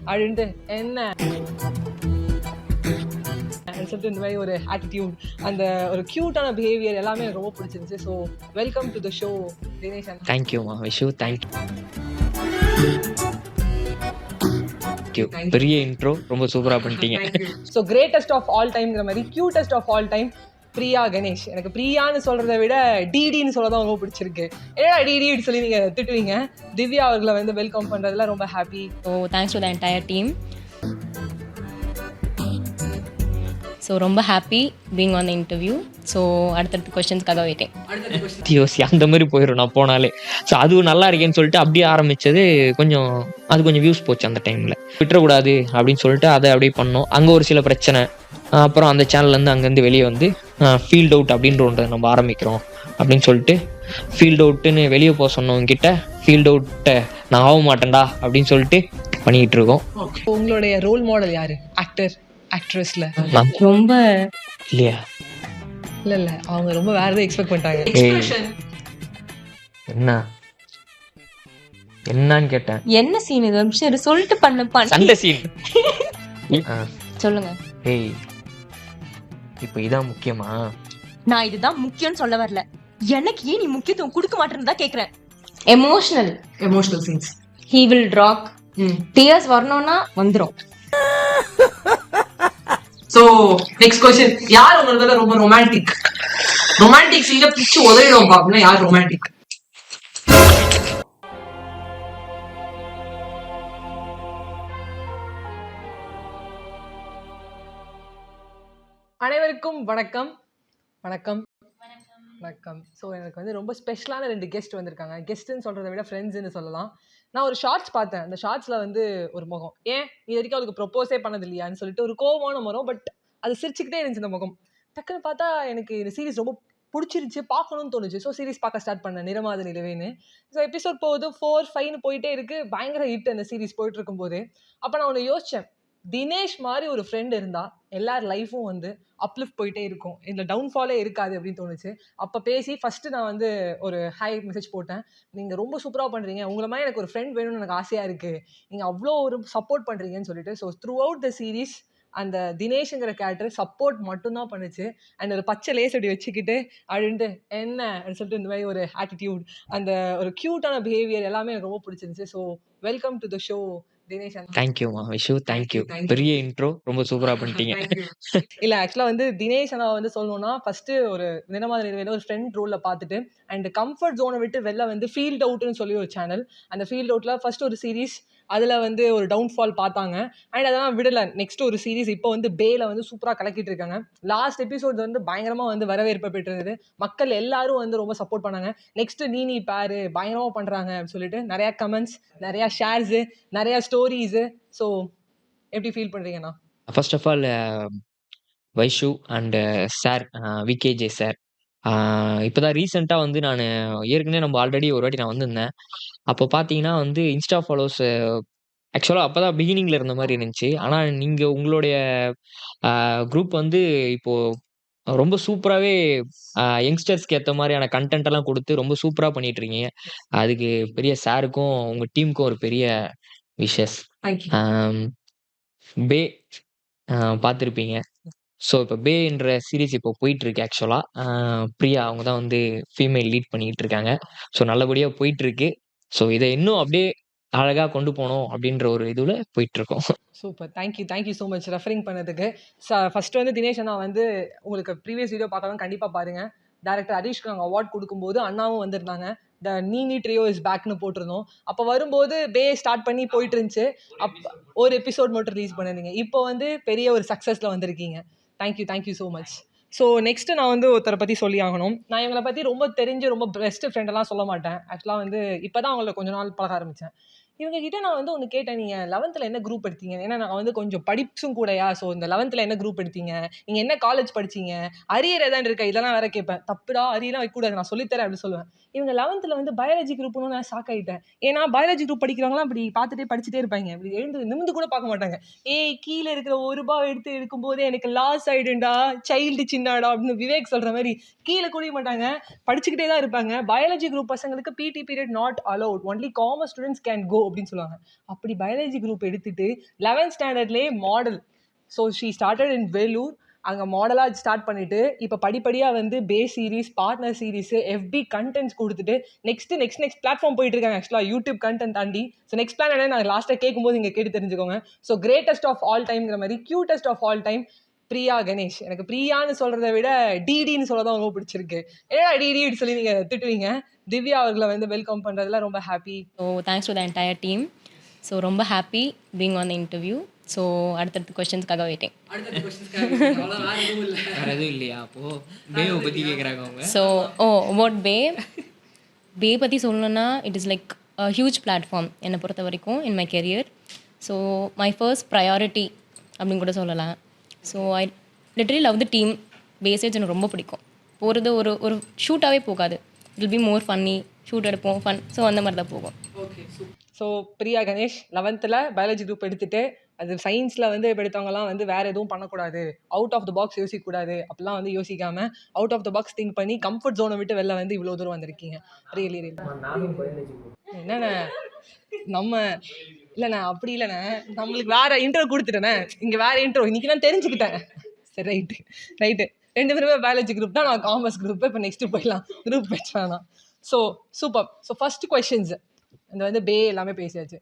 அப்படின்ட்டு என்ன சொல்லிட்டு இந்த மாதிரி ஒரு ஆட்டிடியூட், அந்த ஒரு கியூட்டான பிஹேவியர் எல்லாமே எனக்கு ரொம்ப பிடிச்சிருந்துச்சு. So welcome to the show Dinesh. தேங்க்யூமா விஷு, தேங்க்யூ. பெரிய இன்ட்ரோ, ரொம்ப சூப்பரா பண்ணிட்டீங்க. ஸோ கிரேட்டஸ்ட் ஆஃப் ஆல் டைம்ங்கிற மாதிரி cutest of all time Priya Ganesh. எனக்கு பிரியான்னு சொல்றதை விட டிடின்னு சொல்லதான் ரொம்ப பிடிச்சிருக்கு. ஏன்னா டிடின்னு சொல்லி நீங்க திட்டுவீங்க. திவ்யா அவர்களை வந்து வெல்கம் பண்றதுல ரொம்ப happy. So thanks to the entire team. So ரொம்ப happy being on the interview. So அடுத்தடுத்த கொஸ்டின்ஸ்க்காக வெயிட்டிங். யோசி அந்த மாதிரி போயிடும் நான் போனாலே. ஸோ அதுவும் நல்லா இருக்கேன்னு சொல்லிட்டு அப்படியே ஆரம்பிச்சது அது கொஞ்சம் வியூஸ் போச்சு அந்த டைமில். விட்டுறக்கூடாது அப்படின்னு சொல்லிட்டு அதை அப்படியே பண்ணோம். அங்கே ஒரு சில பிரச்சனை, அப்புறம் அந்த சேனல்லேருந்து அங்கேருந்து வெளியே வந்து ஃபீல்ட் அவுட் அப்படின்ற ஒன்று நம்ம ஆரம்பிக்கிறோம் அப்படின்னு சொல்லிட்டு ஃபீல்ட் அவுட்டுன்னு வெளியே போக சொன்னவங்கிட்ட ஃபீல்ட் அவுட்டை நான் ஆக மாட்டேன்டா அப்படின்னு சொல்லிட்டு பண்ணிக்கிட்டு இருக்கோம். உங்களுடைய ரோல் மாடல் யாரு? ஆக்டர் ஆக்ட்ரஸ்ல ரொம்ப இல்லையா? இல்ல அவங்க ரொம்ப வேற எதாவது எக்ஸ்பெக்ட் பண்ணிட்டாங்க. என்னன்னு கேட்டேன். என்ன சீன் இது? சரி சொல்லிட்டு பண்ண சண்டை சீன் சொல்லுங்க. ஏய் இப்போ இதான் முக்கியமா? நான் இதுதான் முக்கியம்னு சொல்ல வரல. எனக்கு ஏன் நீ முக்கியத்துவம் கொடுக்க மாட்டேன்னு தான் கேக்குறேன். Emotional scenes he will drop. tears வரணும்னா வந்துரும். சோ நெக்ஸ்ட் क्वेश्चन, யார் உங்களோட ரொம்ப ரொமான்டிக் சீனை பிச்சு உதறிடும் பாப்போம்னா யார் ரொமான்டிக்? அனைவருக்கும் வணக்கம். ஸோ எனக்கு வந்து ரொம்ப ஸ்பெஷலான 2 கெஸ்ட் வந்திருக்காங்க. கெஸ்ட்னு சொல்கிறத விட ஃப்ரெண்ட்ஸ்ன்னு சொல்லலாம். நான் ஒரு ஷார்ட்ஸ் பார்த்தேன். அந்த ஷார்ட்ஸில் வந்து ஒரு முகம், ஏன் இது வரைக்கும் அவளுக்கு ப்ரொப்போஸே பண்ணது இல்லையான்னு சொல்லிட்டு ஒரு கோவமான முகம். பட் அது சிரிச்சுக்கிட்டே இருந்துச்சு அந்த முகம். டக்குன்னு பார்த்தா எனக்கு இந்த சீரிஸ் ரொம்ப பிடிச்சிருச்சு, பார்க்கணும்னு தோணுச்சு. ஸோ சீரிஸ் பார்க்க ஸ்டார்ட் பண்ணேன், நிறமாத நிலவேன்னு. ஸோ எபிசோட் போகுது 4, 5 போயிட்டே இருக்குது. பயங்கர ஹிட் அந்த சீரிஸ் போயிட்டு இருக்கும்போது. அப்போ நான் ஒன்று யோசித்தேன், தினேஷ் மாதிரி ஒரு ஃப்ரெண்ட் இருந்தால் எல்லார் லைஃப்பும் வந்து அப்லிஃப்ட் போயிட்டே இருக்கும், இதில் டவுன்ஃபாலே இருக்காது அப்படின்னு தோணுச்சு. அப்போ பேசி ஃபஸ்ட்டு நான் வந்து ஒரு ஹாய் மெசேஜ் போட்டேன். நீங்கள் ரொம்ப சூப்பராக பண்ணுறீங்க, உங்களை மாதிரி எனக்கு ஒரு ஃப்ரெண்ட் வேணும்னு எனக்கு ஆசையாக இருக்குது, நீங்கள் அவ்வளோ ஒரு சப்போர்ட் பண்ணுறீங்கன்னு சொல்லிட்டு. So through out the series அந்த தினேஷுங்கிற கேரக்டர் சப்போர்ட் மட்டும்தான் பண்ணுச்சு. அண்ட் ஒரு பச்சை லேஸ் அப்படி வச்சுக்கிட்டு அப்படின்ட்டு என்ன அப்படின்னு சொல்லிட்டு இந்த மாதிரி ஒரு ஆட்டிடியூட், அந்த ஒரு க்யூட்டான பிஹேவியர் எல்லாமே எனக்கு ரொம்ப பிடிச்சிருந்துச்சு. So welcome to the show Dinesh. தேங்க்யூமா விஷு, தேங்க்யூ. பெரிய இன்ட்ரோ, ரொம்ப சூப்பரா பண்ணிட்டீங்க. இல்ல ஆக்சுவலா வந்து தினேஷ் அண்ணா வந்து சொல்லணும்னா ஃபர்ஸ்ட் ஒரு நிறமாத நிலவேல ஒரு ஃப்ரெண்ட் ரோல்ல பார்த்துட்டு அண்ட் கம்ஃபர்ட் ஜோனை விட்டு வெளில வந்து ஃபீல்ட் அவுட்னு சொல்லி ஒரு சேனல், அந்த ஃபீல்ட் அவுட்ல ஃபர்ஸ்ட் ஒரு சீரீஸ், அதில் வந்து ஒரு டவுன்ஃபால் பார்த்தாங்க. அண்ட் அதெல்லாம் விடலை. நெக்ஸ்ட் ஒரு சீரீஸ் இப்போ வந்து பேல வந்து சூப்பராக கலக்கிட்டு இருக்காங்க. லாஸ்ட் எபிசோட் வந்து பயங்கரமாக வந்து வரவேற்பு பெற்றிருந்தது. மக்கள் எல்லாரும் வந்து ரொம்ப சப்போர்ட் பண்ணாங்க. நெக்ஸ்ட் நீ பாரு பயங்கரமாக பண்ணுறாங்க அப்படின்னு சொல்லிட்டு நிறையா கமெண்ட்ஸ், நிறையா ஷேர்ஸு, நிறையா ஸ்டோரிஸு. ஸோ எப்படி ஃபீல் பண்ணுறீங்கண்ணா? First of all Vaishu and sir, VKJ sir. இப்போதான் ரீசெண்டாக வந்து நான் ஏற்கனவே நம்ம ஆல்ரெடி ஒரு வாட்டி நான் வந்திருந்தேன். அப்போ பார்த்தீங்கன்னா வந்து இன்ஸ்டா ஃபாலோஸ் ஆக்சுவலாக அப்போ தான் பிகினிங்கில் இருந்த மாதிரி இருந்துச்சு. ஆனால் நீங்கள் உங்களுடைய குரூப் வந்து இப்போது ரொம்ப சூப்பராகவே யங்ஸ்டர்ஸ்க்கு ஏற்ற மாதிரியான கண்டென்ட் எல்லாம் கொடுத்து ரொம்ப சூப்பராக பண்ணிட்டு இருக்கீங்க. அதுக்கு பெரிய சாருக்கும் உங்கள் டீமுக்கும் ஒரு பெரிய விஷஸ். பே பார்த்துருப்பீங்க. ஸோ இப்போ பே என்ற சீரீஸ் இப்போ போயிட்டு இருக்கு. ஆக்சுவலாக பிரியா அவங்க தான் வந்து ஃபீமேல் லீட் பண்ணிட்டு இருக்காங்க. ஸோ நல்லபடியாக போயிட்டு இருக்கு. ஸோ இதை இன்னும் அப்படியே அழகாக கொண்டு போகணும் அப்படின்ற ஒரு இதில் போயிட்டு இருக்கோம். Super, thank you so much referring பண்ணதுக்கு. ஃபர்ஸ்ட் வந்து தினேஷ் அண்ணா வந்து உங்களுக்கு ப்ரீவியஸ் வீடியோ பார்க்கலாம், கண்டிப்பாக பாருங்கள். டேரக்டர் ஹரிஷ்க்கு நாங்கள் அவார்ட் கொடுக்கும்போது அண்ணாவும் வந்திருந்தாங்க. த நீ ட்ரியோ இஸ் பேக்னு போட்டிருந்தோம். அப்போ வரும்போது பே ஸ்டார்ட் பண்ணி போயிட்டு இருந்துச்சு. ஒரு எபிசோட் மட்டும் ரிலீஸ் பண்ணிருந்தீங்க. இப்போ வந்து பெரிய ஒரு சக்ஸஸில் வந்திருக்கீங்க. Thank you so much. So next நான் வந்து ஒருத்தரை பற்றி சொல்லி ஆகணும். நான் இவங்களை பற்றி ரொம்ப தெரிஞ்சு ரொம்ப பெஸ்ட் ஃப்ரெண்டெல்லாம் சொல்ல மாட்டேன். ஆக்சுவலாக வந்து இப்போ தான் அவங்கள கொஞ்ச நாள் பழக ஆரம்பித்தேன். இவங்க கிட்ட நான் வந்து ஒன்று கேட்டேன், நீங்கள் 11th என்ன குரூப் எடுத்தீங்க? ஏன்னா நான் வந்து கொஞ்சம் படிப்பும் கூடயா. ஸோ இந்த 11th என்ன குரூப் எடுத்தீங்க, நீங்கள் என்ன காலேஜ் படிச்சீங்க, அரியர் எதாவது இருக்கா, இதெல்லாம் வேற கேட்பேன். தப்புடா, அரியெல்லாம் வைக்கக்கூடாது, நான் சொல்லித்தரேன் அப்படின்னு சொல்லுவேன். இவங்க 11th வந்து பயாலஜி குரூப்னு நான் ஷாக் ஆகிட்டேன். ஏன்னா பயாலஜி குரூப் படிக்கிறவங்களாம் அப்படி பார்த்துட்டே படிச்சுட்டே இருப்பாங்க, இப்படி எழுந்து நிமிந்து கூட பார்க்க மாட்டாங்க. கீழே இருக்கிற ₹1 எடுத்து எடுக்கும்போதே எனக்கு லாஸ் ஆயிடுண்டா, சைல்டு சின்னாடா அப்படின்னு விவேக் சொல்ற மாதிரி கீழே குடிய மாட்டாங்க, படிச்சுக்கிட்டே தான் இருப்பாங்க. பயாலஜி குரூப் பசங்களுக்கு PT period not allowed, only commerce students can go அப்படின்னு சொல்லுவாங்க. அப்படி பயாலஜி குரூப் எடுத்துட்டு 11th ஸ்டாண்டர்ட்லேயே model. So she started in Vellore. அங்கே மாடலாக ஸ்டார்ட் பண்ணிட்டு இப்போ படிப்படியாக வந்து பே சீரிஸ், பார்ட்னர் சீரிஸ், எஃபி கண்டென்ட்ஸ் கொடுத்துட்டு நெக்ஸ்ட் பிளாட்ஃபார்ம் போயிட்டு இருக்காங்க. ஆக்சுவலாக யூடியூப் கண்டென்ட் தாண்டி. ஸோ நெக்ஸ்ட் பிளான் என்ன நான் லாஸ்ட்டாக கேட்கும்போது இங்கே கேட்டு தெரிஞ்சுக்கோங்க. ஸோ கிரேட்டஸ்ட் ஆஃப் ஆல் டைம்ங்கிற மாதிரி cutest of all time Priya Ganesh. எனக்கு பிரியான்னு சொல்கிறத விட டிடின்னு சொல்ல தான் ரொம்ப பிடிச்சிருக்கு. ஏன்னா டிடின்னு சொல்லி நீங்கள் திட்டுவீங்க. திவ்யா அவர்களை வந்து வெல்கம் பண்ணுறதுல ரொம்ப happy. So thanks to the entire team. So ரொம்ப happy being on the interview. So அடுத்தடுத்த கொஸ்டின்ஸ்க்காக வெயிட்டிங். எதுவும் இல்லையா? அப்போது பேவை பற்றி கேட்குறாங்க அவங்க. ஸோ அபவுட் பே பற்றி சொல்லணும்னா it is like a huge platform என்னை பொறுத்த வரைக்கும் in my career. So my first priority அப்படின்னு கூட சொல்லலாம். So I literally love the team. Passage எனக்கு ரொம்ப பிடிக்கும். போகிறது ஒரு ஷூட்டாகவே போகாது. It will be more funny. Shoot எடுப்போம், ஃபன். ஸோ அந்த மாதிரி தான் போகும். Okay. So Priya Ganesh 11th biology group எடுத்துட்டு அது சயின்ஸில் வந்து இப்போ எடுத்தவங்கலாம் வந்து வேறு எதுவும் பண்ணக்கூடாது, அவுட் ஆஃப் த பாக்ஸ் யோசிக்கக்கூடாது, அப்படிலாம் வந்து யோசிக்காமல் out of the box think பண்ணி கம்ஃபர்ட் ஜோனை விட்டு வெளில வந்து இவ்வளோ தூரம் வந்திருக்கீங்க. ரியலி என்னண்ணே நம்ம இல்லைண்ணே அப்படி இல்லைண்ணே, நம்மளுக்கு வேறு இன்ட்ரோ கொடுத்துட்டேண்ணே. இங்கே வேறு இன்ட்ரோ இன்றைக்கி நான் தெரிஞ்சுக்கிட்டேன். சரி ரைட்டு 2 பேருமே பயாலஜி குரூப் தான், நான் காமர்ஸ் குரூப்பு. இப்போ நெக்ஸ்ட்டு போயிடலாம், குரூப் பேசுவேன் தான். So super. So first questions இந்த வந்து பே எல்லாமே பேசியாச்சு.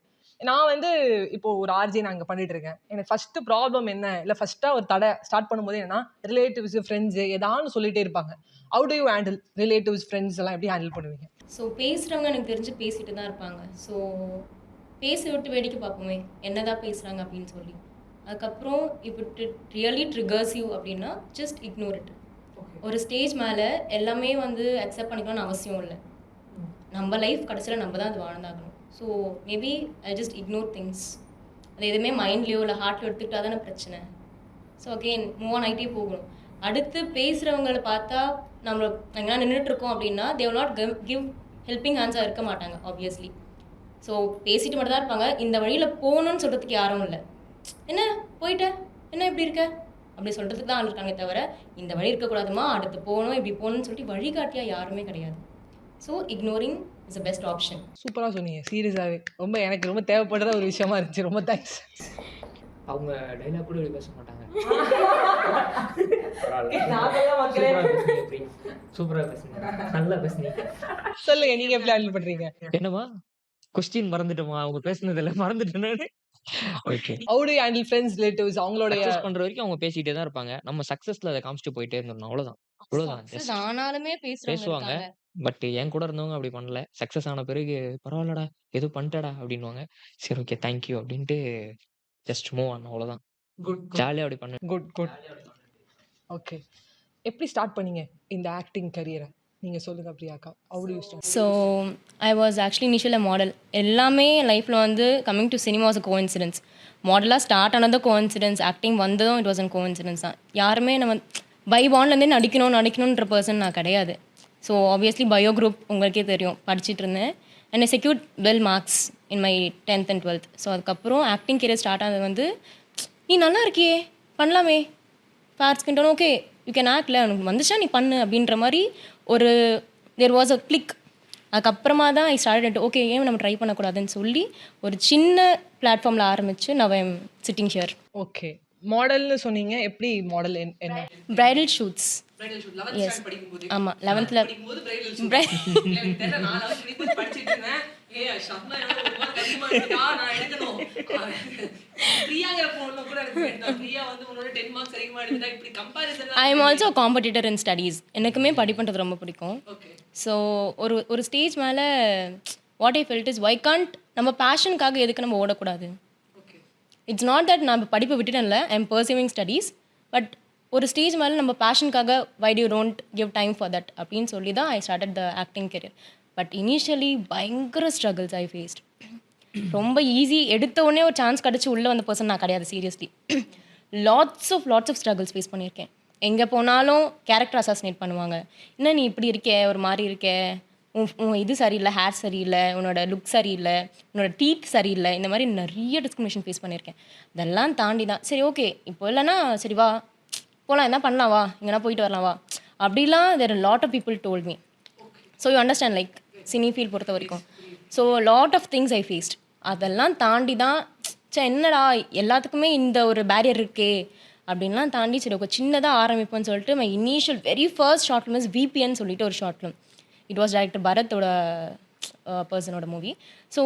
நான் வந்து இப்போது ஒரு ஆர்ஜி நான் இங்கே பண்ணிட்டு இருக்கேன். எனக்கு ஃபஸ்ட்டு ப்ராப்ளம் என்ன, இல்லை ஃபஸ்ட்டாக ஒரு தடை ஸ்டார்ட் பண்ணும்போது என்னன்னா ரிலேட்டிவ்ஸ், ஃப்ரெண்ட்ஸு ஏதான்னு சொல்லிகிட்டே இருப்பாங்க. How do you handle relatives, friends எல்லாம் எப்படி ஹேண்டில் பண்ணுவீங்க? ஸோ பேசுகிறவங்க எனக்கு தெரிஞ்சு பேசிட்டு தான் இருப்பாங்க. ஸோ பேசி விட்டு வேடிக்கை பார்ப்போமே என்ன தான் பேசுகிறாங்க அப்படின்னு சொல்லி. அதுக்கப்புறம் இப்போ ரியலி ட்ரிகர்ஸ் யூ அப்படின்னா ஜஸ்ட் இக்னோர் இட். ஒரு ஸ்டேஜ் மேலே எல்லாமே வந்து அக்செப்ட் பண்ணிக்கணும்னு அவசியம் இல்லை. நம்ம லைஃப் கடைசியில் நம்ம தான் அது வாழ்ந்தாகணும். So maybe I just ignore things. அது எதுவுமே மைண்ட்லேயோ இல்லை ஹார்ட்லையோ எடுத்துக்கிட்டா தானே பிரச்சனை. ஸோ அகெயின் மூவ் ஆன் ஆகிட்டே போகணும். அடுத்து பேசுகிறவங்களை பார்த்தா நம்ம எங்கேனா நின்றுட்டுருக்கோம் அப்படின்னா they will not give helping ஹேண்ட்ஸாக இருக்க மாட்டாங்க ஆப்வியஸ்லி. ஸோ பேசிட்டு மட்டும் தான் இருப்பாங்க. இந்த வழியில் போகணுன்னு சொல்கிறதுக்கு யாரும் இல்லை. என்ன போயிட்ட, என்ன இப்படி இருக்க அப்படி சொல்கிறதுக்கு தான் ஆள் இருக்காங்க தவிர இந்த வழி இருக்கக்கூடாதுமா, அடுத்து போகணும், இப்படி போகணும்னு சொல்லிட்டு வழிகாட்டியாக யாருமே கிடையாது. So ignoring is the best option. சூப்பராக சொன்னீங்க. சீரியஸாகவே ரொம்ப எனக்கு ரொம்ப தேவைப்படுற ஒரு விஷயமா இருந்துச்சு. ரொம்ப தேங்க்ஸ். அவங்க டைலாக் கூட இப்படி பேச மாட்டாங்க. சூப்பராக பேசுனீங்க, நல்லா பேசுனீங்க. சொல்லுங்க, நீங்கள் எப்படி ஹேண்டில் பண்ணுறீங்க? என்னமா கொஸ்டின் மறந்துட்டோமா? அவங்க பேசுனதில்ல மறந்துட்டேன். Okay. How do you handle friends, relatives? அவங்களுடைய சக்ஸஸ் பண்ற வரைக்கும் அவங்க பேசிட்டே தான் இருப்பாங்க. நம்ம சக்ஸஸ்ல அதை காமிச்சிட்டு போயிட்டே இருந்தோம். அவ்வளவுதான். Success ஆனாலுமே பேசுறவங்க பேசுவாங்க. இருக்காங்க. பட் என் கூட இருந்தவங்க அப்படி பண்ணல. சக்ஸஸ் ஆன பிறகு பரவாயில்லடா, ஏதோ பண்ணிட்டடா அப்படின்னுவாங்க. சரி ஓகே தேங்க்யூ அப்படின்ட்டு ஜஸ்ட் மூவ் ஆன். அவ்வளவுதான். ஜாலியா அப்படி பண்ணு. குட். ஓகே. எப்படி ஸ்டார்ட் பண்ணீங்க இந்த ஆக்டிங் கரியரை? நீங்கள் சொல்லுங்கள் பிரியாக்கா. How do you start? So I was actually initial a model. எல்லாமே லைஃப்பில் வந்து coming to cinema was a coincidence. மாடலாக ஸ்டார்ட் ஆனதும் கோஇன்சிடென்ஸ், ஆக்டிங் வந்ததும் இட் வாஸ் அன் கோஇன்சிடென்ஸ் தான். யாருமே நம்ம பை பாண்ட்லேருந்தே நடிக்கணுன்ற பர்சன் நான் கிடையாது. ஸோ ஆப்வியஸ்லி பயோ குரூப் உங்களுக்கே தெரியும், படிச்சுட்டு இருந்தேன். And I secured well marks in my 10th and 12th. So அதுக்கப்புறம் ஆக்டிங் கெரியர் ஸ்டார்ட் ஆனது வந்து நீ நல்லா இருக்கியே பண்ணலாமே பார்ட்ஸ்கிட்டோம், ஓகே யூ கேன் ஆக்டில், உனக்கு வந்துச்சா நீ பண்ணு அப்படின்ற மாதிரி ஒரு தேர் வாஸ் அ கிளிக். அதுக்கப்புறமா தான் ஐ ஸ்டார்டட் ஓகே ஏன் நம்ம ட்ரை பண்ணக்கூடாதுன்னு சொல்லி ஒரு சின்ன பிளாட்ஃபார்மில் ஆரம்பித்து நான் I am sitting here. Okay. மாடல்னு சொன்னீங்க. எப்படி மாடல்? என்ன? Bridal shoots. எஸ் ஆமாம் 11th I am also competitor in studies. எனக்குமே படிப்புன்றது ரொம்ப பிடிக்கும். ஸோ ஒரு ஸ்டேஜ் மேலே what I felt is why can't நம்ம பேஷனுக்காக எதுக்கு நம்ம ஓடக்கூடாது. இட்ஸ் நாட் தட் நான் படிப்பை விட்டுட்டேன்ல, I am pursuing studies. But ஒரு ஸ்டேஜ் மேலே நம்ம பேஷனுக்காக why do you don't give time for that அப்படின்னு சொல்லி தான் I started the acting career. But initially பயங்கர ஸ்ட்ரகிள்ஸ் ஐ ஃபேஸ்ட். ரொம்ப ஈஸி எடுத்த உடனே ஒரு சான்ஸ் கிடச்சி உள்ளே வந்த பர்சன் நான் கிடையாது. Seriously lots of struggles face பண்ணியிருக்கேன். எங்கே போனாலும் கேரக்டர் அசாசினேட் பண்ணுவாங்க. என்ன நீ இப்படி இருக்கே, ஒரு மாதிரி இருக்கே, உன் இது சரியில்லை, ஹேர் சரியில்லை, உன்னோட லுக் சரியில்லை, உன்னோட டீத் சரியில்லை, இந்த மாதிரி நிறைய டிஸ்கிரிமினேஷன் ஃபேஸ் பண்ணியிருக்கேன். இதெல்லாம் தாண்டி தான் சரி ஓகே இப்போ இல்லைன்னா சரி வா போகலாம், என்ன பண்ணலாம், வா இங்கேனா போயிட்டு வரலாம் வா அப்படிலாம் there lot of people told me. So you understand like cine field பொறுத்த வரைக்கும். So lot of things I faced. அதெல்லாம் தாண்டி தான் என்னடா எல்லாத்துக்குமே இந்த ஒரு பேரியர் இருக்கே அப்படின்லாம் தாண்டி சரி ஒரு சின்னதாக ஆரம்பிப்போம்னு சொல்லிட்டு my initial very first short film is VPN சொல்லிட்டு ஒரு short film. It was director பரத்தோட பர்சனோட மூவி. ஸோ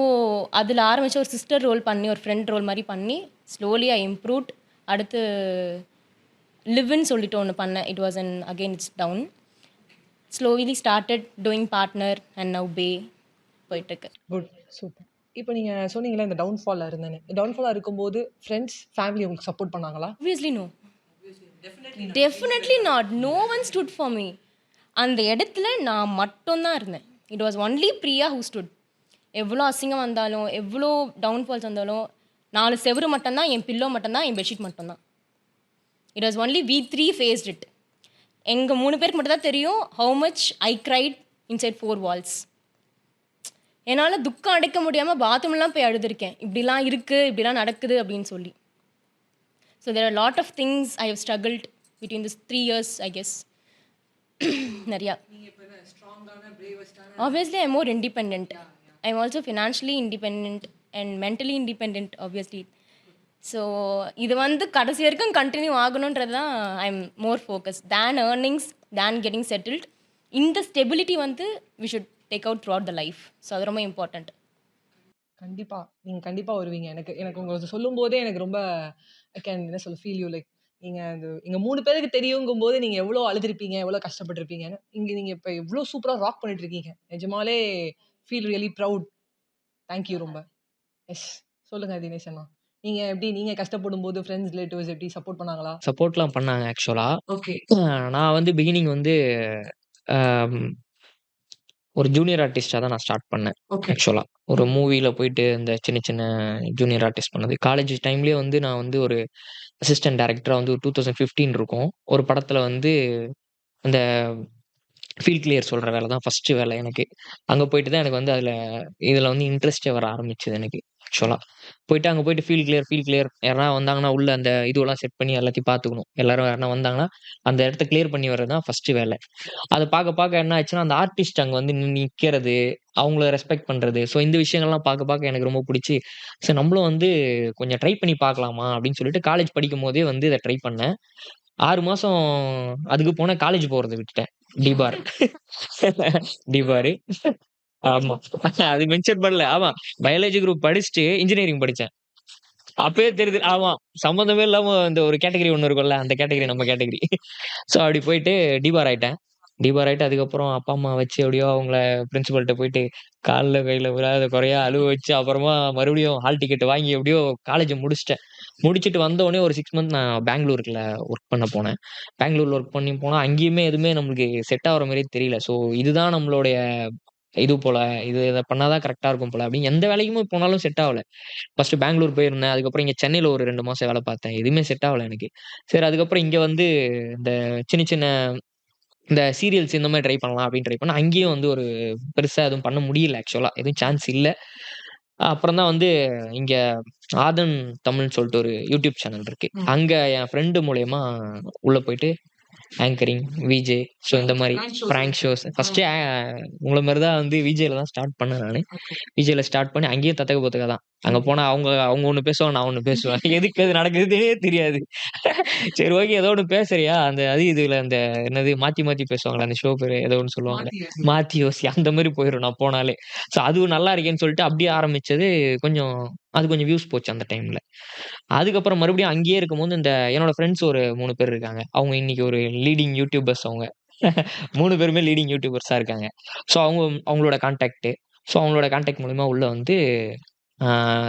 அதில் ஆரம்பித்து ஒரு சிஸ்டர் ரோல் பண்ணி ஒரு ஃப்ரெண்ட் ரோல் மாதிரி பண்ணி ஸ்லோலி ஐ இம்ப்ரூவ்ட். அடுத்து லிவ்ன்னு சொல்லிட்டு ஒன்று பண்ணேன். It was an again it's down. Slowly started doing partner and now பே போயிட்டுருக்கு. Good, super. இப்போ நீங்கள் சொன்னீங்களே இந்த டவுன்ஃபாலில் இருந்தேன்னு, டவுன்ஃபாலாக இருக்கும்போது ஃப்ரெண்ட்ஸ் ஃபேமிலி உங்களுக்கு சப்போர்ட் பண்ணாங்களா? Obviously no. Definitely not. No one stood for me. அந்த இடத்துல நான் மட்டும்தான் இருந்தேன். It was only Priya who stood. எவ்வளோ அசிங்கம் வந்தாலும் எவ்வளோ டவுன்ஃபால்ஸ் வந்தாலும் 4 செவரு மட்டும்தான், என் பில்லோ மட்டும்தான், என் பெட்ஷீட் மட்டும்தான். It was only we 3 faced it. எங்கள் 3 பேருக்கு மட்டும் தான் தெரியும் how much I cried inside 4 walls. என்னால் துக்கம் அடைக்க முடியாமல் பாத்ரூம்லாம் போய் அழுதுருக்கேன். இப்படிலாம் இருக்குது, இப்படிலாம் நடக்குது அப்படின்னு சொல்லி. So there are lot of things I have struggled between this 3 years I guess. நிறையா. Obviously I am more independent. I am also financially independent and mentally independent obviously. So இது கடைசி வரைக்கும் கண்டினியூ ஆகணுன்றது தான் I am more focus than earnings than getting settled. இந்த stability we should take out through out the life. So அது ரொம்ப important. கண்டிப்பாக நீங்கள் கண்டிப்பாக வருவீங்க. எனக்கு உங்களுக்கு சொல்லும் போதே எனக்கு ரொம்ப என்ன சொல்ல ஃபீல் யூ லைக் நீங்கள் அது எங்கள் 3 பேருக்கு தெரியுங்கும் போது நீங்கள் எவ்வளோ அழுதுருப்பீங்க, எவ்வளோ கஷ்டப்பட்டிருப்பீங்கன்னு. இங்கே நீங்கள் இப்போ எவ்வளோ சூப்பராக ராக் பண்ணிட்டு இருக்கீங்க. நிஜமாலே ஃபீல் ரியலி ப்ரவுட். தேங்க்யூ ரொம்ப. எஸ், சொல்லுங்கள் தினேஷ் அண்ணா. நீங்கள் கஷ்டப்படும் போது ஃப்ரெண்ட்ஸ் ரிலேட்டிவ்ஸ் எப்படி சப்போர்ட் பண்ணாங்களா? சப்போர்ட்லாம் பண்ணாங்க ஆக்சுவலாக. ஓகே. நான் பிகினிங் ஒரு ஜூனியர் ஆர்டிஸ்டாக தான் நான் ஸ்டார்ட் பண்ணேன். ஆக்சுவலாக ஒரு மூவியில் போயிட்டு இந்த சின்ன சின்ன ஜூனியர் ஆர்டிஸ்ட் பண்ணது. காலேஜ் டைம்லேயே நான் ஒரு அசிஸ்டன்ட் டைரக்டராக ஒரு 2015 இருக்கும். ஒரு படத்தில் அந்த ஃபீல்ட் கிளியர் சொல்கிற வேலை தான் ஃபஸ்ட்டு வேலை எனக்கு. அங்கே போயிட்டு தான் எனக்கு இதில் இன்ட்ரெஸ்ட்டே வர ஆரம்பிச்சது எனக்கு. ஆக்சுவலாக அங்கே போயிட்டு ஃபீல்ட் கிளியர் யாரா வந்தாங்கன்னா உள்ள அந்த இதுவெல்லாம் செட் பண்ணி எல்லாத்தையும் பார்த்துக்கணும். எல்லாரும் யாரா வந்தாங்கன்னா அந்த இடத்த கிளியர் பண்ணி வர்றது தான் ஃபஸ்ட்டு வேலை. அதை பார்க்க என்ன ஆச்சுன்னா அந்த ஆர்டிஸ்ட் அங்கே நிற்கிறது, அவங்கள ரெஸ்பெக்ட் பண்ணுறது. ஸோ இந்த விஷயங்கள்லாம் பார்க்க எனக்கு ரொம்ப பிடிச்சி ஸோ நம்மளும் கொஞ்சம் ட்ரை பண்ணி பார்க்கலாமா அப்படின்னு சொல்லிட்டு காலேஜ் படிக்கும் போதே இதை ட்ரை பண்ணேன். 6 மாசம் அதுக்கு போனேன். காலேஜ் போறத விட்டுட்டேன். டிபார். டிபாரு. ஆமா. அது மென்ஷன் பண்ணல. ஆமா. பயாலஜி குரூப் படிச்சுட்டு இன்ஜினியரிங் படிச்சேன். அப்பயே தெரியுது. ஆமா. சம்மந்தமே இல்லாம இந்த ஒரு கேட்டகரி ஒண்ணு இருக்கும்ல, அந்த கேட்டகரி நம்ம கேட்டகரி. ஸோ அப்படி போயிட்டு டிபார் ஆயிட்டேன். டிபார் ஆயிட்டு அதுக்கப்புறம் அப்பா, அம்மா வச்சு எப்படியோ அவங்கள பிரின்சிபல்ட்ட போயிட்டு கால்ல கையில விழாத குறையா அழுவ வச்சு அப்புறமா மறுபடியும் ஹால் டிக்கெட் வாங்கி எப்படியோ காலேஜ் முடிச்சுட்டேன். முடிச்சுட்டு வந்த உடனே ஒரு 6 மந்த் நான் பெங்களூருக்குல ஒர்க் பண்ண போனேன். பெங்களூர்ல ஒர்க் பண்ணி போனா அங்கேயுமே எதுவுமே நம்மளுக்கு செட் ஆகுற மாதிரியே தெரியல. ஸோ இதுதான் நம்மளுடைய இது போல, இதை பண்ணாதான் கரெக்டா இருக்கும் போல அப்படின்னு எந்த வேலைக்குமே போனாலும் செட் ஆகல. ஃபர்ஸ்ட் பெங்களூர் போயிருந்தேன். அதுக்கப்புறம் இங்க சென்னையில ஒரு 2 மாசம் வேலை பார்த்தேன். எதுவுமே செட் ஆகல எனக்கு. சரி அதுக்கப்புறம் இங்க இந்த சின்ன சின்ன இந்த சீரியல்ஸ் இந்த மாதிரி ட்ரை பண்ணலாம் அப்படின்னு ட்ரை பண்ண அங்கேயும் ஒரு பெருசா எதுவும் பண்ண முடியல. ஆக்சுவலா எதுவும் சான்ஸ் இல்ல. அப்புறம் தான் இங்க ஆதன் தமிழ்னு சொல்லிட்டு ஒரு யூடியூப் சேனல் இருக்கு. அங்க என் ஃப்ரெண்டு மூலியமா உள்ள போயிட்டு ஆங்கரிங், விஜே, ஸோ இந்த மாதிரி பிராங்க் ஷோஸ் ஃபர்ஸ்ட் உங்களை மாதிரி தான் விஜேல தான் ஸ்டார்ட் பண்ணேன் நான். விஜேல ஸ்டார்ட் பண்ணி அங்கேயும் தத்தக போத்துக்க தான். அங்க போனா அவங்க ஒண்ணு பேசுவாங்க, நான் ஒண்ணு பேசுவேன். எதுக்கு அது நடக்குதுன்னே தெரியாது. சரி ஓகே ஏதோ ஒண்ணு பேசுறியா இதுல அந்த என்னது மாத்தி பேசுவாங்களா அந்த ஷோ பேரு ஏதோ ஒண்ணு சொல்லுவாங்க, மாத்தி யோசி அந்த மாதிரி போயிடும் நான் போனாலே. ஸோ அதுவும் நல்லா இருக்கேன்னு சொல்லிட்டு அப்படியே ஆரம்பிச்சது. கொஞ்சம் வியூஸ் போச்சு அந்த டைம்ல. அதுக்கப்புறம் மறுபடியும் அங்கேயே இருக்கும்போது என்னோட ஃப்ரெண்ட்ஸ் ஒரு 3 பேர் இருக்காங்க. அவங்க இன்னைக்கு ஒரு லீடிங் யூடியூபர்ஸ். அவங்க 3 பேருமே லீடிங் யூடியூபர்ஸா இருக்காங்க. ஸோ அவங்களோட கான்டாக்ட் மூலியமா உள்ள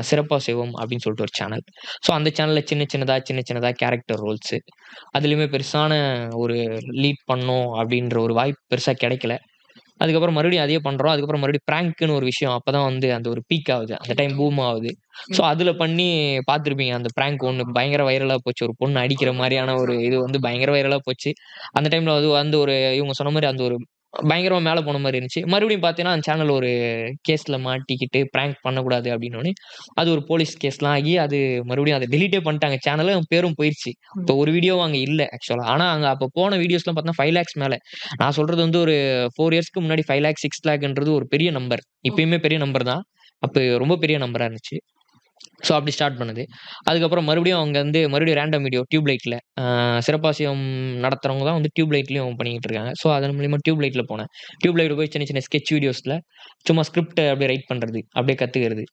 சிறப்பா செய்வோம் அப்படின்னு சொல்லிட்டு ஒரு சேனல். ஸோ அந்த சேனல்ல சின்ன சின்னதா கேரக்டர் ரோல்ஸ், அதுலயுமே பெருசான ஒரு லீட் பண்ணோம் அப்படின்ற ஒரு வாய்ப்பு பெருசா கிடைக்கல. அதுக்கப்புறம் மறுபடியும் அதே பண்றோம். அதுக்கப்புறம் மறுபடியும் பிராங்க்னு ஒரு விஷயம் அப்பதான் அந்த ஒரு பீக் ஆகுது. அந்த டைம் பூம் ஆகுது. ஸோ அதுல பண்ணி பார்த்திருப்பீங்க. அந்த பிராங்க் ஒண்ணு பயங்கர வைரலா போச்சு. ஒரு பொண்ணு அடிக்கிற மாதிரியான ஒரு இது பயங்கர வைரலா போச்சு. அந்த டைம்ல ஒரு இவங்க சொன்ன மாதிரி ஒரு பயங்கரமா மேல போன மாதிரி இருந்துச்சு. மறுபடியும் பார்த்தீங்கன்னா அந்த சேனல் ஒரு கேஸ்ல மாட்டிக்கிட்டு பிராங்க் பண்ணக்கூடாது அப்படின்னு அது ஒரு போலீஸ் கேஸ்லாம் ஆகி அது மறுபடியும் அதை டெலிட்டே பண்ணிட்டாங்க. சேனலும் பேரும் போயிடுச்சு. இப்போ ஒரு வீடியோ அங்க இல்ல ஆக்சுவலா. ஆனா அங்க அப்ப போன வீடியோஸ்லாம் பார்த்தா 5 lakhs மேல. நான் சொல்றது ஒரு 4 yearsக்கு முன்னாடி 5 lakh 6 lakhன்றது ஒரு பெரிய நம்பர். இப்பயுமே பெரிய நம்பர் தான். அப்போ ரொம்ப பெரிய நம்பராக இருந்துச்சு. ஸோ அப்படி ஸ்டார்ட் பண்ணுது. அதுக்கப்புறம் மறுபடியும் அவங்க வந்து மறுபடியும் ரேண்டம் வீடியோ டியூப் லைட்டில் சிறப்பாசியம் நடத்துகிறவங்க தான் வந்து டியூப் லைட்லேயும் பண்ணிக்கிட்டு இருக்காங்க. ஸோ அதன் மூலிமா டியூப் லைட்டில் போனேன். டியூப் லைட்டில் போய் சின்ன சின்ன ஸ்கெட்ச் வீடியோஸில் சும்மா ஸ்கிரிப்டை அப்படியே ரைட் பண்ணுறது, அப்படியே கற்றுக்கிறது,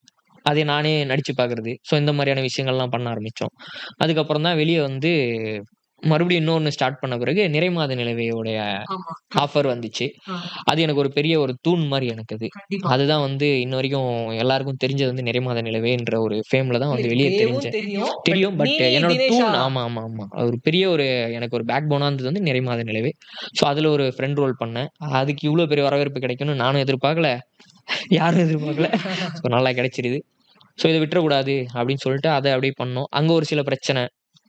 அதை நானே நடித்து பார்க்குறது. ஸோ இந்த மாதிரியான விஷயங்கள்லாம் பண்ண ஆரம்பித்தோம். அதுக்கப்புறம் தான் வெளியே வந்து மறுபடியும் இன்னொன்று ஸ்டார்ட் பண்ண பிறகு நிறைமாத நிலவையோடைய ஆமா. ஆஃபர் வந்துச்சு. ஆ, அது எனக்கு ஒரு பெரிய ஒரு தூண் மாதிரி எனக்கு அது. கண்டிப்பா. அதுதான் வந்து இன்ன வரைக்கும் எல்லாருக்கும் தெரிஞ்சது வந்து நிறைமாத நிலவேன்ற ஒரு ஃபேம்ல தான் வந்து எனக்கு வெளியே தேவும் தெரிஞ்சேன். தெரியும். தெரியும். பட் நீனி என்னோட தினேஷா தூண் ஆமா, ஆமா, ஆமா. அது ஒரு பெரிய ஒரு எனக்கு ஒரு பேக் போனா இருந்தது வந்து நிறைமாத நிலவே. ஸோ அதுல ஒரு ஃப்ரெண்ட் ரோல் பண்ணேன். அதுக்கு இவ்ளோ பெரிய வரவேற்பு கிடைக்கும்னு நானும் எதிர்பார்க்கல. யாரும் எதிர்பார்க்கல. ஸோ நல்லா கிடைச்சிருது. ஸோ இத விட்டுறக்கூடாது அப்படின்னு சொல்லிட்டு அத அப்படியே பண்ணோம். அங்க ஒரு சில பிரச்சனை.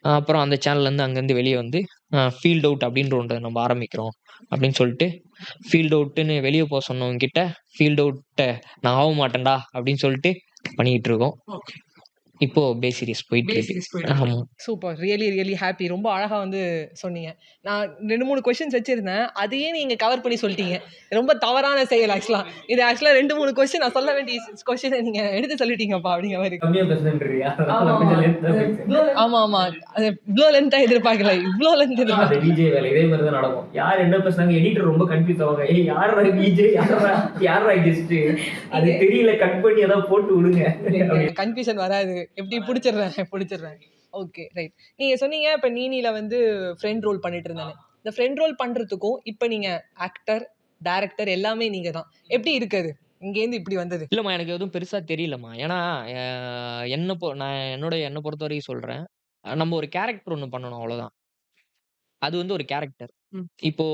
அப்புறம் அந்த சேனல்லேருந்து அங்கேருந்து வெளியே வந்து ஃபீல்ட் அவுட் அப்படின்ற ஒன்றை நம்ம ஆரம்பிக்கிறோம் அப்படின்னு சொல்லிட்டு ஃபீல்ட் அவுட்டுன்னு வெளியே போக சொன்னவங்க கிட்ட ஃபீல்ட் அவுட்டை நான் ஆக மாட்டேன்டா அப்படின்னு சொல்லிட்டு பண்ணிக்கிட்டு இருக்கோம். ஓகே. இப்போ பே சீரிஸ் போயிட்டு இருக்கு. ஆமா. சூப்பர். Really really happy. ரொம்ப அழகா வந்து சொன்னீங்க. நான் 2, 3 கொஸ்டின்ஸ் வச்சிருந்தேன். அதையே நீங்க கவர் பண்ணி சொல்லிட்டீங்க. ரொம்ப தவறான செயல் ஆக்சுவலா. இது ஆக்சுவலா 2, 3 கொஸ்டின் நான் சொல்ல வேண்டிய கொஸ்டினை நீங்க எடுத்து சொல்லிட்டீங்கப்பா அப்படிங்கிற மாதிரி. கம்மியா பேசுறேன்றியா? ஆமா, கொஞ்சம் ஆமா. length ஆ பேசு. ஆமா, ஆமா. அது இவ்ளோ லென்த்தா எதிர்பார்க்கல. இவ்ளோ லென்த் அந்த எதிர்பார்க்கல. விஜய் வேலை இதே மாதிரி தான் நடக்கும். யார் என்ன பேசுனாங்க எடிட்டர் ரொம்ப கன்ஃபியூஸ் ஆவாங்க. ஏய் யாரா விஜய், யாரா கெஸ்ட், அது தெரியல, கட் பண்ணி ஏதாவது போட்டு விடுங்க. கன்ஃபியூஷன் வராது. எப்படி புடிச்சிடுறேன். Okay, right. நீங்க சொன்னீங்க இப்ப நீனில வந்து ஃப்ரெண்ட் ரோல் பண்ணிட்டு இருந்தேன்னு. இந்த ஃப்ரெண்ட் ரோல் பண்றதுக்கும் இப்ப நீங்க ஆக்டர், டைரக்டர் எல்லாமே நீங்க தான். எப்படி இருக்கு அது? இங்கேருந்து இப்படி வந்தது? இல்லம்மா எனக்கு எதுவும் பெருசா தெரியலம்மா. ஏன்னா நான் என்ன பொறுத்தவரைக்கும் சொல்றேன். நம்ம ஒரு கேரக்டர் ஒண்ணு பண்ணணும் அவ்வளோதான். அது வந்து ஒரு கேரக்டர். ம். இப்போ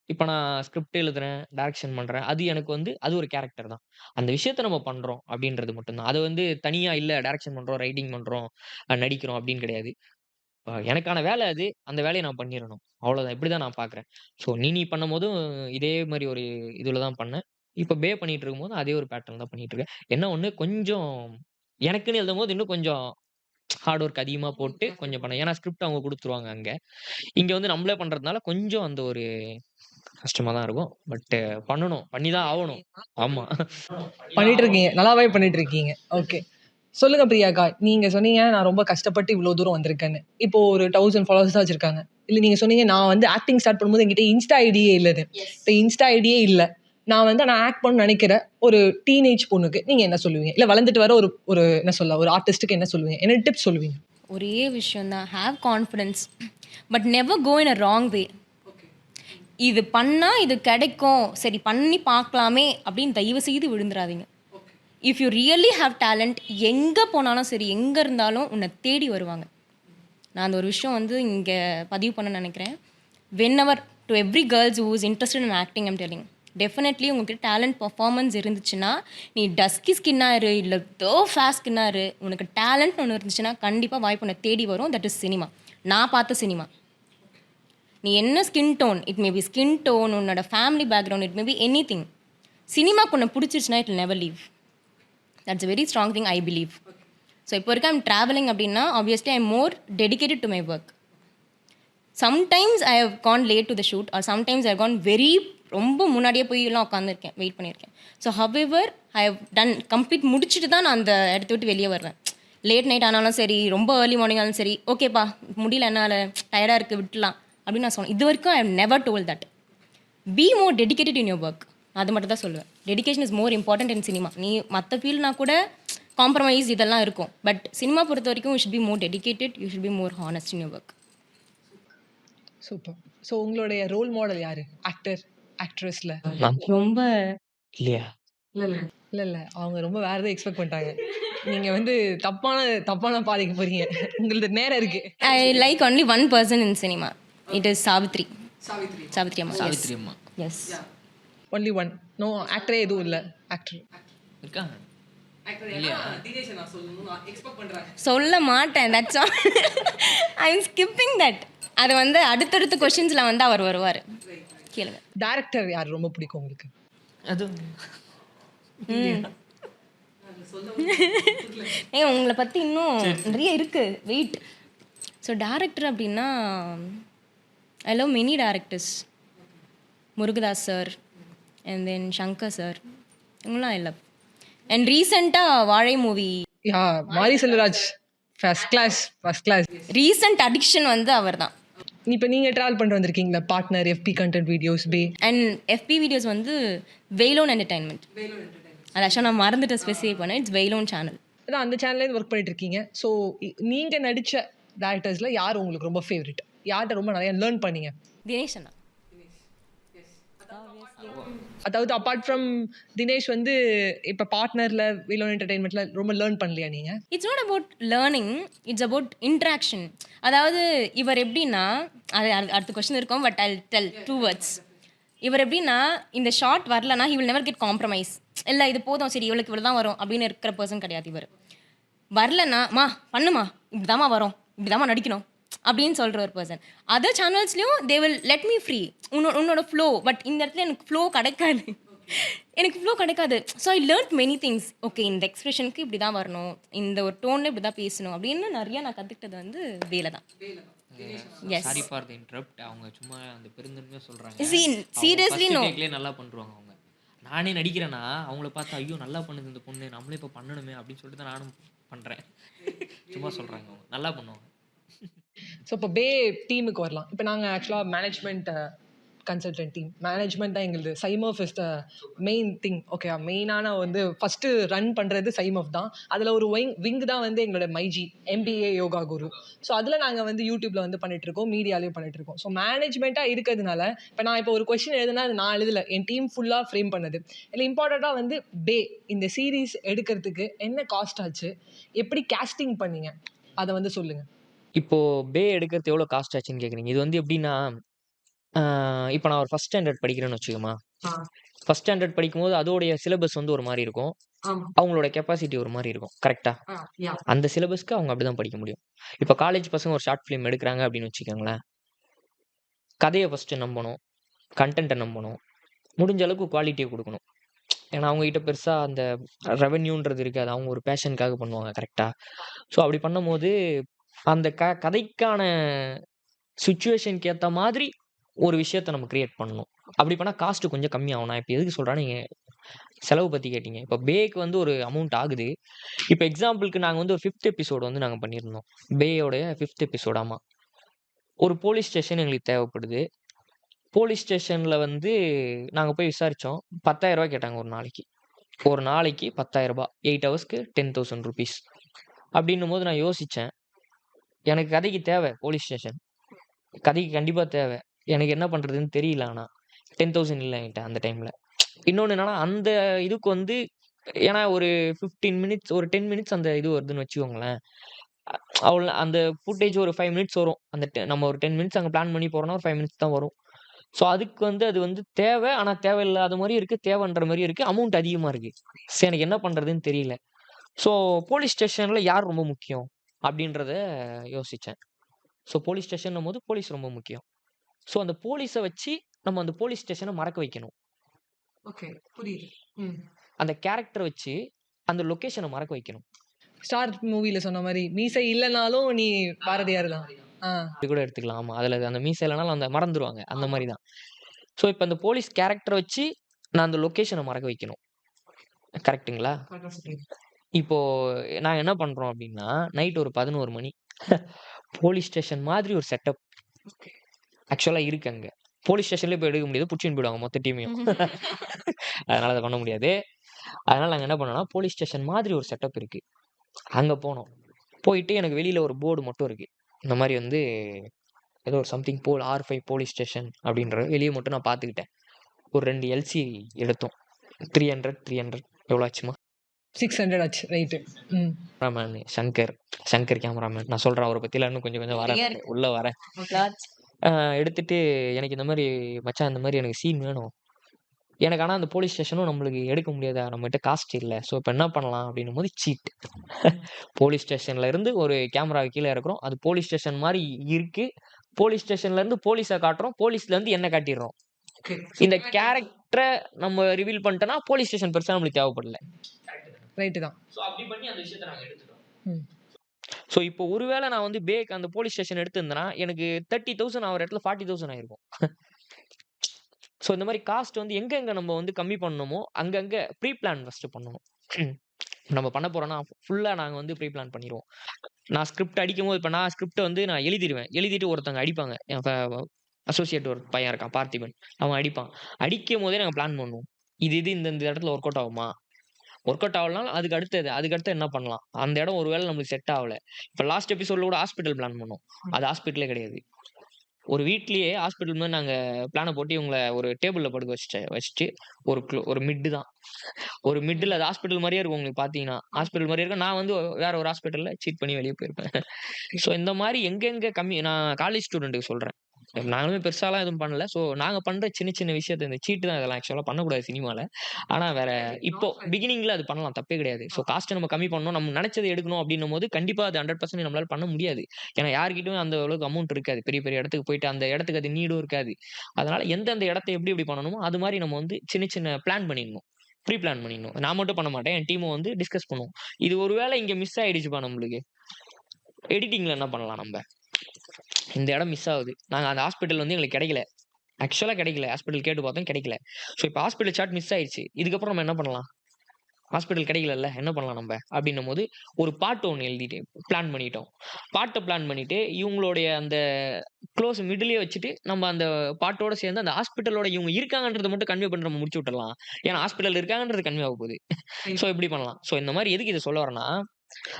இப்ப நான் ஸ்கிரிப்ட் எழுதுறேன், டைரக்ஷன் பண்றேன். அது எனக்கு வந்து அது ஒரு கேரக்டர் தான். அந்த விஷயத்த நம்ம பண்றோம் அப்படின்றது மட்டும் தான். அது வந்து தனியா இல்ல டைரக்ஷன் பண்றோம், ரைட்டிங் பண்றோம், நடிக்கிறோம் அப்படின்னு கிடையாது. எனக்கான வேலை அது. அந்த வேலைய நான் பண்ணிறணும். அவ்வளோதான். இப்படிதான் நான் பார்க்குறேன். ஸோ நீ பண்ணும்போதும் இதே மாரி ஒரு இதுல தான் பண்ணேன். இப்ப பண்ணிட்டு இருக்கும்போது அதே ஒரு பேட்டர்ன் தான் பண்ணிட்டு இருக்கேன். என்ன ஒண்ணு கொஞ்சம் எனக்குன்னு எழுதும்போது இன்னும் கொஞ்சம் ஹார்ட் ஒர்க் அதிகமா போட்டு கொஞ்சம் பண்ணேன். ஏன்னா ஸ்கிரிப்ட் அவங்க குடுத்துருவாங்க அங்க. இங்க வந்து நம்மளே பண்றதுனால கொஞ்சம் அந்த ஒரு கஷ்டமா தான் இருக்கும். பட் பண்ணணும். பண்ணி தான் ஆவணும். ஆமா. பண்ணிட்டு இருக்கீங்க. நல்லாவே பண்ணிட்டு இருக்கீங்க. ஓகே. சொல்லுங்க பிரியாக்கா. நீங்க சொன்னீங்க நான் ரொம்ப கஷ்டப்பட்டு இவ்ளோ தூரம் வந்திருக்கேன்னு. இப்போ ஒரு 1000 ஃபாலோவர்ஸ் தான் வச்சிருக்காங்க. இல்ல நீங்க சொன்னீங்க நான் வந்து ஆக்டிங் ஸ்டார்ட் பண்ணும்போது என்கிட்ட இன்ஸ்டா ஐடியே இல்லன்னு. இப்ப இன்ஸ்டா ஐடியே இல்ல. நான் ஆக்ட் பண்ணணும்னு நெனைக்கிற ஒரு டீனேஜ் பொண்ணுக்கு நீங்க என்ன சொல்லுவீங்க? இல்ல வளர்ந்துட்டு வர ஒரு ஒரு என்ன சொல்ல ஒரு ஆர்டிஸ்ட்க்கு என்ன சொல்லுவீங்க? என்ன டிப்ஸ் சொல்லுவீங்க? ஒரே விஷயம் தான், have confidence, but never go in a wrong way. இது பண்ணால் இது கிடைக்கும், சரி பண்ணி பார்க்கலாமே அப்படின்னு தயவு செய்து விழுந்துடாதீங்க. If you really have talent, எங்கே போனாலும் சரி, எங்கே இருந்தாலும் உன்னை தேடி வருவாங்க. நான் அந்த ஒரு விஷயம் வந்து இங்கே பதிவு பண்ண நினைக்கிறேன். When ever to every girls who is interested in acting I'm telling, definitely உங்ககிட்ட டேலண்ட் பர்ஃபார்மன்ஸ் இருந்துச்சுன்னா, நீ டஸ்கி ஸ்கின்னாக இரு இல்லை தோ ஃபேஸ்ட் ஸ்கின்னாக இரு, உனக்கு டேலண்ட் ஒன்று இருந்துச்சுன்னா கண்டிப்பாக வாய்ப்பு உன்னை தேடி வரும். That is cinema. நான் பார்த்த சினிமா. நீ என்ன skin tone, it may be skin tone, உன்னோட family background, it may be anything, சினிமாக்கு ஒன்று பிடிச்சிருச்சுன்னா it never leave. That's a very strong thing I believe. So இப்போ இருக்க ஐம் ட்ராவலிங் அப்படின்னா obviously I am more dedicated to my work. Sometimes I have gone late to the shoot, or sometimes I gone very ரொம்ப முன்னாடியே போய்லாம் உட்காந்துருக்கேன், wait பண்ணியிருக்கேன். So however I have done complete முடிச்சுட்டு தான் நான் அந்த இடத்த விட்டு வெளியே வருவேன். லேட் நைட் ஆனாலும் சரி, ரொம்ப ஏர்லி மார்னிங் ஆனாலும் சரி, ஓகேப்பா முடியல, என்னால் டயர்டாக இருக்குது விட்டுலாம் அப்படின்னு நான் சொன்னேன். இது வரைக்கும் I have never told that. Be more dedicated in your work. அது மட்டும் தான் சொல்லுவேன். Dedication is more important in cinema. நீ மற்ற ஃபீல்ட்னா கூட காம்ப்ரமைஸ் இதெல்லாம் இருக்கும், பட் சினிமா பொறுத்த வரைக்கும் you should be more dedicated, you should be more honest in your work. Super. So உங்களுடைய ரோல் மாடல் யாரு? ஆக்டர், ஆக்ட்ரஸ்ல? நான் ரொம்ப இல்லையா? இல்ல. அவங்க ரொம்ப வேற எதுவும் எக்ஸ்பெக்ட் பண்ணிட்டாங்க. நீங்க வந்து தப்பான பாதைக்கு போறீங்க. உங்களுக்கு நேரம் இருக்கு. I like only one person in cinema. It is Savitri அம்மா. சாவித்ரி அம்மா. எஸ். Only one. நோ ஆக்டரே எதுவும் இல்ல. ஆக்டர் இருக்காங்க. சொல்ல மாட்டேன். That's all. I am skipping that. அது வந்து அடுத்தடுத்த கொஷின்ஸில் வந்து அவர் வருவார். கேளுங்க. டைரக்டர் யார் ரொம்ப பிடிக்கும் உங்களுக்கு? அது உங்களை பற்றி இன்னும் நிறைய இருக்குது, வெயிட். ஸோ டேரக்டர் அப்படின்னா I love many directors. Murugadoss sir and then Shankar sir, இவங்களாம் ஐ லவ். அண்ட் ரீசெண்டாக Vaazhai movie yeah Mari Selvaraj first class. Recent addiction வந்து அவர் தான். இப்போ நீங்கள் ட்ராவல் பண்ணிட்டு வந்திருக்கீங்களா பார்ட்னர் FP கண்டென்ட் வீடியோஸ் பே அண்ட் FB வீடியோஸ் வந்து வெயிலோன் என்டர்டைன்மெண்ட். அது ஆக்சுவலாக நான் மறந்துட்டு ஸ்பெசிஃபை பண்ணேன். It's Veyilon channel. அதான் அந்த சேனல்லேருந்து ஒர்க் பண்ணிட்டு இருக்கீங்க. ஸோ நீங்கள் நடித்த டேரக்டர்ஸில் யார் உங்களுக்கு ரொம்ப ஃபேவரட்? யார்கிட்ட ரொம்ப நிறைய லேர்ன் பண்ணீங்க? தினேஷ் அண்ணா. அதாவது அப்பார்ட் ஃப்ரம் தினேஷ் வந்து இப்போ பார்ட்னரில் விலோன் என்டர்டைன்மெண்ட்டில் ரொம்ப லேர்ன் பண்ணலையா நீங்கள்? It's not about learning, it's about interaction. அதாவது இவர் எப்படின்னா, அது அடுத்த கொஸ்டின் இருக்கும், பட் ஐ டெல் 2 words. இவர் எப்படின்னா, இந்த ஷார்ட் வரலன்னா he will never get compromise. இல்லை இது போதும், சரி இவளுக்கு இவ்வளோ தான் வரும் அப்படின்னு இருக்கிற பர்சன் கிடையாது இவர். வரலன்னா மா பண்ணுமா, இப்படி தாம்மா வரும், இப்படி தாம்மா நடிக்கணும் அப்படின்னு சொல்கிற ஒரு பர்சன். அதர் சேனல்ஸ்லையும் they will let me free, உன்னோட ஃப்ளோ. பட் இந்த இடத்துல எனக்கு ஃப்ளோ கிடைக்காது. So I learn many things. Okay, இந்த எக்ஸ்பிரஷனுக்கு இப்படி தான் வரணும், இந்த ஒரு டோனில் இப்படி தான் பேசணும் அப்படின்னு நிறைய நான் கற்றுக்கிட்டது வந்து வேலை தான். Sorry for the interrupt. அவங்க சும்மா அந்த பெருந்தன்மையாக சொல்கிறாங்க. சீரியஸ்லி நோ, நல்லா பண்ணுறாங்க அவங்க. நானே நடிக்கிறேன்னா அவங்கள பார்த்து ஐயோ நல்லா பண்ணுது இந்த பொண்ணு, நம்மளே இப்போ பண்ணணுமே அப்படின்னு சொல்லிட்டு தான் நானும் பண்ணுறேன். சும்மா சொல்கிறாங்க, அவங்க நல்லா பண்ணுவாங்க. ஸோ இப்போ பே டீமுக்கு வரலாம். இப்போ நாங்கள் ஆக்சுவலாக மேனேஜ்மெண்ட் கன்சல்டன்ட் டீம். மேனேஜ்மெண்ட் தான் எங்களுது. சைமஃப் is the main thing. Okay, மெயினான வந்து ஃபஸ்ட்டு ரன் பண்ணுறது சைமஃப் தான். அதில் ஒரு விங் தான் வந்து எங்களோட மைஜி MBA யோகா குரு. ஸோ அதில் நாங்கள் வந்து யூடியூப்பில் வந்து பண்ணிகிட்ருக்கோம், மீடியாலையும் பண்ணிகிட்ருக்கோம். ஸோ மேனேஜ்மெண்ட்டாக இருக்கிறதுனால இப்போ நான் இப்போ ஒரு கொஸ்டின் எழுதுனா அது நான் எழுதலை, என் டீம் ஃபுல்லாக ஃப்ரேம் பண்ணது. இல்லை இம்பார்ட்டண்ட்டாக வந்து பே இந்த சீரீஸ் எடுக்கிறதுக்கு என்ன காஸ்ட் ஆச்சு, எப்படி கேஸ்டிங் பண்ணீங்க, அதை வந்து சொல்லுங்கள். இப்போது பே எடுக்கிறது எவ்வளோ காஸ்ட் ஆச்சுன்னு கேட்குறீங்க. இது வந்து எப்படின்னா, இப்போ நான் ஒரு ஃபஸ்ட் ஸ்டாண்டர்ட் படிக்கிறேன்னு வச்சுக்கோமா. ஃபஸ்ட் ஸ்டாண்டர்ட் படிக்கும்போது அதோடைய சிலபஸ் வந்து ஒரு மாதிரி இருக்கும், அவங்களோட கெப்பாசிட்டி ஒரு மாதிரி இருக்கும். கரெக்டாக அந்த சிலபஸ்க்கு அவங்க அப்படி தான் படிக்க முடியும். இப்போ காலேஜ் பசங்க ஒரு ஷார்ட் ஃபிலிம் எடுக்கிறாங்க அப்படின்னு வச்சுக்கோங்களேன், கதையை ஃபஸ்ட்டு நம்பணும், கண்டென்ட்டை நம்பணும், முடிஞ்ச அளவுக்கு குவாலிட்டியை கொடுக்கணும். ஏன்னா அவங்ககிட்ட பெருசாக அந்த ரெவென்யூன்றது இருக்காது, அவங்க ஒரு பேஷனுக்காக பண்ணுவாங்க. கரெக்டாக. ஸோ அப்படி பண்ணும்போது அந்த கதைக்கான சுச்சுவேஷனுக்கு ஏற்ற மாதிரி ஒரு விஷயத்தை நம்ம கிரியேட் பண்ணணும். அப்படி பண்ணால் காஸ்ட்டு கொஞ்சம் கம்மியாகும். நான் இப்போ எதுக்கு சொல்கிறேன்னா, நீங்கள் செலவு பற்றி கேட்டீங்க. இப்போ பேக்கு வந்து ஒரு அமௌண்ட் ஆகுது. இப்போ எக்ஸாம்பிளுக்கு நாங்கள் வந்து ஒரு 5th எபிசோடு வந்து நாங்கள் பண்ணியிருந்தோம். பேயோடைய 5th எபிசோடு. ஆமாம், ஒரு போலீஸ் ஸ்டேஷன் எங்களுக்கு தேவைப்படுது. போலீஸ் ஸ்டேஷனில் வந்து நாங்கள் போய் விசாரித்தோம். 10,000 ரூபா கேட்டாங்க ஒரு நாளைக்கு. 10,000 ரூபா, 8 ஹவர்ஸ்க்கு 10,000 rupees. அப்படின்னும் போது நான் யோசித்தேன், எனக்கு கதைக்கு தேவை போலீஸ் ஸ்டேஷன், கதைக்கு கண்டிப்பாக தேவை. எனக்கு என்ன பண்ணுறதுன்னு தெரியல. ஆனால் 10,000 இல்லை என்கிட்ட அந்த டைமில். இன்னொன்று என்னன்னா, அந்த இதுக்கு வந்து ஏன்னா ஒரு 15 minutes ஒரு 10 minutes அந்த இது வருதுன்னு வச்சுக்கோங்களேன். அவ்வளோ அந்த ஃபுட்டேஜ் ஒரு 5 minutes வரும். அந்த நம்ம ஒரு 10 minutes அங்கே பிளான் பண்ணி போகிறோன்னா ஒரு 5 minutes தான் வரும். ஸோ அதுக்கு வந்து அது வந்து தேவை, ஆனால் தேவையில்லாத மாதிரியும் இருக்குது, தேவைன்ற மாதிரியும் இருக்குது, அமௌண்ட் அதிகமாக இருக்குது. சரி, எனக்கு என்ன பண்ணுறதுன்னு தெரியல. ஸோ போலீஸ் ஸ்டேஷனில் யார் ரொம்ப முக்கியம் அப்படின்றத யோசித்தேன். ஸோ போலீஸ் ஸ்டேஷன்னும் போது போலீஸ் ரொம்ப முக்கியம். ஸோ அந்த போலீஸை வச்சு நம்ம அந்த போலீஸ் ஸ்டேஷனை மறக்க வைக்கணும். ஓகே, புரியுது. அந்த கேரக்டரை வச்சு அந்த லொக்கேஷனை மறக்க வைக்கணும். ஸ்டார் மூவியில் சொன்ன மாதிரி மீசை இல்லைனாலும் நீ பாரதியார் தான். இது கூட எடுத்துக்கலாம். ஆமாம், அதில் அந்த மீசை இல்லைனாலும் அந்த மறந்துடுவாங்க, அந்த மாதிரி தான். ஸோ இப்போ அந்த போலீஸ் கேரக்டரை வச்சு நான் அந்த லொக்கேஷனை மறக்க வைக்கணும். கரெக்டுங்களா? இப்போது நாங்கள் என்ன பண்ணுறோம் அப்படின்னா, நைட் ஒரு 11 மணி போலீஸ் ஸ்டேஷன் மாதிரி ஒரு செட்டப் ஆக்சுவலாக இருக்குது அங்கே. போலீஸ் ஸ்டேஷன்லேயே போய் எடுக்க முடியாது, பிடிச்சின்னு போயிடுவாங்க மொத்த டீமையும். அதனால் அதை பண்ண முடியாது. அதனால் நாங்கள் என்ன பண்ணோம்னா, போலீஸ் ஸ்டேஷன் மாதிரி ஒரு செட்டப் இருக்குது, அங்கே போனோம். போயிட்டு எனக்கு வெளியில் ஒரு போர்டு மட்டும் இருக்குது, இந்த மாதிரி வந்து ஏதோ ஒரு சம்திங் R5 போலீஸ் ஸ்டேஷன் அப்படின்ற வெளியே மட்டும் நான் பார்த்துக்கிட்டேன். ஒரு 2 LC எடுத்தோம். 300 எவ்வளோ ஆச்சுமா? 600 ஆச்சு. ரைட்டு. Cameraman Shankar cameraman. நான் சொல்கிறேன் அவரை பற்றிலாம் இன்னும் கொஞ்சம் வரேன், உள்ளே வரேன். எடுத்துட்டு எனக்கு இந்த மாதிரி மச்சான், இந்த மாதிரி எனக்கு சீன் வேணும் எனக்கு. ஆனால் அந்த போலீஸ் ஸ்டேஷனும் நம்மளுக்கு எடுக்க முடியாதா, நம்மகிட்ட காஸ்ட் இல்லை. ஸோ இப்போ என்ன பண்ணலாம் அப்படின்னும் போது சீட். போலீஸ் ஸ்டேஷனில் இருந்து ஒரு கேமரா கீழே இறக்குறோம், அது போலீஸ் ஸ்டேஷன் மாதிரி இருக்குது. போலீஸ் ஸ்டேஷன்லேருந்து போலீஸை காட்டுறோம், போலீஸ்லேருந்து என்ன காட்டிடுறோம். இந்த கேரக்டரை நம்ம ரிவீல் பண்ணிட்டோன்னா போலீஸ் ஸ்டேஷன் பெருசாக நம்மளுக்கு தேவைப்படல. ரைட்டு தான். ஸோ அப்படி பண்ணி அந்த விஷயத்தை நாங்கள் எடுத்துட்டோம். ஸோ இப்போ ஒருவேளை நான் வந்து பேக் அந்த போலீஸ் ஸ்டேஷன் எடுத்திருந்தேன்னா எனக்கு 30,000 ஆகிற இடத்துல 40,000 ஆயிருக்கும். ஸோ இந்த மாதிரி காஸ்ட் வந்து எங்கெங்க நம்ம வந்து கம்மி பண்ணணுமோ அங்கங்கே ப்ரீ பிளான் ஃபஸ்ட்டு பண்ணணும். நம்ம பண்ண போகிறோன்னா ஃபுல்லாக நாங்கள் வந்து ப்ரீ பிளான் பண்ணிடுவோம். நான் ஸ்கிரிப்ட் அடிக்கும்போது இப்போ நான் ஸ்கிரிப்டை வந்து நான் எழுதிடுவேன். எழுதிட்டு ஒருத்தவங்க அடிப்பாங்க. என் அசோசியேட் ஒரு பையன் இருக்கான் பார்த்திபன், அவன் அடிப்பான். அடிக்கும் போதே நாங்கள் பிளான் பண்ணுவோம். இது இந்த இடத்துல ஒர்க் அவுட் ஆகுமா, ஒர்க் அவுட் ஆகலனாலும் அதுக்கு அடுத்து என்ன பண்ணலாம், அந்த இடம் ஒருவேளை நம்மளுக்கு செட் ஆகல. இப்போ லாஸ்ட் எபிசோடில் கூட ஹாஸ்பிட்டல் பிளான் பண்ணோம். அது ஹாஸ்பிட்டலே கிடையாது. ஒரு வீட்லேயே ஹாஸ்பிட்டல் மாதிரி நாங்கள் பிளானை போட்டு இவங்களை ஒரு டேபிளில் படுக்க வச்சுட்டு ஒரு மிட்டு தான், ஒரு மிட்டில் அது ஹாஸ்பிட்டல் மாதிரியே இருக்கும். உங்களுக்கு பார்த்தீங்கன்னா ஹாஸ்பிட்டல் மாதிரியே இருக்கும். நான் வந்து வேற ஒரு ஹாஸ்பிட்டலில் சீட் பண்ணி வெளியே போயிருப்பேன். ஸோ இந்த மாதிரி எங்கெங்கே கம்மி, நான் காலேஜ் ஸ்டூடெண்ட்டுக்கு சொல்கிறேன். நாங்களுமே பெருசாலாம் எதுவும் பண்ணல. ஸோ நாங்கள் பண்ணுற சின்ன சின்ன விஷயத்த, இந்த சீட்டு தான் இதெல்லாம் ஆக்சுவலாக பண்ணக்கூடாது சினிமாவில். ஆனால் வேற இப்போ பிகினிங்கில் அது பண்ணலாம், தப்பே கிடையாது. ஸோ காஸ்ட்டை நம்ம கம்மி பண்ணணும், நம்ம நினச்சதை எடுக்கணும் அப்படின்னும் போது கண்டிப்பாக அது 100% நம்மளால பண்ண முடியாது. ஏன்னா யார்கிட்டயும் அந்த அளவுக்கு அமௌண்ட் இருக்காது. பெரிய பெரிய இடத்துக்கு போயிட்டு அந்த இடத்துக்கு அது நீடும் இருக்காது. அதனால எந்தெந்த இடத்த எப்படி பண்ணணுமோ அது மாதிரி நம்ம வந்து சின்ன சின்ன பிளான் பண்ணிடணும், ப்ரீ பிளான் பண்ணிடணும். நான் மட்டும் பண்ண மாட்டேன், என் டீமும் வந்து டிஸ்கஸ் பண்ணுவோம். இது ஒருவேளை இங்கே மிஸ் ஆயிடுச்சுப்பா நம்மளுக்கு, எடிட்டிங்கில் என்ன பண்ணலாம், நம்ம இந்த இடம் மிஸ் ஆகுது, நாங்கள் அந்த ஹாஸ்பிட்டல் வந்து எங்களுக்கு கிடைக்கல, ஆக்சுவலாக கிடைக்கல, ஹாஸ்பிட்டல் கேட்டு பார்த்தோம் கிடைக்கல. ஸோ இப்போ ஹாஸ்பிட்டல் சார்ட் மிஸ் ஆயிடுச்சு, இதுக்கப்புறம் நம்ம என்ன பண்ணலாம், ஹாஸ்பிட்டல் கிடைக்கல என்ன பண்ணலாம் நம்ம அப்படின்னும் போது ஒரு பாட்டு ஒன்று எழுதிட்டு பிளான் பண்ணிட்டோம். பாட்டை பிளான் பண்ணிட்டு இவங்களுடைய அந்த க்ளோஸ் மிடிலே வச்சுட்டு நம்ம அந்த பாட்டோட சேர்ந்து அந்த ஹாஸ்பிட்டலோட இவங்க இருக்காங்கன்றதை மட்டும் கன்வே பண்ணி நம்ம முடிச்சு விட்டுடலாம். ஏன்னா ஹாஸ்பிட்டல் இருக்காங்கன்றது கன்வே ஆக போகுது. ஸோ இப்படி பண்ணலாம். ஸோ இந்த மாதிரி எதுக்கு இதை சொல்ல வரேன்னா,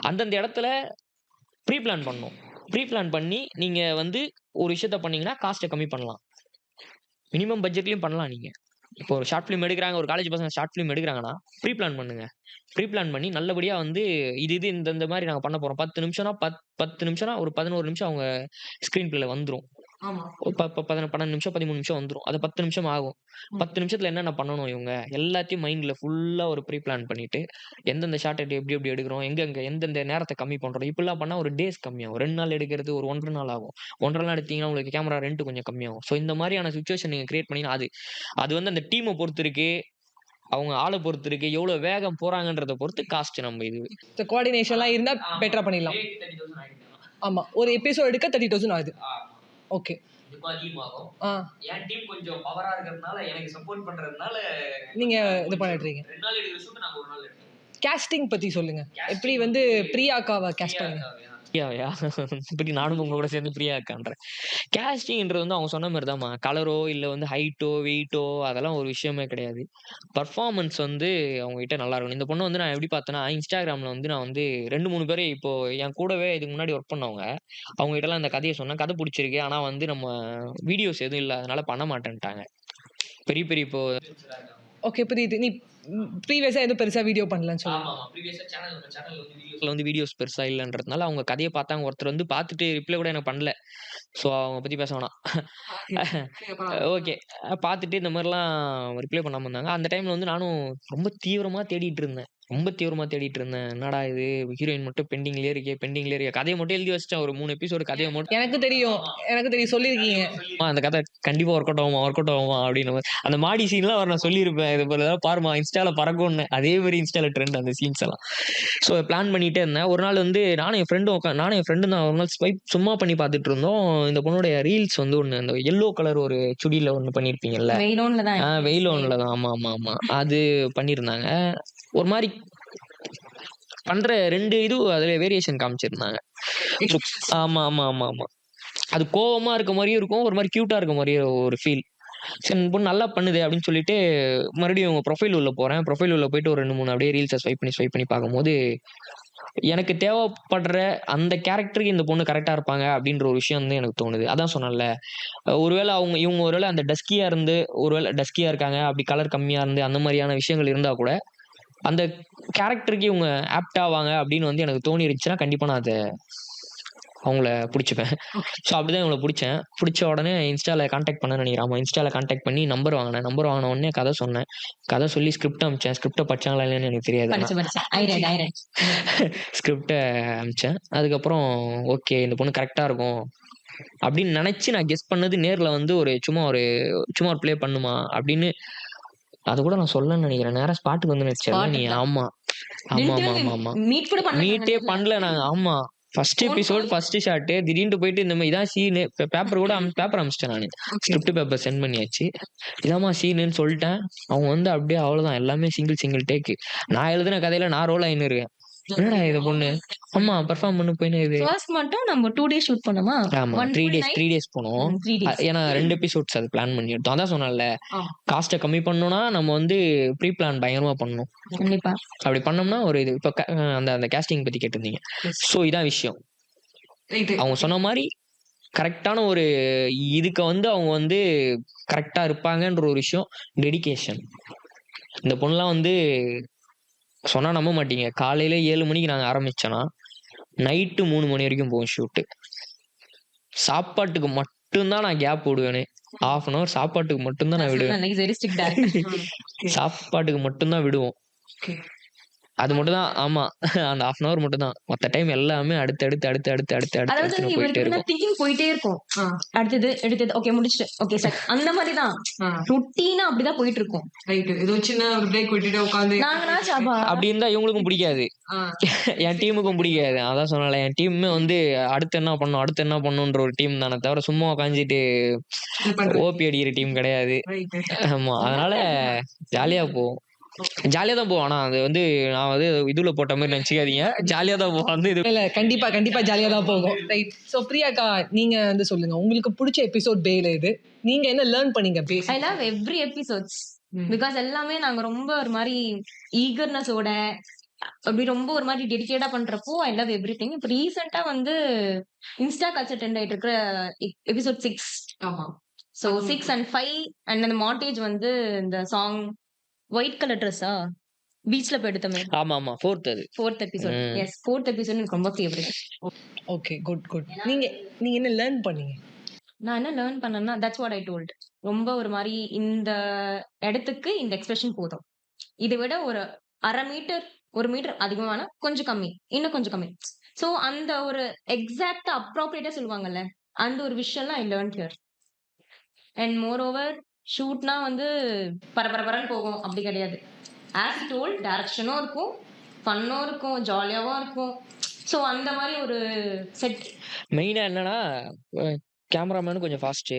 அந்தந்த இடத்துல ப்ரீ பிளான் பண்ணணும். ப்ரீ பிளான் பண்ணி நீங்கள் வந்து ஒரு விஷயத்த பண்ணீங்கன்னா காஸ்ட்டை கம்மி பண்ணலாம். மினிமம் பட்ஜெட்லையும் பண்ணலாம். நீங்கள் இப்போ ஒரு ஷார்ட் ஃபிலிம் எடுக்கிறாங்க, ஒரு காலேஜ் பசங்க ஷார்ட் ஃபிலிம் எடுக்கிறாங்கன்னா ப்ரீ பிளான் பண்ணுங்க. ப்ரீ பிளான் பண்ணி நல்லபடியாக வந்து இந்த மாதிரி நாங்கள் பண்ண போகிறோம். 10 நிமிஷம்னா 10 நிமிஷம்னா ஒரு 11 நிமிஷம் அவங்க ஸ்க்ரீன் பிளேல வந்துடும். 12 நிமிஷம் 13 நிமிஷம் வந்துடும். அது 10 நிமிஷம் ஆகும். 10 நிமிஷத்துல என்னென்ன பண்ணணும், இவங்க எல்லாத்தையும் மைண்ட்ல ஃபுல்லா ஒரு ப்ரீ பிளான் பண்ணிட்டு எந்தெந்த ஷார்ட் எப்படி எடுக்கிறோம், எங்கெங்க எந்தெந்த நேரத்தை கம்மி பண்றோம், இப்படிலாம் பண்ணா ஒரு டேஸ் கம்மியாகும். 2 நாள் எடுக்கிறது ஒரு 1.5 நாள் ஆகும். 1.5 நாள் எடுத்தீங்கன்னா உங்களுக்கு கேமரா ரெண்ட் கொஞ்சம் கம்மியாகும். ஸோ இந்த மாதிரியான சுச்சுவேஷன் நீங்க கிரியேட் பண்ணினா அது வந்து அந்த டீமை பொறுத்து இருக்கு, அவங்க ஆளை பொறுத்து இருக்கு, எவ்வளவு வேகம் போறாங்கன்றத பொறுத்து காஸ்ட். நம்ம இது கோஆர்டினேஷன்லாம் இருந்தா பெட்டரா பண்ணிடலாம். ஆமா, ஒரு எபிசோட் எடுக்க 30,000 ஆகுது. ஓகே, இதுக்கும் அதிகமாகும். என் டீம் கொஞ்சம் பவரா இருக்கிறதுனால, எனக்கு சப்போர்ட் பண்றதுனால நீங்க இது பண்ணிட்டு இருக்கீங்க. 2 நாள் எடுக்கிற ஷூட் நாங்க 1 நாள் எடுத்தோம். கேஸ்டிங் பத்தி சொல்லுங்க. எப்படி வந்து பிரியாக்காவை கேஸ்ட் பண்ணீங்க? இப்படி நானும் உங்க கூட சேர்ந்து ஃப்ரீயா இருக்கான்றேன். கேஸ்டிங்ன்றது வந்து அவங்க சொன்ன மாதிரி தான்மா, கலரோ இல்லை வந்து ஹைட்டோ வெயிட்டோ அதெல்லாம் ஒரு விஷயமே கிடையாது. பர்ஃபார்மன்ஸ் வந்து அவங்க கிட்ட நல்லா இருக்கணும். இந்த பொண்ணு வந்து நான் எப்படி பார்த்தேன்னா, இன்ஸ்டாகிராமில் வந்து நான் வந்து 2-3 பேர் இப்போ என் கூடவே இதுக்கு முன்னாடி ஒர்க் பண்ணவங்க, அவங்க கிட்டலாம் இந்த கதையை சொன்னேன், கதை பிடிச்சிருக்கு, ஆனால் வந்து நம்ம வீடியோஸ் எதுவும் இல்லை அதனால பண்ண மாட்டேன்ட்டாங்க. பெரிய பெரிய இப்போ ஓகே, புரியுது. நீ ப்ரீவியஸா எதுவும் பெருசா வீடியோ பண்ணலன்னு சொல்லுங்க. ஆமா, ப்ரீவியஸா சேனல்ல வந்து வீடியோஸ் பெருசா இல்லைன்றதுனால அவங்க கதையை பார்த்தாங்க. ஒருத்தர் வந்து பார்த்துட்டு ரிப்ளை கூட எனக்கு பண்ணல. ஸோ அவங்க பத்தி பேச வேணாம். ஓகே, பார்த்துட்டு இந்த மாதிரிலாம் ரிப்ளை பண்ணாம இருந்தாங்க. அந்த டைம்ல வந்து நானும் ரொம்ப தீவிரமா தேடிட்டு இருந்தேன். என்னடா இது, ஹீரோயின் மட்டும் பெண்டிங்லேயே இருக்கே. கதையை மட்டும் எழுதி வச்சிட்டேன், ஒரு 3 எபிசோடு கதையை மட்டும். எனக்கு தெரியும் சொல்லியிருக்கீங்க. அந்த கதை கண்டிப்பா ஒர்க் அவுட் ஆகுமா அப்படின்னு. அந்த மாடி சீன்லாம் அவர் நான் சொல்லியிருப்பேன், இது போல பாருமா இன்ஸ்டால பறக்கும்னு. அதே மாதிரி இன்ஸ்டால ட்ரெண்ட் அந்த சீன்ஸ் எல்லாம். ஸோ பிளான் பண்ணிட்டே இருந்தேன். ஒரு நாள் வந்து நானும் என் ஃப்ரெண்டும் தான் ஒரு நாள் ஸ்வைப் சும்மா பண்ணி பார்த்துட்டு இருந்தோம். இந்த பொண்ணுடைய ரீல்ஸ் வந்து ஒன்று, அந்த எல்லோ கலர் ஒரு சுடியில் ஒன்று பண்ணியிருப்பீங்கல்ல, வெயிலோன்ல தான். ஆமா, அது பண்ணியிருந்தாங்க. ஒரு மாதிரி பண்ற 2 இது அதுல வேரியேஷன் காமிச்சிருந்தாங்க. ஆமா, அது கோவமா இருக்க மாதிரியும் இருக்கும், ஒரு மாதிரி கியூட்டா இருக்க மாதிரியும் ஒரு ஃபீல். சரி பொண்ணு நல்லா பண்ணுது அப்படின்னு சொல்லிட்டு மறுபடியும் உங்க ப்ரொஃபைல் உள்ள போறேன். ப்ரொஃபைல் உள்ள போயிட்டு ஒரு 2-3 அப்படியே ரீல்ஸை ஸ்வைப் பண்ணி பார்க்கும்போது எனக்கு தேவைப்படுற அந்த கேரக்டருக்கு இந்த பொண்ணு கரெக்டா இருப்பாங்க அப்படின்ற ஒரு விஷயம் வந்து எனக்கு தோணுது. அதான் சொன்னேன்ல, ஒருவேளை இவங்க ஒருவேளை அந்த டஸ்கியா இருக்காங்க, அப்படி கலர் கம்மியா இருந்து அந்த மாதிரியான விஷயங்கள் இருந்தா கூட அந்த கேரக்டருக்கு இவங்க ஆப்ட் ஆவாங்க அப்படின்னு வந்து எனக்கு தோணி இருந்துச்சுன்னா கண்டிப்பா நான் அதை அவங்கள பிடிச்சிப்பேன். ஸோ அப்படிதான் இவங்களை பிடிச்ச உடனே இன்ஸ்டால கான்டாக்ட் பண்ண நினைக்கிறேன். இன்ஸ்டால கான்டாக்ட் பண்ணி நம்பர் வாங்கின உடனே கதை சொன்னேன். கதை சொல்லி ஸ்கிரிப்ட் அமிச்சேன். ஸ்கிரிப்டை படிச்சாங்களா இல்லைன்னு எனக்கு தெரியாது. ஸ்கிரிப்டை அமிச்சேன். அதுக்கப்புறம் ஓகே இந்த பொண்ணு கரெக்டா இருக்கும் அப்படின்னு நினைச்சு நான் கெஸ் பண்ணது. நேர்ல வந்து சும்மா ஒரு ப்ளே பண்ணுமா அப்படின்னு அது கூட நான் சொல்லணும்னு நினைக்கிறேன். நேரம் ஸ்பாட்டுக்கு வந்து நினைச்சேன் நீ. ஆமா மீட்டே பண்ணல நாங்க. ஆமா ஃபர்ஸ்ட் எபிசோட் ஃபர்ஸ்ட் ஷாட் திடீர்னு போயிட்டு இந்த மாதிரி இதான் சீனு பேப்பர் கூட பேப்பர் அமிச்சிட்டேன் நான் ஸ்கிரிப்ட் பேப்பர் சென்ட் பண்ணியாச்சு இதாம்மா சீனுன்னு சொல்லிட்டேன் அவங்க வந்து அப்படியே அவ்வளவுதான் எல்லாமே சிங்கிள் டேக்கு நான் எழுதின கதையில நான் ரோல் ஆயின்னு இருக்கேன் என்னடா இது பொண்ணு ஆமா பெர்ஃபார்ம் பண்ணு போயின்னு இது ஃபர்ஸ்ட் மட்டும் நம்ம 2 days ஷூட் பண்ணோமா ஆமா 3 days போனோம் 3 days ஏன்னா 2 எபிசோட்ஸ் அது பிளான் பண்ணி எடுத்தோம் அதான் சொன்னேன்ல காஸ்ட்டை கம்மி பண்ணோம்னா நம்ம வந்து ப்ரீ பிளான் பயங்கரமா பண்ணணும் கண்டிப்பா அப்படி பண்ணோம்னா ஒரு இது இப்போ அந்த கேஸ்டிங் பத்தி கேட்டிருந்தீங்க ஸோ இதான் விஷயம் அவங்க சொன்ன மாதிரி கரெக்டான ஒரு இதுக்கு வந்து அவங்க வந்து கரெக்டா இருப்பாங்கன்ற ஒரு விஷயம் டெடிகேஷன் இந்த பொண்ணுலாம் வந்து சொன்னா நம்ப மாட்டீங்க காலையில 7 மணிக்கு நாங்க ஆரம்பிச்சோன்னா நைட்டு 3 மணி வரைக்கும் போவோம் ஷூட்டு சாப்பாட்டுக்கு மட்டும்தான் நான் கேப் விடுவேனே 1/2 hour சாப்பாட்டுக்கு மட்டும்தான் நான் விடுவேன் சாப்பாட்டுக்கு மட்டும்தான் விடுவோம் அது மட்டும் தான் ஆமா அந்த 1/2 hour மட்டும் தான் மத்த டைம் எல்லாமே அடுத்து போயிட்டே இருக்கும் திங்கிங் போயிட்டே இருக்கும் அடுத்தது ஓகே முடிச்சிட்டு ஓகே சார் அந்த மாதிரி தான் ருட்டீனா அப்படிதான் போயிட்டு இருக்கும் ரைட் ஏதோ சின்ன ஒரு பிரேக் விட்டுட்டு உட்காந்து அப்படி இருந்தா இவங்களுக்கும் பிடிக்காது என் டீமுக்கும் பிடிக்காது அதான் சொன்னால என் டீமுமே வந்து அடுத்து என்ன பண்ணுன்ற ஒரு டீம் தானே தவிர சும்மா உட்காந்துட்டு ஓபி அடிக்கிற டீம் கிடையாது ஆமா அதனால ஜாலியா போவோம் ஜாலியா தான் போவோம் ஆனா அது வந்து நான் வந்து இதுல போட்ட மாதிரி நினைச்சுக்காதீங்க ஜாலியா தான் போவோம் வந்து இது இல்ல கண்டிப்பா ஜாலியா தான் போகும் ரைட் சோ பிரியாக்கா நீங்க வந்து சொல்லுங்க உங்களுக்கு பிடிச்ச எபிசோட் பேல இது நீங்க என்ன லேர்ன் பண்ணீங்க I love every episodes because எல்லாமே நாங்க ரொம்ப ஒரு மாதிரி ஈகர்னஸோட அப்படி ரொம்ப ஒரு மாதிரி டெடிகேட்டா பண்றப்போ ஐ லவ் எவ்ரி திங் இப்போ ரீசெண்டா வந்து இன்ஸ்டா கல்ச்சர் ட்ரெண்ட் ஆயிட்டு இருக்கிற எபிசோட் 6 ஆமா ஸோ 6 and 5 அண்ட் அந்த மாண்டேஜ் வந்து இந்த சாங் ஒயிட் கலர் ட்ரெஸ்ஸா பீச்ல போய் எடுத்தோமே ஆமா fourth episode yes fourth episode எனக்கு ரொம்ப ஃபேவரட் ஓகே குட் நீங்க என்ன லேர்ன் பண்ணீங்க நான் என்ன லேர்ன் பண்ணேன்னா தட்ஸ் வாட் ஐ டோல்ட் ரொம்ப ஒரு மாதிரி இந்த இடத்துக்கு இந்த எக்ஸ்பிரஷன் போதும் இதை விட ஒரு 1 மீட்டர் அதிகமான கொஞ்சம் கம்மி இன்னும் கொஞ்சம் கம்மி ஸோ அந்த ஒரு எக்ஸாக்டா அப்ராப்ரியேட்டா சொல்லுவாங்கல்ல அந்த ஒரு விஷயம்லாம் I learn here and more over ஷூட்னா வந்து பரபரன்னு போகும் அப்படி கிடையாது ஆஸ் டோல் டைரக்ஷனும் இருக்கும் ஃபன்னும் இருக்கும் ஜாலியாவும் இருக்கும் ஸோ அந்த மாதிரி ஒரு செட் மெயினா என்னன்னா கேமராமேனும் கொஞ்சம் ஃபாஸ்ட்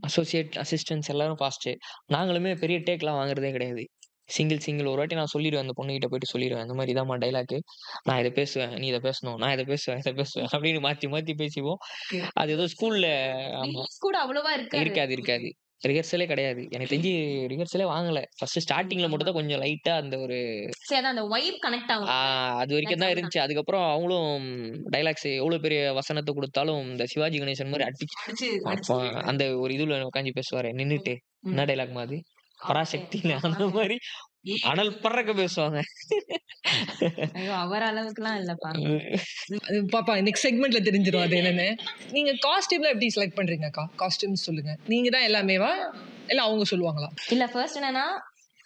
அசோசியேட் அசிஸ்டன்ஸ் எல்லாரும் ஃபாஸ்ட் நாங்களுமே பெரிய டேக்லாம் வாங்குறதே கிடையாது சிங்கிள் ஒரு வாட்டி நான் சொல்லிடுவேன் அந்த பொண்ணுகிட்ட போயிட்டு சொல்லிடுவேன் இந்த மாதிரி இதாம்மா டைலாக்கு நான் இதை பேசுவேன் நீ இதை பேசணும் நான் இதை பேசுவேன் அப்படின்னு மாத்தி பேசிவோம் அது ஏதோ ஸ்கூல்ல கூட அவ்வளவா இருக்காது ரிஹர்சலே கிடையாது எனக்கு தெரிஞ்சு ரிஹர்சலே வாங்கல ஃபர்ஸ்ட் ஸ்டார்டிங்ல மட்டும் தான் கொஞ்சம் லைட்டா அந்த ஒரு அந்த வைப் கனெக்ட் ஆகும் அது வரைக்கும் தான் இருந்துச்சு அதுக்கப்புறம் அவங்களும் டைலாக்ஸ் எவ்வளவு பெரிய வசனத்தை கொடுத்தாலும் இந்த சிவாஜி கணேசன் மாதிரி அடிச்சு அந்த ஒரு இதுல உட்காந்து பேசுவாரு நின்னுட்டு என்ன டைலாக் மாதிரி பராசக்தி அந்த மாதிரி அனல் பறக்க பேசுவாங்க அவர் அளவுக்குலாம் இல்லப்பா பாப்பா நெக்ஸ்ட் செக்மெண்ட்ல தெரிஞ்சிடும் அது என்னன்னு நீங்க காஸ்டியூம்ல எப்படி செலக்ட் பண்றீங்கக்கா காஸ்டியூம்ஸ் சொல்லுங்க நீங்க தான் எல்லாமேவா இல்ல அவங்க சொல்லுவாங்களா இல்ல ஃபர்ஸ்ட் என்னன்னா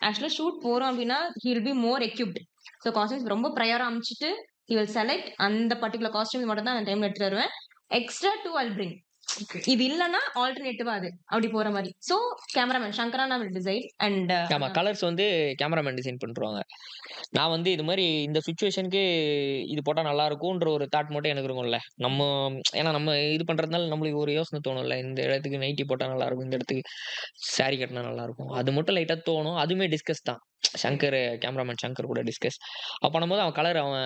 ஆக்சுவலா ஷூட் போறோம் அப்படின்னா he will be more equipped so costumes ரொம்ப ப்ரையரா அமைச்சிட்டு he will select அந்த பர்டிகுலர் காஸ்டியூம் மட்டும் தான் அந்த டைம்ல எடுத்து வருவேன் எக்ஸ்ட்ரா 2 I'll bring இது இல்லனா ஆல்டர்னேட்டிவா அது அப்படி போற மாதிரி சோ கேமராமேன் சங்கரானா will decide and ஆமா கலர்ஸ் வந்து கேமராமேன் டிசைன் பண்றாங்க நான் வந்து இது மாதிரி இந்த சிச்சுவேஷனுக்கு இது போட்டா நல்லா இருக்கும்ன்ற ஒரு தாட் மட்டும் எனக்கு இருக்கும்ல நம்ம ஏன்னா நம்ம இது பண்றதுனால நம்மளுக்கு ஒரு யோசனை தோணும்ல இந்த இடத்துக்கு நைட்டி போட்டா நல்லா இருக்கும் இந்த இடத்துக்கு சாரி கட்டினா நல்லா இருக்கும் அது மட்டும் லைட்டா தோணும் அதுவுமே டிஸ்கஸ் தான் கேமராமேன் சங்கர் கூட டிஸ்கஸ் பண்ணும்போது அவன் கலர் அவன்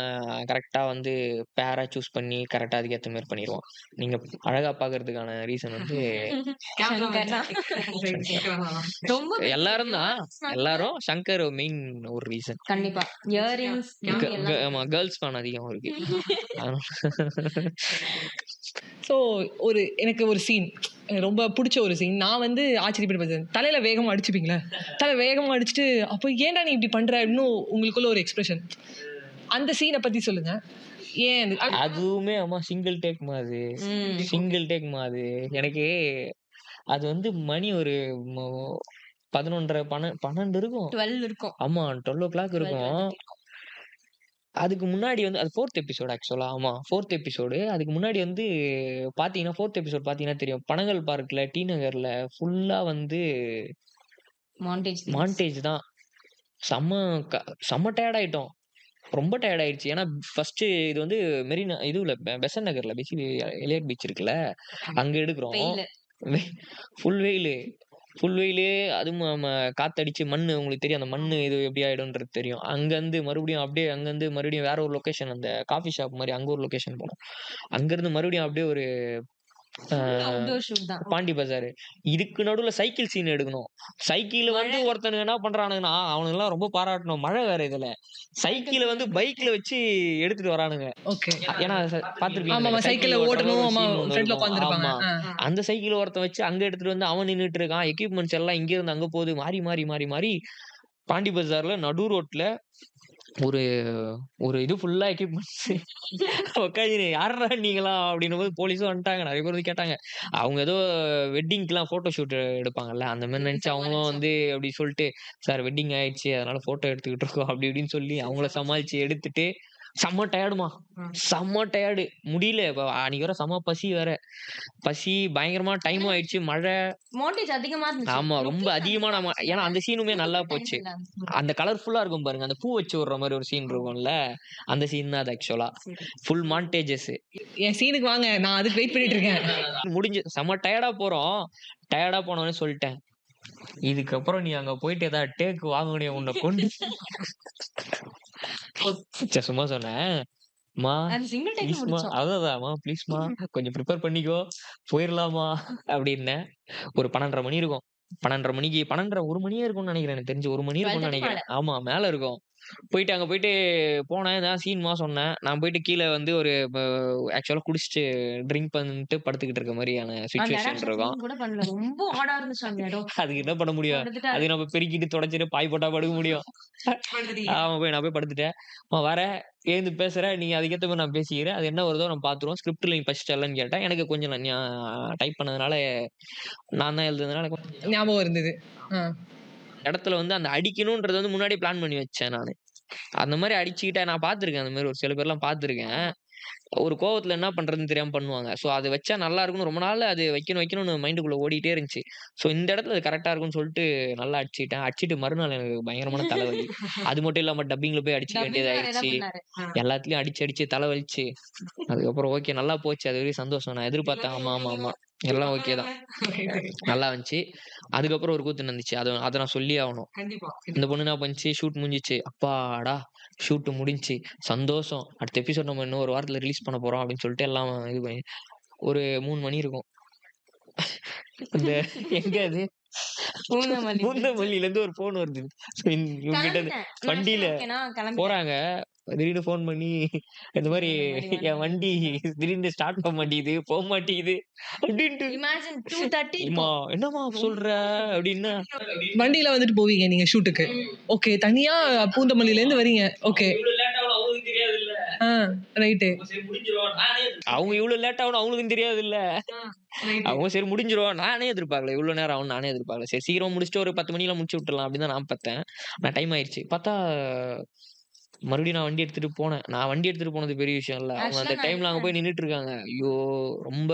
கரெக்டா வந்து பேரா சூஸ் பண்ணி கரெக்டா அதுக்கேற்ற மாதிரி பண்ணிடுவான் நீங்க அழகா பாக்குறதுக்கான ரீசன் வந்து எல்லாரும் தான் எல்லாரும் சங்கர் மெயின் ஒரு ரீசன் கண்டிப்பா இயரிங்ஸ் ஆமா கேர்ள்ஸ் ஃபேன் அதிகம் இருக்கு ஸோ எனக்கு ஒரு சீன் ரொம்ப பிடிச்ச ஒரு சீன் நான் வந்து ஆச்சரியப்பட்டு பார்த்தேன் தலையில வேகமா அடிச்சுப்பீங்களா தலை வேகமா அடிச்சுட்டு அப்போ ஏன்டா நீ இப்படி பண்ற இன்னும் உங்களுக்குள்ள ஒரு எக்ஸ்பிரஷன் அந்த சீனை பத்தி சொல்லுங்க ஏன் அதுவுமே ஆமா சிங்கிள் டேக் மாதிரி எனக்கு அது வந்து மணி ஒரு 11:30 12 இருக்கும் 12 இருக்கும் ஆமா 12 o'clock இருக்கும் அதுக்கு முன்னாடி வந்து அது 4th எபிசோடு ஆக்சுவலா ஆமா 4th எபிசோடு அதுக்கு முன்னாடி வந்து பாத்தீங்கன்னா 4th எபிசோட் பாத்தீங்கன்னா தெரியும் பனகல் பார்க்ல டி நகர்ல ஃபுல்லா வந்து மாண்டேஜ் தான் செம்ம டயர்ட் ஆயிட்டோம் ரொம்ப டயர்ட் ஆயிடுச்சு. ஏன்னா ஃபர்ஸ்ட் இது வந்து மெரினா இதுல பெசன்ட் நகர்ல எலியட் பீச் இருக்குல்ல, அங்க எடுக்கிறோம். ஃபுல் வெயிலு ஃபுல் வெயிலு. அதுவும் காத்தடிச்சு மண்ணு உங்களுக்கு தெரியும், அந்த மண்ணு இது எப்படி ஆயிடும்ன்றது தெரியும். அங்கேருந்து மறுபடியும் அப்படியே அங்கேருந்து மறுபடியும் வேற ஒரு லொக்கேஷன், அந்த காஃபி ஷாப் மாதிரி அங்கே ஒரு லொக்கேஷன் போனோம். அங்கேருந்து மறுபடியும் அப்படியே ஒரு அவுட்டோர் ஷூட் தான். பாண்டி பஜார். இதுக்கு நடுவுல சைக்கிள் சீன் எடுக்கணும். சைக்கிள் வந்து ஒருத்தனுங்க என்ன பண்றானுங்கன்னா, அவனுங்கெல்லாம் ரொம்ப பாராட்டணும். மழை வேற இதுல. சைக்கிள வந்து பைக்ல வச்சு எடுத்துட்டு வரானுங்க. ஓகே. ஏன்னா பாத்துருப்பீங்க, ஆமா சைக்கிள்ல ஓட்டணும். ஆமா ஃப்ரண்ட்ல உட்கார்ந்திருப்பாங்க. அந்த சைக்கிள் ஒருத்தன் வச்சு அங்க எடுத்துட்டு வந்து அவன் நின்னுட்டு இருக்கான். எக்யூப்மெண்ட்ஸ் எல்லாம் இங்க இருந்து அங்க போகுது. மாறி மாறி மாறி மாறி பாண்டி பஜார்ல நடு ரோட்ல ஒரு ஒரு இது ஃபுல்லா எக்யூப்மெண்ட்ஸ் உட்காந்து யாரா நீங்களா அப்படின்னும் போது போலீஸும் வந்துட்டாங்க. நிறைய பேர் வந்து கேட்டாங்க. அவங்க ஏதோ வெட்டிங்க்குலாம் போட்டோ ஷூட் எடுப்பாங்கல்ல, அந்த மாதிரி நினைச்சு அவங்களும் வந்து அப்படி சொல்லிட்டு, சார் வெட்டிங் ஆயிடுச்சு அதனால போட்டோ எடுத்துக்கிட்டு இருக்கோம் அப்படி இப்படின்னு சொல்லி அவங்கள சமாளிச்சு எடுத்துட்டு, செம்ம டயர்டுமா, செம்ம டயர்டு முடியல. அன்னைக்கு வேற செம்ம பசி வேற, பசி பயங்கரமா, டைமும் ஆயிடுச்சு, மழை. மோண்டேஜ் அதிகமா இருந்துச்சு. ஆமா ரொம்ப அதிகமான ஏன்னா அந்த சீனுமே நல்லா போச்சு. அந்த கலர்ஃபுல்லா இருக்கும் பாருங்க, அந்த பூ வச்சு விடுற மாதிரி ஒரு சீன் இருக்கும்ல, அந்த சீன் தான் அது ஆக்சுவலா. Full montages. என் சீனுக்கு வாங்க, நான் அதுக்கு வெயிட் பண்ணிட்டு இருக்கேன். முடிஞ்சு செம்ம டயர்டா போறோம். டயர்டா போனோன்னு சொல்லிட்டேன், இதுக்கப்புறம் நீ அங்க போயிட்டு ஏதாவது டேக் வாங்கணும் உன்னை கொண்டு. சும்மா சொன்னேன், மா ப்ளீஸ்மா, அதான்மா ப்ளீஸ்மா கொஞ்சம் ப்ரிப்பேர் பண்ணிக்கோ, போயிடலாமா அப்படின்னேன். ஒரு 12:30 மணி இருக்கும். 12:30 மணிக்கு 12:30 1 மணியே இருக்கும்னு நினைக்கிறேன். எனக்கு தெரிஞ்சு 1 மணி இருக்கும்னு நினைக்கிறேன். ஆமா மேல இருக்கும். போயிட்டு அங்க போயிட்டு போனேன். நான் சீன்மா சொன்னேன். நான் போயிட்டு கீழே வந்து ஒரு ஆக்சுவலா குடிச்சிட்டு ட்ரிங்க் பண்ணிட்டு படுத்துக்கிட்டு இருக்க மாதிரியான சுச்சுவேஷன் இருக்கும். ரொம்ப ஹார்டா இருந்துச்சு அந்த இடம். அதுக்கு என்ன பண்ண முடியும், அது நம்ம பெருக்கிட்டு தொடச்சிட்டு பாய் போட்டா படுக்க முடியும். ஆமா நான் போய் படுத்துட்டேன். வர ஏந்து பேசுற, நீ அதுக்கேற்ற மாதிரி நான் பேசிக்கிறேன், அது என்ன வருதோ நம்ம பாத்துருவோம். ஸ்கிரிப்ட்ல நீ படிச்சிட்டலன்னு கேட்டேன். எனக்கு கொஞ்சம் டைப் பண்ணதுனால நான் தான் எழுதுனால ஞாபகம் இருந்தது. இடத்துல வந்து அந்த அடிக்கணும்ன்றது வந்து முன்னாடி பிளான் பண்ணி வச்சேன் நானு. அந்த மாதிரி அடிச்சுக்கிட்டேன். நான் பார்த்துருக்கேன், அந்த மாதிரி ஒரு சில பேர்லாம் பார்த்துருக்கேன். ஒரு கோவத்துல என்ன பண்றதுன்னு தெரியாம பண்ணுவாங்க. ஸோ அது வச்சா நல்லா இருக்கும்னு ரொம்ப நாள் அது வைக்கணும்னு மைண்டுக்குள்ள ஓடிட்டே இருந்துச்சு. ஸோ இந்த இடத்துல அது கரெக்டா இருக்கும்னு சொல்லிட்டு நல்லா அடிச்சுட்டேன். அடிச்சுட்டு மறுநாள் எனக்கு பயங்கரமான தலைவலி. அது மட்டும் இல்லாம டப்பிங்ல போய் அடிச்சுக்க வேண்டியதாயிடுச்சு. எல்லாத்துலயும் அடிச்சு அடிச்சு தலைவலிச்சு. அதுக்கப்புறம் ஓகே நல்லா போச்சு. அது வரைக்கும் சந்தோஷம். நான் எதிர்பார்த்தேன். ஆமா ஆமா ஆமா எல்லாம் ஓகே தான், நல்லா வந்துச்சு. அதுக்கப்புறம் ஒரு கூத்து நடந்துச்சு, அதை நான் சொல்லி ஆகணும். இந்த பொண்ணு என்ன பண்ணிச்சு, ஷூட் முடிஞ்சிச்சு. அப்பாடா ஷூட் முடிஞ்சிச்சு, சந்தோஷம். அடுத்த எபிசோட் நம்ம இன்னும் ஒரு வாரத்துல ரிலீஸ் பண்ண போறோம் அப்படின்னு சொல்லிட்டு எல்லாம் இது பண்ணி ஒரு 3 மணி இருக்கும். அந்த எங்க அது பூந்தமல்லியில இருந்து ஒரு போன் வருது இவங்கிட்ட. வண்டியில போறாங்க, திடீர்னு போன் பண்ணி இந்த மாதிரி என் வண்டி திடீர்னு ஸ்டார்ட் பண்ண மாட்டேங்குது, போக மாட்டேங்குது அப்படின்ட்டு. என்னமா சொல்ற அப்படின்னா, வண்டியில வந்துட்டு போவீங்க நீங்க ஷூட்டுக்கு. ஓகே, தனியா பூந்தமல்லியில இருந்து வரீங்க. Okay right. அவங்க இவ்வளவு லேட் ஆகும் அவங்களுக்கும் தெரியாது இல்ல. அவங்க சரி முடிஞ்சிரும், நானே எதிர்பார்க்கல இவ்வளவு நேரம் ஆகும், நானே எதிர்பார்க்கல. சரி சீக்கிரம் முடிச்சுட்டு ஒரு 10 மணில முடிச்சு விட்டுலாம் அப்படின்னு தான் நான் பார்த்தேன். நான் டைம் ஆயிடுச்சு பார்த்தா மறுபடியும் நான் வண்டி எடுத்துட்டு போனேன். நான் வண்டி எடுத்துட்டு போனது பெரிய விஷயம் இல்ல. அவங்க அந்த டைம்ல அங்க போய் நின்னுட்டு இருக்காங்க. ஐயோ ரொம்ப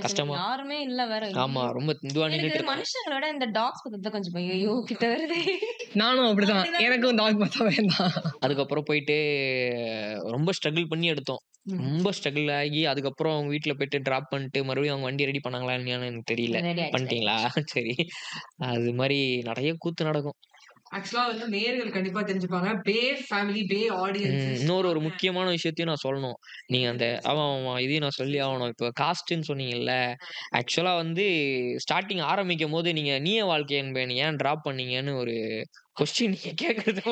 கஷ்டமா, யாருமே இல்ல வேற. ஆமா ரொம்ப இதுவா நின்னுட்டு இருக்காங்க. மனுஷங்களோட இந்த டாக்ஸ் பத்தி கொஞ்சம் ஐயோ கிட்ட வருது. நானும் அப்படிதான், எனக்கும் டாக் பார்த்தா வேண்டாம். அதுக்கப்புறம் போயிட்டு ரொம்ப ஸ்ட்ரகிள் பண்ணி எடுத்தோம். ரொம்ப ஸ்ட்ரகிள் ஆகி அதுக்கப்புறம் அவங்க வீட்டுல போயிட்டு டிராப் பண்ணிட்டு மறுபடியும் அவங்க வண்டி ரெடி பண்ணாங்களா இல்லையான்னு எனக்கு தெரியல. பண்ணிட்டீங்களா? சரி, அது மாதிரி நிறைய கூத்து நடக்கும். ஆக்சுவலா வந்து நேயர்கள் கண்டிப்பா தெரிஞ்சுப்பாங்க. பே ஃபேமிலி, பே ஆடியன்ஸ். இன்னொரு முக்கியமான விஷயத்தையும் நான் சொல்லணும். நீங்க அந்த இதையும் நான் சொல்லி ஆகணும். இப்போ காஸ்ட்ன்னு சொன்னீங்கல்ல, ஆக்சுவலா வந்து ஸ்டார்டிங் ஆரம்பிக்கும் போது நீங்க நீய வாழ்க்கை என்பேன் ஏன் டிராப் பண்ணீங்கன்னு ஒரு கொஸ்டின் நீங்க கேட்கறது.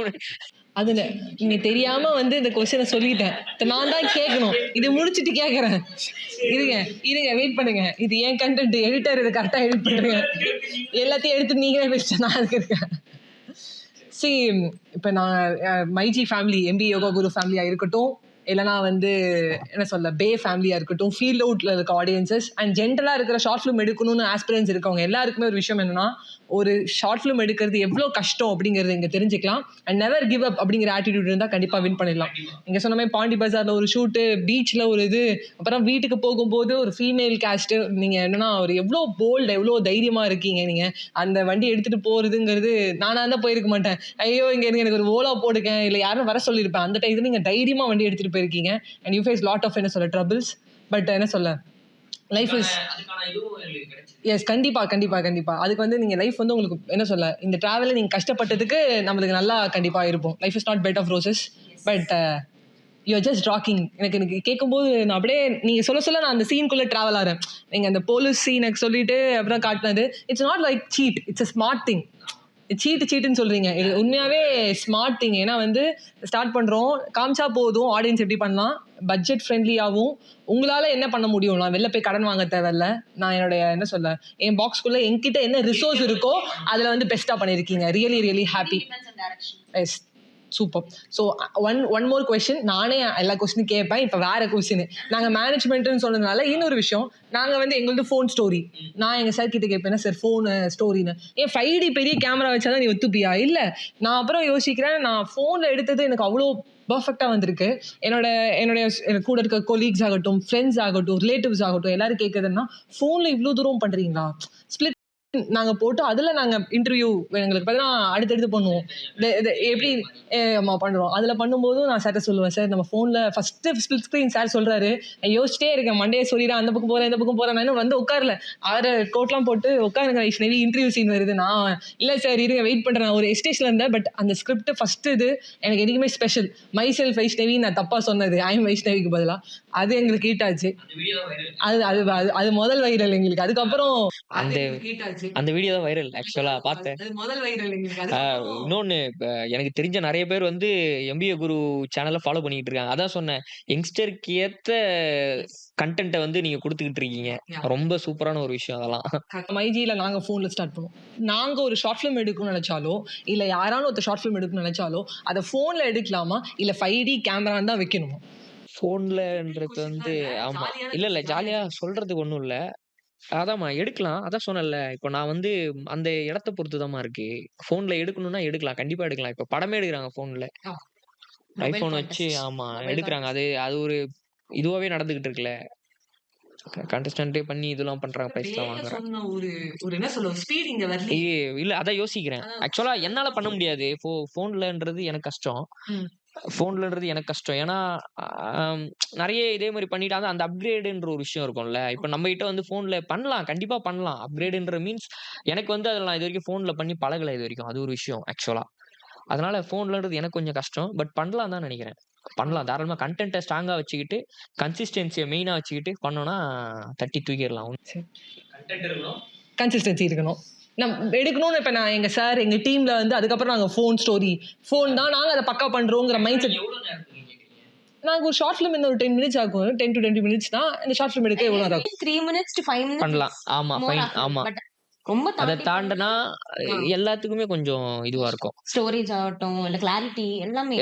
அதுல நீங்க தெரியாம வந்து இந்த கொஸ்டினை சொல்லிட்டேன். நான் தான் கேட்கணும். இது முடிச்சுட்டு கேட்கறேன். இருங்க வெயிட் பண்ணுங்க. இது ஏன் கண்டென்ட், எடிட்டர் இது கரெக்டா எடிட் பண்ணுங்க. எல்லாத்தையும் எடுத்து நீங்களே பேசிட்டேன், நான் அதுக்கு இருக்கேன். சரி, இப்போ நான் மைஜி ஃபேமிலி, எம்பி யோகா குரு ஃபேமிலியாக இருக்கட்டும், இல்லைனா வந்து என்ன சொல்ல பே ஃபேமிலியாக இருக்கட்டும், ஃபீல்ட் அவுட்டில் இருக்க ஆடியன்சஸ் அண்ட் ஜென்ரலாக இருக்கிற ஷார்ட் ஃபிலிம் எடுக்கணும்னு ஆஸ்பிரன்ஸ் இருக்கவங்க எல்லாருக்குமே ஒரு விஷயம் என்னன்னா, ஒரு ஷார்ட் ஃபிலிம் எடுக்கிறது எவ்வளோ கஷ்டம் அப்படிங்கிறது இங்கே தெரிஞ்சுக்கலாம். அண்ட் நெவர் கிவ் அப் அப்படிங்கிற ஆட்டிடியூட் இருந்தால் கண்டிப்பாக வின் பண்ணிடலாம். இங்கே சொன்ன மாதிரி பாண்டி பஜாரில் ஒரு ஷூட்டு, பீச்சில் ஒரு இது, அப்புறம் வீட்டுக்கு போகும்போது ஒரு ஃபீமேல் கேஸ்ட்டு, நீங்கள் என்னன்னா ஒரு எவ்வளோ போல்டு, எவ்வளோ தைரியமாக இருக்கீங்க நீங்கள். அந்த வண்டி எடுத்துகிட்டு போகிறதுங்கிறது நானாக இருந்தால் போயிருக்க மாட்டேன். ஐயோ இங்கே எனக்கு ஒரு ஓலா போடுங்க இல்லை யாரும் வர சொல்லியிருப்பேன். அந்த டைத்தில் நீங்கள் தைரியமாக வண்டி எடுத்துகிட்டு போயிருக்கீங்க. And you face lot of என்ன சொல்ல ட்ரபிள்ஸ். பட் என்ன சொல்ல லைஃப் இஸ் எஸ் கண்டிப்பாக அதுக்கு வந்து நீங்கள் லைஃப் வந்து உங்களுக்கு என்ன சொல்ல இந்த ட்ராவலில் நீங்கள் கஷ்டப்பட்டதுக்கு நம்மளுக்கு நல்லா கண்டிப்பாக இருப்போம். Life is not bed of roses but you're just rocking. எனக்கு கேட்கும்போது நான் அப்படியே நீங்கள் சொல்ல நான் அந்த சீனுக்குள்ளே ட்ராவல் ஆகிறேன். நீங்கள் அந்த போலீஸ் சீனுக்கு சொல்லிட்டு அப்புறம் காட்டினது it's not like cheat, it's a smart thing. சீட்டுன்னு சொல்கிறீங்க, இது உண்மையாகவே ஸ்மார்ட் திங். ஏன்னா வந்து ஸ்டார்ட் பண்ணுறோம், காமிச்சா போதும் ஆடியன்ஸ் எப்படி பண்ணலாம், பட்ஜெட் ஃப்ரெண்ட்லியாகவும் உங்களால் என்ன பண்ண முடியும். நான் வெளில போய் கடன் வாங்க தேவையில்ல. நான் என்னுடைய என்ன சொல்ல என் பாக்ஸ்குள்ளே என்கிட்ட என்ன ரிசோர்ஸ் இருக்கோ அதில் வந்து பெஸ்ட்டாக பண்ணியிருக்கீங்க. Really happy. Yes super. So one more question. நானே எல்லா கொஸ்டினும் கேட்பேன். இப்போ வேறு கொஸ்டின். நாங்கள் மேனேஜ்மெண்ட்டுன்னு சொன்னதுனால இன்னொரு விஷயம், நாங்கள் வந்து எங்களது ஃபோன் ஸ்டோரி. நான் எங்கள் சார் கிட்ட கேட்பேன், சார் ஃபோனு ஸ்டோரின்னு ஏன் 5D பெரிய கேமரா வச்சா தான் நீ ஒத்துப்பியா? இல்லை, நான் அப்புறம் யோசிக்கிறேன், நான் ஃபோனில் எடுத்தது எனக்கு அவ்வளோ பர்ஃபெக்டாக வந்திருக்கு. என்னுடைய கூட இருக்க கொலீக்ஸ் ஆகட்டும், ஃப்ரெண்ட்ஸ் ஆகட்டும், ரிலேட்டிவ்ஸ் ஆகட்டும், எல்லாரும் கேட்குறதுன்னா ஃபோனில் இவ்வளோ தூரம் பண்ணுறீங்களா? ஸ்பிளிட் நாங்கள் போட்டு அதில் நாங்கள் இன்டர்வியூ எங்களுக்கு பார்த்தீங்கன்னா அடுத்தடுத்து பண்ணுவோம். எப்படி நம்ம பண்ணுறோம் அதில் பண்ணும்போதும் நான் சார்ட்ட சொல்லுவேன், சார் நம்ம ஃபோனில் ஃபஸ்ட்டு ஸ்பிளிட் ஸ்க்ரீன் சார் சொல்கிறாரு, யோசிச்சிட்டே இருக்கேன், மண்டே சொல்லிடுறேன், அந்த பக்கம் போகிறேன் இந்த பக்கம் போகிறேன். நான் வந்து உட்காரல, 6 கோட்லாம் போட்டு உட்காருங்க வைஷ்ணவி இன்டர்வியூ சீன் வருது. நான் இல்லை சார் இருங்க வெயிட் பண்ணுறேன். ஒரு எஸ்டேஷனில் இருந்தேன். பட் அந்த ஸ்கிரிப்ட் ஃபஸ்ட்டு இது எனக்கு எதுக்குமே ஸ்பெஷல். மை செல்ஃப் வைஷ்ணவி நான் தப்பாக சொன்னது, ஐ எம் வைஷ்ணவிக்கு பதிலாக அது எங்களுக்கு ஹீட் ஆச்சு. அது முதல் வைரல் எங்களுக்கு. அதுக்கப்புறம் அந்த வீடியோ தான் வைரல். ஆக்சுவலா பார்த்தேன். முதல் வைரல் எங்களுக்கு. இன்னொன்னு எனக்கு தெரிஞ்ச நிறைய பேர் வந்து எம்பிஏ குரு சேனலை ஃபாலோ பண்ணிட்டு இருக்காங்க. அதான் சொன்னேன், யங்ஸ்டருக்கு ஏத்த கண்டென்ட்டை வந்து நீங்க கொடுத்துக்கிட்டு இருக்கீங்க. ரொம்ப சூப்பரான ஒரு விஷயம் அதெல்லாம். மைஜியில் நாங்கள் ஃபோனில் ஸ்டார்ட் பண்ணுவோம். நாங்கள் ஒரு ஷார்ட் ஃபிலிம் எடுக்கணும்னு நினச்சாலோ இல்லை யாராலும் ஒருத்தர் ஷார்ட் ஃபிலிம் எடுக்கணும்னு நினச்சாலோ அதை ஃபோனில் எடுக்கலாமா இல்லை 5D கேமரான்னு தான் வைக்கணுமா? ஃபோன்லன்றது வந்து ஆமா இல்ல ஜாலியா சொல்றதுக்கு ஒன்றும் இல்லை. அதாம்மா எடுக்கலாம். அதான் சொன்னேன்ல, இப்போ நான் வந்து அந்த இடத்த பொறுத்துதாம்மா இருக்கு. ஃபோன்ல எடுக்கணும்னா எடுக்கலாம், கண்டிப்பா எடுக்கலாம். இப்போ படமே எடுக்கிறாங்க ஃபோன்ல, ஐபோன் வச்சு. ஆமா எடுக்கிறாங்க. அது ஒரு இதுவாவே நடந்துகிட்டு இருக்குல்ல. கண்டஸ்டன்ட்டே பண்ணி இதெல்லாம் பண்றாங்க, பிரைஸ்லாம் வாங்குறாங்க. ஒரு என்ன சொல்ல ஸ்பீட் இங்க வரல. இல்ல அதான் யோசிக்கிறேன். ஆக்சுவலா என்னால பண்ண முடியாது. ஃபோன்லன்றது எனக்கு கஷ்டம். ஏன்னா நிறைய இதே மாதிரி பண்ணிட்டாங்க. அந்த அப்கிரேடுன்ற ஒரு விஷயம் இருக்கும்ல. இப்போ நம்ம கிட்ட வந்து ஃபோன்ல பண்ணலாம், கண்டிப்பா பண்ணலாம். அப்கிரேடுன்ற மீன்ஸ் எனக்கு வந்து அதில் நான் இது வரைக்கும் ஃபோன்ல பண்ணி பழகலை இது வரைக்கும். அது ஒரு விஷயம் ஆக்சுவலா. அதனால ஃபோன்லன்றது எனக்கு கொஞ்சம் கஷ்டம். பட் பண்ணலாம் தான் நினைக்கிறேன். பண்ணலாம் தாராளமாக. கண்டென்ட்டை ஸ்ட்ராங்காக வச்சுக்கிட்டு கன்சிஸ்டன்சியை மெயினாக வச்சுக்கிட்டு பண்ணோன்னா தட்டி தூக்கிடலாம். கன்சிஸ்டன்சி இருக்கணும். நம்ம எடுக்கணும்னு இப்போ நான் எங்கள் சார் எங்கள் டீமில் வந்து அதுக்கப்புறம் நாங்கள் ஃபோன் தான் நாங்கள் அதை பக்கா பண்ணுறோங்கிற மைண்ட் செட். நாங்கள் ஒரு ஷார்ட் ஃபிலிம் இந்த ஒரு 10 மினிட்ஸ் ஆகும். 10 to 20 மினிட்ஸ் தான் இந்த ஷார்ட் ஃபிலிம் எடுக்க எவ்வளோ ஆகும்? 3 minutes to 5 minutes பண்ணலாம். ஆமாம் ஃபைன். ஆமாம் ரொம்ப அதை தாண்டினா எல்லாத்துக்குமே கொஞ்சம் இதுவா இருக்கும். ஸ்டோரேஜ் ஆகட்டும் இல்ல கிளாரிட்டி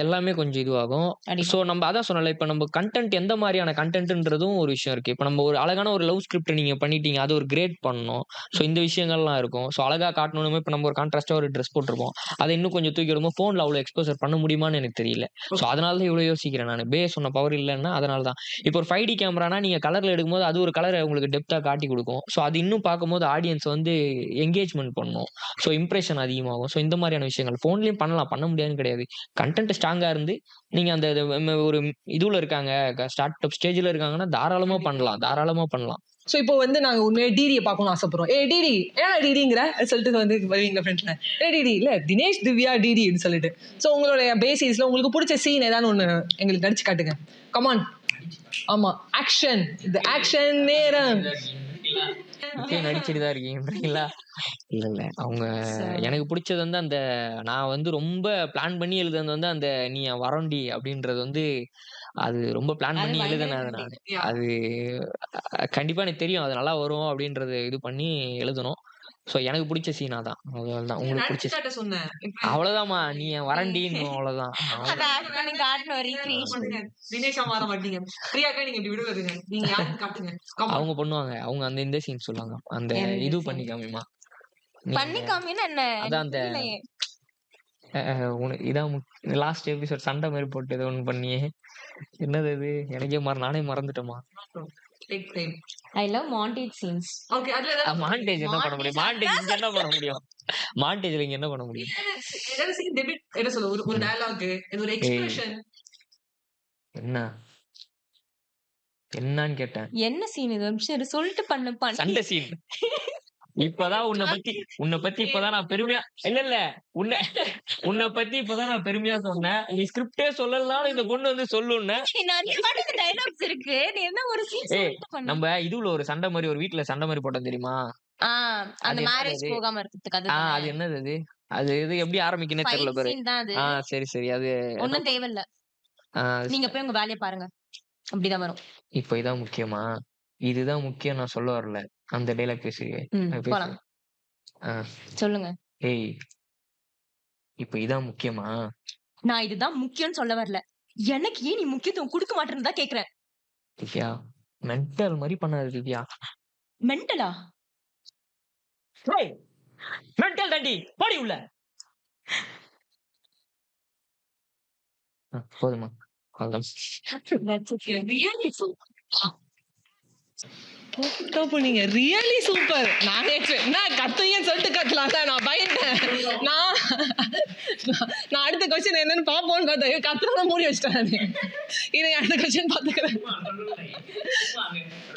எல்லாமே கொஞ்சம் இதுவாகும். ஸோ நம்ம அதான் சொன்னல, இப்போ நம்ம கண்டென்ட் எந்த மாதிரியான கண்டென்ட்ன்றதும் ஒரு விஷயம் இருக்கு. இப்போ நம்ம ஒரு அழகான ஒரு லவ் ஸ்கிரிப்ட் நீங்க பண்ணிட்டீங்க, அது ஒரு கிரேட் பண்ணணும். ஸோ இந்த விஷயங்கள்லாம் இருக்கும். ஸோ அழகா காட்டணுமே. இப்போ நம்ம ஒரு கான்ட்ராஸ்டா ஒரு ட்ரெஸ் போட்டிருப்போம், அதை இன்னும் கொஞ்சம் தூக்கி வரும்போது ஃபோனில் அவ்வளோ எக்ஸ்போசர் பண்ண முடியுமான்னு எனக்கு தெரியல. ஸோ அதனால தான் இவ்வளோ யோசிக்கிறேன் நான். சொன்ன பவர் இல்லைன்னா அதனால தான். இப்போ ஒரு 5D கேமரானா நீங்க கலர்ல எடுக்கும்போது அது ஒரு கலரை உங்களுக்கு டெப்தா காட்டி கொடுக்கும். ஸோ அது இன்னும் பார்க்கும்போது ஆடியன்ஸ் வந்து என்கேஜ்மெண்ட் பண்ணும். ஸோ இம்ப்ரெஷன் அதிகமாகும். ஸோ இந்த மாதிரியான விஷயங்கள் ஃபோன்லேயும் பண்ணலாம், பண்ண முடியாதுன்னு கிடையாது. கண்டென்ட் ஸ்ட்ராங்காக இருந்து நீங்கள் அந்த ஒரு இதுல இருக்காங்க, ஸ்டார்ட் அப் ஸ்டேஜில் இருக்காங்கன்னா தாராளமாக பண்ணலாம். ஸோ இப்போ வந்து நாங்கள் உண்மையாக டிடியை பார்க்கணும்னு ஆசைப்படுறோம். டிடி ஏன்னா டிடிங்கிற சொல்லிட்டு வந்து வருவீங்க ஃப்ரெண்ட்ஸில். டிடி இல்லை தினேஷ் திவ்யா டிடின்னு சொல்லிட்டு. ஸோ உங்களுடைய பேசிஸில் உங்களுக்கு பிடிச்ச சீன் ஏதாவது ஒன்று எங்களுக்கு நடிச்சு காட்டுங்க. கமான். ஆமாம், ஆக்ஷன். இது ஆக்ஷன் நேரம். நடிச்சுட்டு தான் இருக்கீங்களா? இல்ல அவங்க எனக்கு பிடிச்சது வந்து அந்த நான் வந்து ரொம்ப பிளான் பண்ணி எழுதுனது வந்து அந்த நீ வரண்டி அப்படின்றது வந்து அது ரொம்ப பிளான் பண்ணி எழுதுனது. நான் அது கண்டிப்பா எனக்கு தெரியும் அது நல்லா வரும் அப்படின்றது இது பண்ணி எழுதணும். ஸோ எனக்கு பிடிச்ச சீன் அதான். அவ்வளவுதான். உங்களுக்கு பிடிச்ச நடிச்சு காட்ட சொன்னேன். இப்ப அவ்வளவுதாம்மா. நீ என் வரண்டின்னு அவ்வளவுதான். அத ஆட் பண்ணி காட்டணும் ரீக்ரியேஷன். பண்ணுங்க. தினேஷா மாற மாட்டீங்க. பிரியாக்கா நீங்க இப்படி விடுவதுங்க. நீங்க யாருக்கு காட்டுங்க. Come on. அவங்க பண்ணுவாங்க. அவங்க அந்த இந்த சீன் சொல்லுவாங்க. அந்த எந்த இது scene? பண்ணி காமிமா. பண்ணி காமினா என்ன? அதான் அந்த புரியலையே. இதான் லாஸ்ட் எபிசோட் சண்டை மாதிரி போட்டு ஏதோ ஒண்ணு பண்ணியே. என்னது இது? எனக்கே நானே மறந்துட்டேமா. Take time. I love montage scenes. Okay, அதுல ஏதாவது மாண்டேஜ் என்ன பண்ண முடியும்? மாண்டேஜ் இங்க என்ன பண்ண முடியும்? மாண்டேஜ்ல இங்க என்ன பண்ண முடியும்? ஏதாவது scene debit என்ன சொல்ல ஒரு டயலாக் ஒரு எக்ஸ்பிரஷன் என்ன என்னன்னு கேட்டேன். என்ன சீன் இது? நிமிஷம் சொல்லிட்டு பண்ண சண்டை சீன். இப்பதான் உன்னை பத்தி இப்பதான் நான் பெருமையா இல்ல உன்னை பத்தி இப்பதான் நான் பெருமையா சொன்னேன். நீ ஸ்கிரிப்டே சொல்லலாம் இந்த பொண்ணு வந்து சொல்லுன்னு. டைலாக்ஸ் இருக்கு. நீ என்ன ஒரு சீன் சொல்லிட்டு பண்ண. நம்ம இதுல ஒரு சண்டை மாதிரி ஒரு வீட்டுல சண்டை மாதிரி போட்டோம் தெரியுமா? அந்த அது மேரேஜ் என்னது? போகாம இருக்கிறதுக்கு அது அது என்னது அது? அது இது எப்படி ஆரம்பிக்கனே தெரியல பாரு. சீன் தான் அது. சரி அது ஒண்ணும் தேவையில்ல. நீங்க போய் உங்க வேலையை பாருங்க. அப்படிதான் வரும். இப்ப இதான் முக்கியமா? இதுதான் முக்கியம் நான் சொல்ல வரல. அந்த டைலாக் பேசுறியே. போலாம். சொல்லுங்க. ஏய் இப்ப இதான் முக்கியமா? நான் இதுதான் முக்கியம்னு சொல்ல வரல. எனக்கு ஏன் நீ முக்கியத்துவம் கொடுக்க மாட்டேன்னு தான் கேக்குறேன். திவ்யா மென்டல் மாதிரி பண்ணாது திவ்யா. மென்டலா? மென்டல் தாண்டி போடி உள்ள. போதுமா? நீங்க ரியலி சூப்பர். நானே என்ன கத்தையும் சொல்லிட்டு கட்டலாம் தான் நான் பயந்தேன். நான் அடுத்த கொஸ்டின் என்னன்னு பாப்போம்னு பார்த்தேன். கத்துறத மூடி வச்சிட்டேன். இதை அடுத்த கொஸ்டின் பாத்துக்கிறேன்.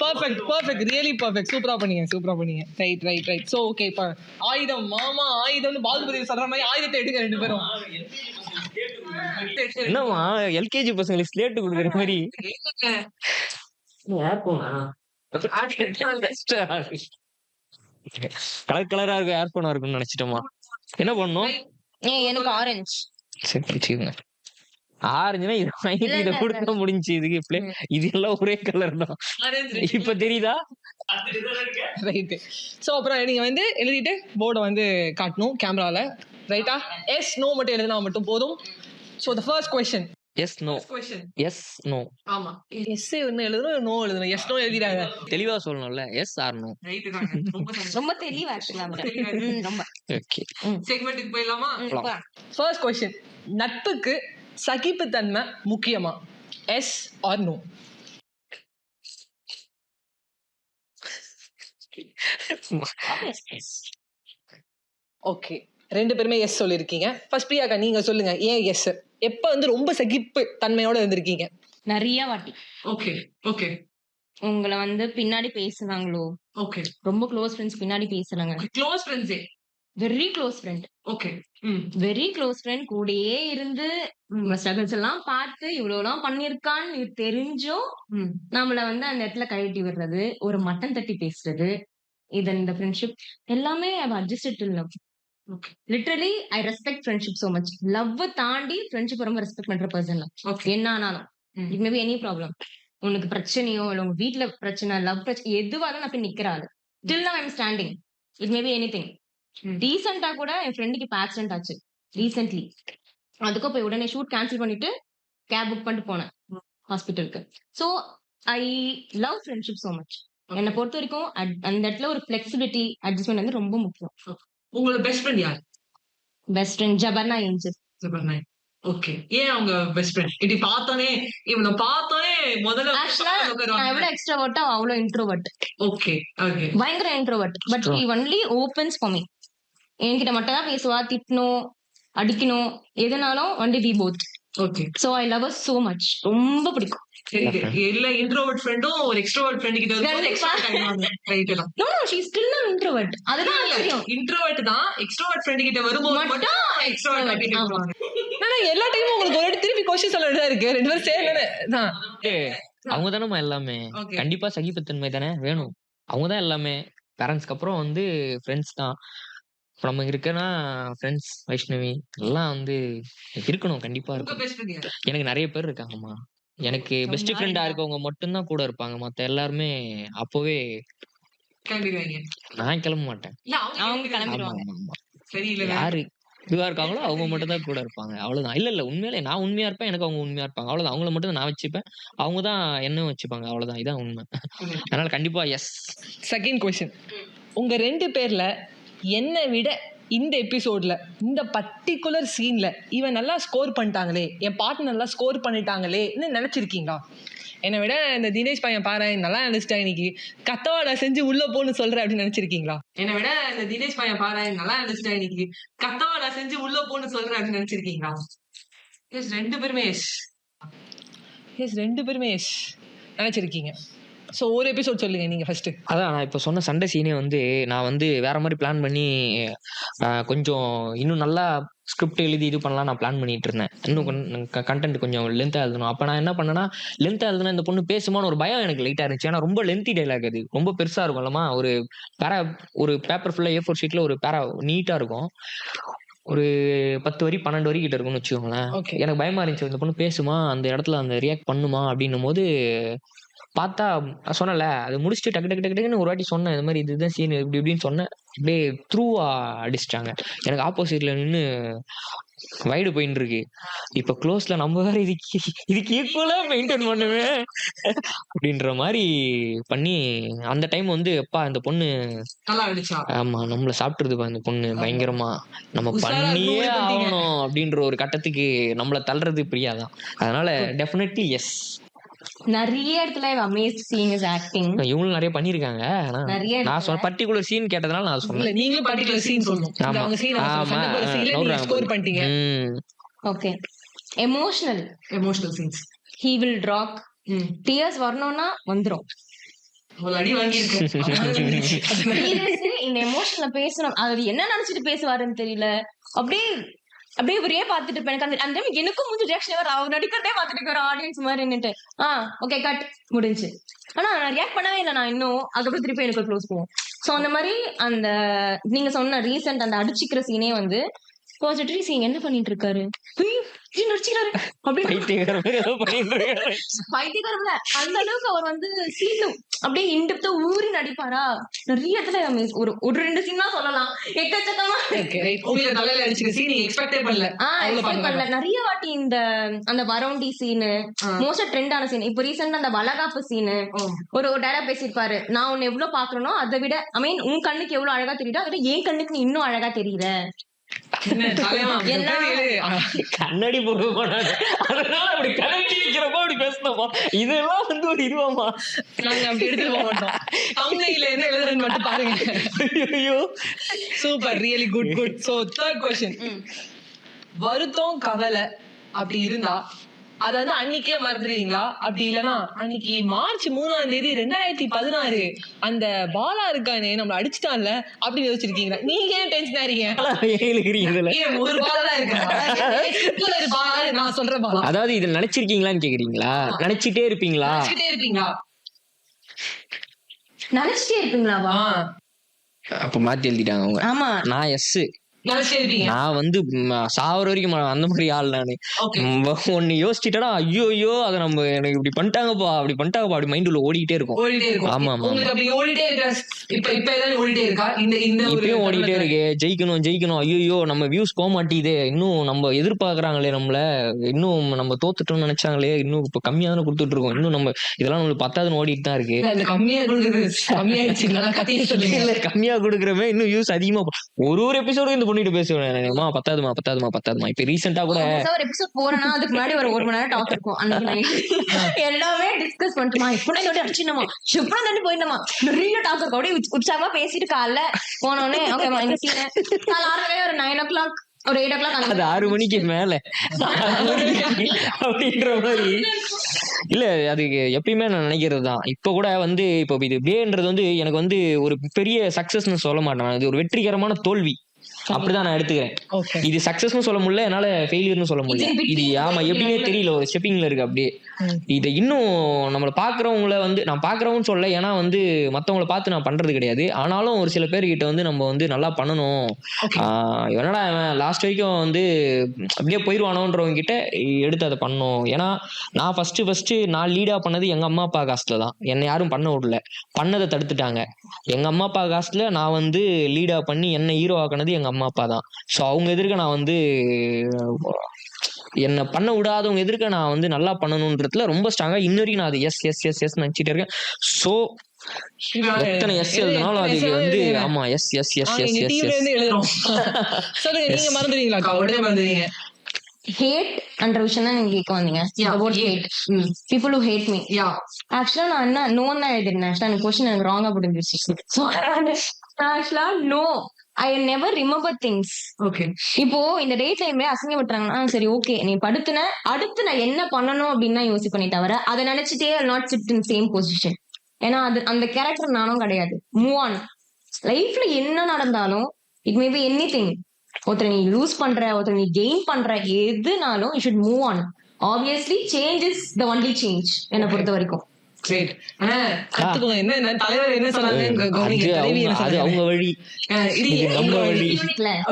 Perfect really perfect. சூப்பரா பண்ணீங்க. ரைட். சோ ஓகே, இப்ப ஆயுதம் மாமா ஆயுதம்னு பாகுபதி சொல்ற மாதிரி ஆயுதத்தை எடுங்க ரெண்டு பேரும். என்னமா எல்கேஜி பசங்களுக்கு ஸ்லேட் கொடுக்குற மாதிரி கலர் கலரா இருக்கு ஏர்போனா இருக்குன்னு நினைச்சிட்டோமா? என்ன பண்ணும்? எனக்கு ஆரஞ்சு. சரி பிடிச்சிக்கோங்க. ஆரஞ்சுனா இது வாங்கிட்டு இதை கொடுக்க முடிஞ்சு. இதுக்கு இது எல்லாம் ஒரே கலர் தான். இப்ப தெரியுதா? ரைட். சோ அப்புறம் நீங்க வந்து எழுதிட்டு போர்டை வந்து காட்டணும் கேமரால. ரைட்டா? எஸ் நோ மட்டும் எழுதினா மட்டும் போதும். So the first question. Yes no. Yes no. ஆமா. எஸ் ஒன்னு எழுதணும், நோ எழுதணும். எஸ் நோ எழுதிடாங்க. தெளிவா சொல்லணும்ல. S R no. ரைட் தான். ரொம்ப தெளிவா இருக்கு. ரொம்ப. ஓகே. செக்மென்ட்க்கு போயிடலாமா? First question. நட்புக்கு சகிப்புத்தன்மை முக்கியமா? S R no? ஓகே, ரெண்டு பேருமே எஸ் சொல்லிருக்கீங்க. ஃபர்ஸ்ட் பிரியாக்கா நீங்க சொல்லுங்க, ஏன் எஸ்? எப்ப வந்து ரொம்ப சகிப்பு தன்மையோட இருந்திருக்கீங்க? நிறைய வாட்டி. ஓகே உங்களை வந்து பின்னாடி பேசுனாங்களோ? ஓகே. ரொம்ப க்ளோஸ் ஃப்ரெண்ட்ஸ் பின்னாடி பேசுறாங்க. க்ளோஸ் ஃப்ரெண்ட்ஸே? Very close friend. Okay. Very close friend கூடயே இருந்து ஸ்ட்ரகிள்ஸ் எல்லாம் பார்த்து இவ்வளவு எல்லாம் பண்ணிருக்கான்னு தெரிஞ்சும் நம்மள வந்து அந்த இடத்துல கழட்டி விடுறது, ஒரு மட்டன் தட்டி பேசுறது, இந்த ஃப்ரெண்ட்ஷிப் எல்லாமே I adjusted to love. Literally I respect friendship so much. Love தாண்டி ஃப்ரெண்ட்ஷிப் ரொம்ப ரெஸ்பெக்ட் பண்ற பர்சன். என்ன ஆனாலும் it may be any problem, உனக்கு பிரச்சனையோ இல்ல உங்க வீட்டுல பிரச்சனை, லவ் பிரச்சனை எதுவாக நான் போய் நிக்கிறாள். Till now I am standing. It may be anything. ரீசெண்டா கூட என் ஃப்ரெண்டுக்கு இப்போ ஆக்சிடென்ட் ஆச்சு ரீசென்ட்லி. அதுக்கும் போய் உடனே ஷூட் கேன்சல் பண்ணிட்டு கேப் புக் பண்ணிட்டு போனேன் ஹாஸ்பிட்டலுக்கு. So I love friendship so much. என்னை பொறுத்த வரைக்கும் அந்த இடத்துல ஒரு ஃபிளெக்சிபிலிட்டி அட்ஜஸ்ட்மெண்ட் வந்து ரொம்ப முக்கியம். உங்களோட பெஸ்ட் ஃப்ரெண்ட் யார்? பெஸ்ட் ஃப்ரெண்ட் ஜபர்னா ஏஞ்சல். ஓகே. ஏன் அவங்க பெஸ்ட் ஃப்ரெண்ட்? இது பார்த்தோனே இவனை பார்த்தோனே முதல்ல நான் எவ்வளவு எக்ஸ்ட்ரோவர்ட்டோ அவ்வளோ இன்ட்ரோவர்ட். ஓகே. பயங்கர introvert. But he only opens for me. என்கிட்ட மட்டும் தான் பேசுவா. திட்டணும், அடிக்கணும், எதுனாலும் only we both. Okay. So I love her so much. ரொம்ப பிடிக்கும். எல்லா இன்ட்ரோவர்ட் ஃப்ரெண்டும் ஒரு எக்ஸ்ட்ரோவர்ட் ஃப்ரெண்ட் கிட்ட வந்து எக்ஸ்ட்ரோவர்ட் ஆயிடுவாங்க. ரைட் தான். No she is still an introvert. அதுதான் தெரியும். இன்ட்ரோவர்ட் தான் எக்ஸ்ட்ரோவர்ட் ஃப்ரெண்ட் கிட்ட வரும்போது மட்டும் எக்ஸ்ட்ரோவர்ட் ஆகிடுவாங்க. ஆனா எல்லா டைமும் உங்களுக்கு ஒரு திருப்பி क्वेश्चन சொல்ல வேண்டியதா இருக்கு. ரெண்டு பேரும் சேர்ந்து தான் அவங்க தானே எல்லாமே. கண்டிப்பா சகிப்புத்தன்மை தானே வேணும். அவங்க தான் எல்லாமே. பேரண்ட்ஸ்க்கு அப்புறம் வந்து ஃப்ரெண்ட்ஸ் தான். இப்போ நம்ம இருக்கனா ஃப்ரெண்ட்ஸ் வைஷ்ணவி எல்லாம் வந்து இருக்கணும். கண்டிப்பா இருக்கும். எனக்கு நிறைய பேர் இருக்காங்கம்மா. எனக்கு பெஸ்ட் ஃப்ரெண்டா இருக்கவங்க மட்டும்தான் கூட இருப்பாங்க. மத்த எல்லாருமே அப்பவே கிளம்பிடுவீங்க. நான் கிளம்ப மாட்டேன். இல்ல அவங்க அவங்க ஆமா கிளம்பிடுவாங்க. ஆமா ஆமா. சரி இல்ல யாரு இதுவா இருக்காங்களோ அவங்க மட்டும் தான் கூட இருப்பாங்க. அவ்வளவுதான். இல்ல உண்மையிலே நான் உண்மையா இருப்பேன். எனக்கு அவங்க உண்மையா இருப்பாங்க. அவ்வளவுதான். அவங்கள மட்டும் தான் நான் வச்சுப்பேன். அவங்க தான் என்னையும் வச்சுப்பாங்க. அவ்வளவுதான். இதான் உண்மை. அதனால கண்டிப்பா எஸ். Second question. உங்க 2 பேர்ல என்னை விட இந்த எபிசோட்ல இந்த பர்டிகுலர் சீன்ல இவன் நல்லா ஸ்கோர் பண்ணிட்டாங்களே, என் பார்ட்னர் நல்லா ஸ்கோர் பண்ணிட்டாங்களேன்னு நினைச்சிருக்கீங்களா? என்னை விட இந்த தினேஷ் பையன் பாரு நல்லா நினைச்சிட்டா இன்னைக்கு கத்தவாடா செஞ்சு உள்ள போன்னு சொல்ற அப்படின்னு நினைச்சிருக்கீங்களா? என்னை விட இந்த தினேஷ் பையன் பாரு நல்லா நினைச்சிட்டா இன்னைக்கு கத்தவாடா செஞ்சு உள்ள போன்னு சொல்ற அப்படின்னு நினைச்சிருக்கீங்களா? எஸ் 2 பேருமே எஸ் நினைச்சிருக்கீங்க. ஸோ ஒரு எபிசோட் சொல்லுங்க நீங்க ஃபர்ஸ்ட். அதான் நான் இப்போ சொன்ன சண்டை சீனே வந்து நான் வந்து வேற மாதிரி பிளான் பண்ணி கொஞ்சம் இன்னும் நல்லா ஸ்கிரிப்ட் எழுதி இது பண்ணலாம் நான் பிளான் பண்ணிட்டு இருந்தேன். இன்னும் கண்டென்ட் கொஞ்சம் லென்த்தாக எழுதணும். அப்போ நான் என்ன பண்ணேன்னா, லென்த்தாக எழுதுனா இந்த பொண்ணு பேசுமான்னு ஒரு பயம் எனக்கு லைட்டாக இருந்துச்சு. ஏன்னா ரொம்ப லென்த்தி டைலாக், அது ரொம்ப பெருசாக இருக்கும் இல்லமா. ஒரு பேப்பர் ஃபுல்லாக A4 ஷீட்டில் ஒரு பேரா நீட்டாக இருக்கும். ஒரு 10 வரி 12 வரி கிட்ட இருக்கும்னு வச்சுக்கோங்களேன். எனக்கு பயமா இருந்துச்சு, இந்த பொண்ணு பேசுமா, அந்த இடத்துல அந்த ரியாக்ட் பண்ணுமா அப்படின்னும் போது பார்த்தா சொன்னல, அது முடிச்சுட்டு டக்கு டக்கு டக்கு டக்குன்னு ஒரு வாட்டி சொன்னேன், இந்த மாதிரி இதுதான் சீன் இப்படி இப்படின்னு சொன்னேன். அப்படியே த்ரூவா அடிச்சிட்டாங்க. எனக்கு ஆப்போசிட்ல நின்று வைடு போயின்னு இருக்கு. இப்ப க்ளோஸ்ல நம்ம வேற இதுக்கு ஈக்குவலா மெயின்டைன் பண்ணுவேன் அப்படின்ற மாதிரி பண்ணி அந்த டைம் வந்து எப்பா இந்த பொண்ணு ஆமா நம்மள சாப்பிட்டுருதுப்பா இந்த பொண்ணு பயங்கரமா, நம்ம பண்ணியே ஆகணும் அப்படின்ற ஒரு கட்டத்துக்கு நம்மள தள்ளுறது பிரியாதான். அதனால டெஃபினெட்லி எஸ். நிறைய இடத்துல அமேஸ்ட் சீயிங் இஸ் ஆக்டிங். இவங்களும் நிறைய பண்ணிருக்காங்க. நான் சொன்ன பர்టిక్యులர் சீன் கேட்டதனால நான் சொன்னேன். நீங்க பர்టిక్యులர் சீன் சொல்லணும். அவங்க சீன் அவங்க சீன்ல நீங்க ஸ்கோர் பண்ணிட்டீங்க. Okay. Emotional scenes he will rock. tears வரணும்னா வந்துரும். அடி வாங்கி இருக்கு. இந்த எமோஷனல பேசணும். அது என்ன நினைச்சிட்டு பேசுவாருன்னு தெரியல. அப்படியே ஒரே பாத்துட்டு இருப்பேன். எனக்கு அந்த டைம் எனக்கும் கொஞ்சம் ரியாக்ஷன் வர, அவர் நடிக்கிறதே பாத்துட்டு ஒரு ஆடியன்ஸ் மாதிரி நின்னுட்டு ஓகே கட் முடிஞ்சு. ஆனா நான் ரியாக்ட் பண்ணவே இல்லை. நான் இன்னும் அதுக்கப்புறம் திருப்பி எனக்கு க்ளோஸ் போவோம். சோ அந்த மாதிரி அந்த நீங்க சொன்ன ரீசெண்ட் அந்த அடிச்சுக்கிற சீனே வந்து பாசிட்டிவ் சீன் என்ன பண்ணிட்டு இருக்காரு நடிச்சுக்கிறாரு பைத்தியக்காரம்ல அந்த அளவுக்கு அவர் வந்து சீன் அப்படியே இன்டெப்தா ஊறி நடிப்பாரா. நிறைய இடத்துல ஒரு 2 சீன் தான் சொல்லலாம். எக்கச்சக்கமா நிறைய வாட்டி இந்த அந்த வரவுண்டி சீனு மோஸ்டா ட்ரெண்டான சீன். இப்போ ரீசெண்டா அந்த வளகாப்பு சீனு ஒரு டைலாக் பேசியிருப்பாரு, நான் உன்னை எவ்வளவு பாக்குறேனோ அதை விட உன் கண்ணுக்கு எவ்வளவு அழகா தெரியுதோ அதை விட என் கண்ணுக்கு நீ இன்னும் அழகா தெரியல. கண்ணாடி போட போனாங்க, அதனால அப்படி கண்ணாடி வைக்கிறப்போ அப்படி பேசணுமா? இதெல்லாம் வந்து ஒரு இதுவாமா நாங்க அப்படி எடுத்துட்டு போக மாட்டோம். தமிழ்ல என்ன எழுதுறேன்னு மட்டும் பாருங்க. ஐயோ super, really good. So third question. வருத்தம் கவலை அப்படி இருந்தா அத வந்து அன்னைக்கே மறந்துடுவீங்களா? அப்படி இல்லைன்னா அன்னைக்கு மார்ச் 3ஆம் தேதி 2016 அந்த பாலா இருக்கானே நம்மள அடிச்சுட்டான்ல அப்படின்னு யோசிச்சிருக்கீங்களா? நீங்க ஏன் டென்ஷன் ஆறீங்க? ஒரு பாலா இருக்கு நான் சொல்ற பாலா. அதாவது இதை நினைச்சிருக்கீங்களான்னு கேக்குறீங்களா? நினைச்சிட்டே இருப்பீங்களா? நினைச்சிட்டே இருப்பீங்களாவா? அப்ப மாத்தி எழுதிட்டாங்க அவங்க. ஆமா நான் எஸ். நான் வந்து சாவர வரைக்கும் அந்த மாதிரி ஆள் நானு. ஒன்னு யோசிச்சுட்டா ஐயோ அதை நம்ம எனக்கு இப்படி பண்ணிட்டாங்கப்பா அப்படி மைண்ட் உள்ள ஓடிட்டே இருக்கும். ஆமா ஆமா இப்பயும் ஓடிட்டே இருக்கு. ஜெயிக்கணும் ஐயோ நம்ம வியூஸ் போக மாட்டேங்குது, இன்னும் நம்ம எதிர்பார்க்கறாங்களே, நம்மள இன்னும் நம்ம தோத்துட்டோம்னு நினைச்சாங்களே, இன்னும் இப்ப கம்மியா தானே கொடுத்துட்டு இருக்கோம், இன்னும் நம்ம இதெல்லாம் நம்மளுக்கு பத்தாதுன்னு ஓடிட்டு தான் இருக்கு. கம்மியா கொடுக்குறமே இன்னும் வியூஸ் அதிகமா ஒரு எபிசோடு இந்த பண்ணிட்டு பேசுவேன் பத்தாதுமா. இப்ப ரீசெண்டா கூட ஒரு எபிசோட் போறேன்னா அதுக்கு முன்னாடி ஒரு 1 மணி நேரம் டாக் இருக்கும். அன்னைக்கு எல்லாமே டிஸ்கஸ் பண்ணிட்டுமா இப்படி இதோட அடிச்சிடணுமா எப்படி தாண்டி போயிடணுமா நிறைய டாக் இருக்கும். அப்படியே உற்சாகமா பேசிட்டு காலைல போனோடனே ஓகேமா இந்த சீன் காலையில ஒரு 9 o'clock ஒரு 8 o'clock அது 6 மணிக்கு மேல அப்படின்ற மாதிரி இல்ல. அது எப்பயுமே நான் நினைக்கிறது தான். இப்ப கூட வந்து இப்போ இது பேன்றது வந்து எனக்கு வந்து ஒரு பெரிய சக்சஸ்ன்னு சொல்ல மாட்டேன். இது ஒரு வெற்றிகரமான தோல்வி. அப்படிதான் நான் எடுத்துக்கிறேன். ஓகே. இது சக்சஸ்னு சொல்ல முடியல, என்னால ஃபெயிலியர்னு சொல்ல முடியல. இது ஆமா எப்படின்னே தெரியல, ஒரு ஸ்டெப்பிங்ல இருக்கு அப்படியே. இதை இன்னும் நம்மளை பாக்குறவங்கள வந்து நான் பாக்குறவங்கன்னு சொல்ல, ஏன்னா வந்து மத்தவங்கள பார்த்து நான் பண்றது கிடையாது. ஆனாலும் ஒரு சில பேர்கிட்ட வந்து நம்ம வந்து நல்லா பண்ணணும், என்னடா லாஸ்ட் வரைக்கும் வந்து அப்படியே போயிடுவானோன்றவங்க கிட்ட எடுத்து அதை பண்ணணும். ஏன்னா நான் ஃபர்ஸ்ட் நான் லீடா பண்ணது எங்க அம்மா அப்பா காசுல தான். என்னை யாரும் பண்ண விடல, பண்ணதை தடுத்துட்டாங்க. எங்க அம்மா அப்பா காசுல நான் வந்து லீடா பண்ணி என்ன ஹீரோ ஆக்கினது எங்க அம்மா அப்பா தான். ஸோ அவங்க எதிர்க்க நான் வந்து என்ன பண்ண விடாதவங்க எதிர்க்க நான் வந்து நல்லா பண்ணணும்ன்றதுல ரொம்ப ஸ்ட்ராங்கா இன்ன வரைக்கும் நான் அது எஸ் நினைச்சிட்டே இருக்கேன். ஸோ எத்தனை எஸ் எழுதினாலும் அதுக்கு வந்து ஆமா எஸ். சொல்லுங்க, நீங்க மறந்துடுவீங்களாக்கா? உடனே மறந்துடுவீங்க. ஹேட் என்ற விஷயம் தான் நீங்க கேட்க வந்தீங்க. About hate, people who hate me. ஆக்சுவலா நான் என்ன நோன்னு தான் எழுதிருந்தேன். ஆக்சுவலா எனக்கு கொஸ்டின் எனக்கு ராங்கா புரிஞ்சிருச்சு. ஸோ ஆக்சுவலா no, I never remember things. Okay. இப்போ இந்த டே டைம்ல அசிங்க விட்டுறாங்கன்னா சரி ஓகே, நீ படுத்துன அடுத்து நான் என்ன பண்ணணும் அப்படின்னு தான் யோசிப்பேனே தவிர அதை நினைச்சிட்டே not sit in same position. ஏன்னா அது அந்த கேரக்டர் நானும் கிடையாது. Move on. லைஃப்ல என்ன நடந்தாலும் இட் மே பி எனிதிங். ஒருத்தர் நீ லூஸ் பண்ற, ஒருத்தர் நீ கெயின் பண்ற, எதுனாலும் you should move on. Obviously change is the only change என்னை பொறுத்த வரைக்கும். கிரேட். கத்துக்கோங்க. என்ன தலைவர் என்ன சொன்னாங்க, அது அவங்க வழி, இது நம்ம வழி.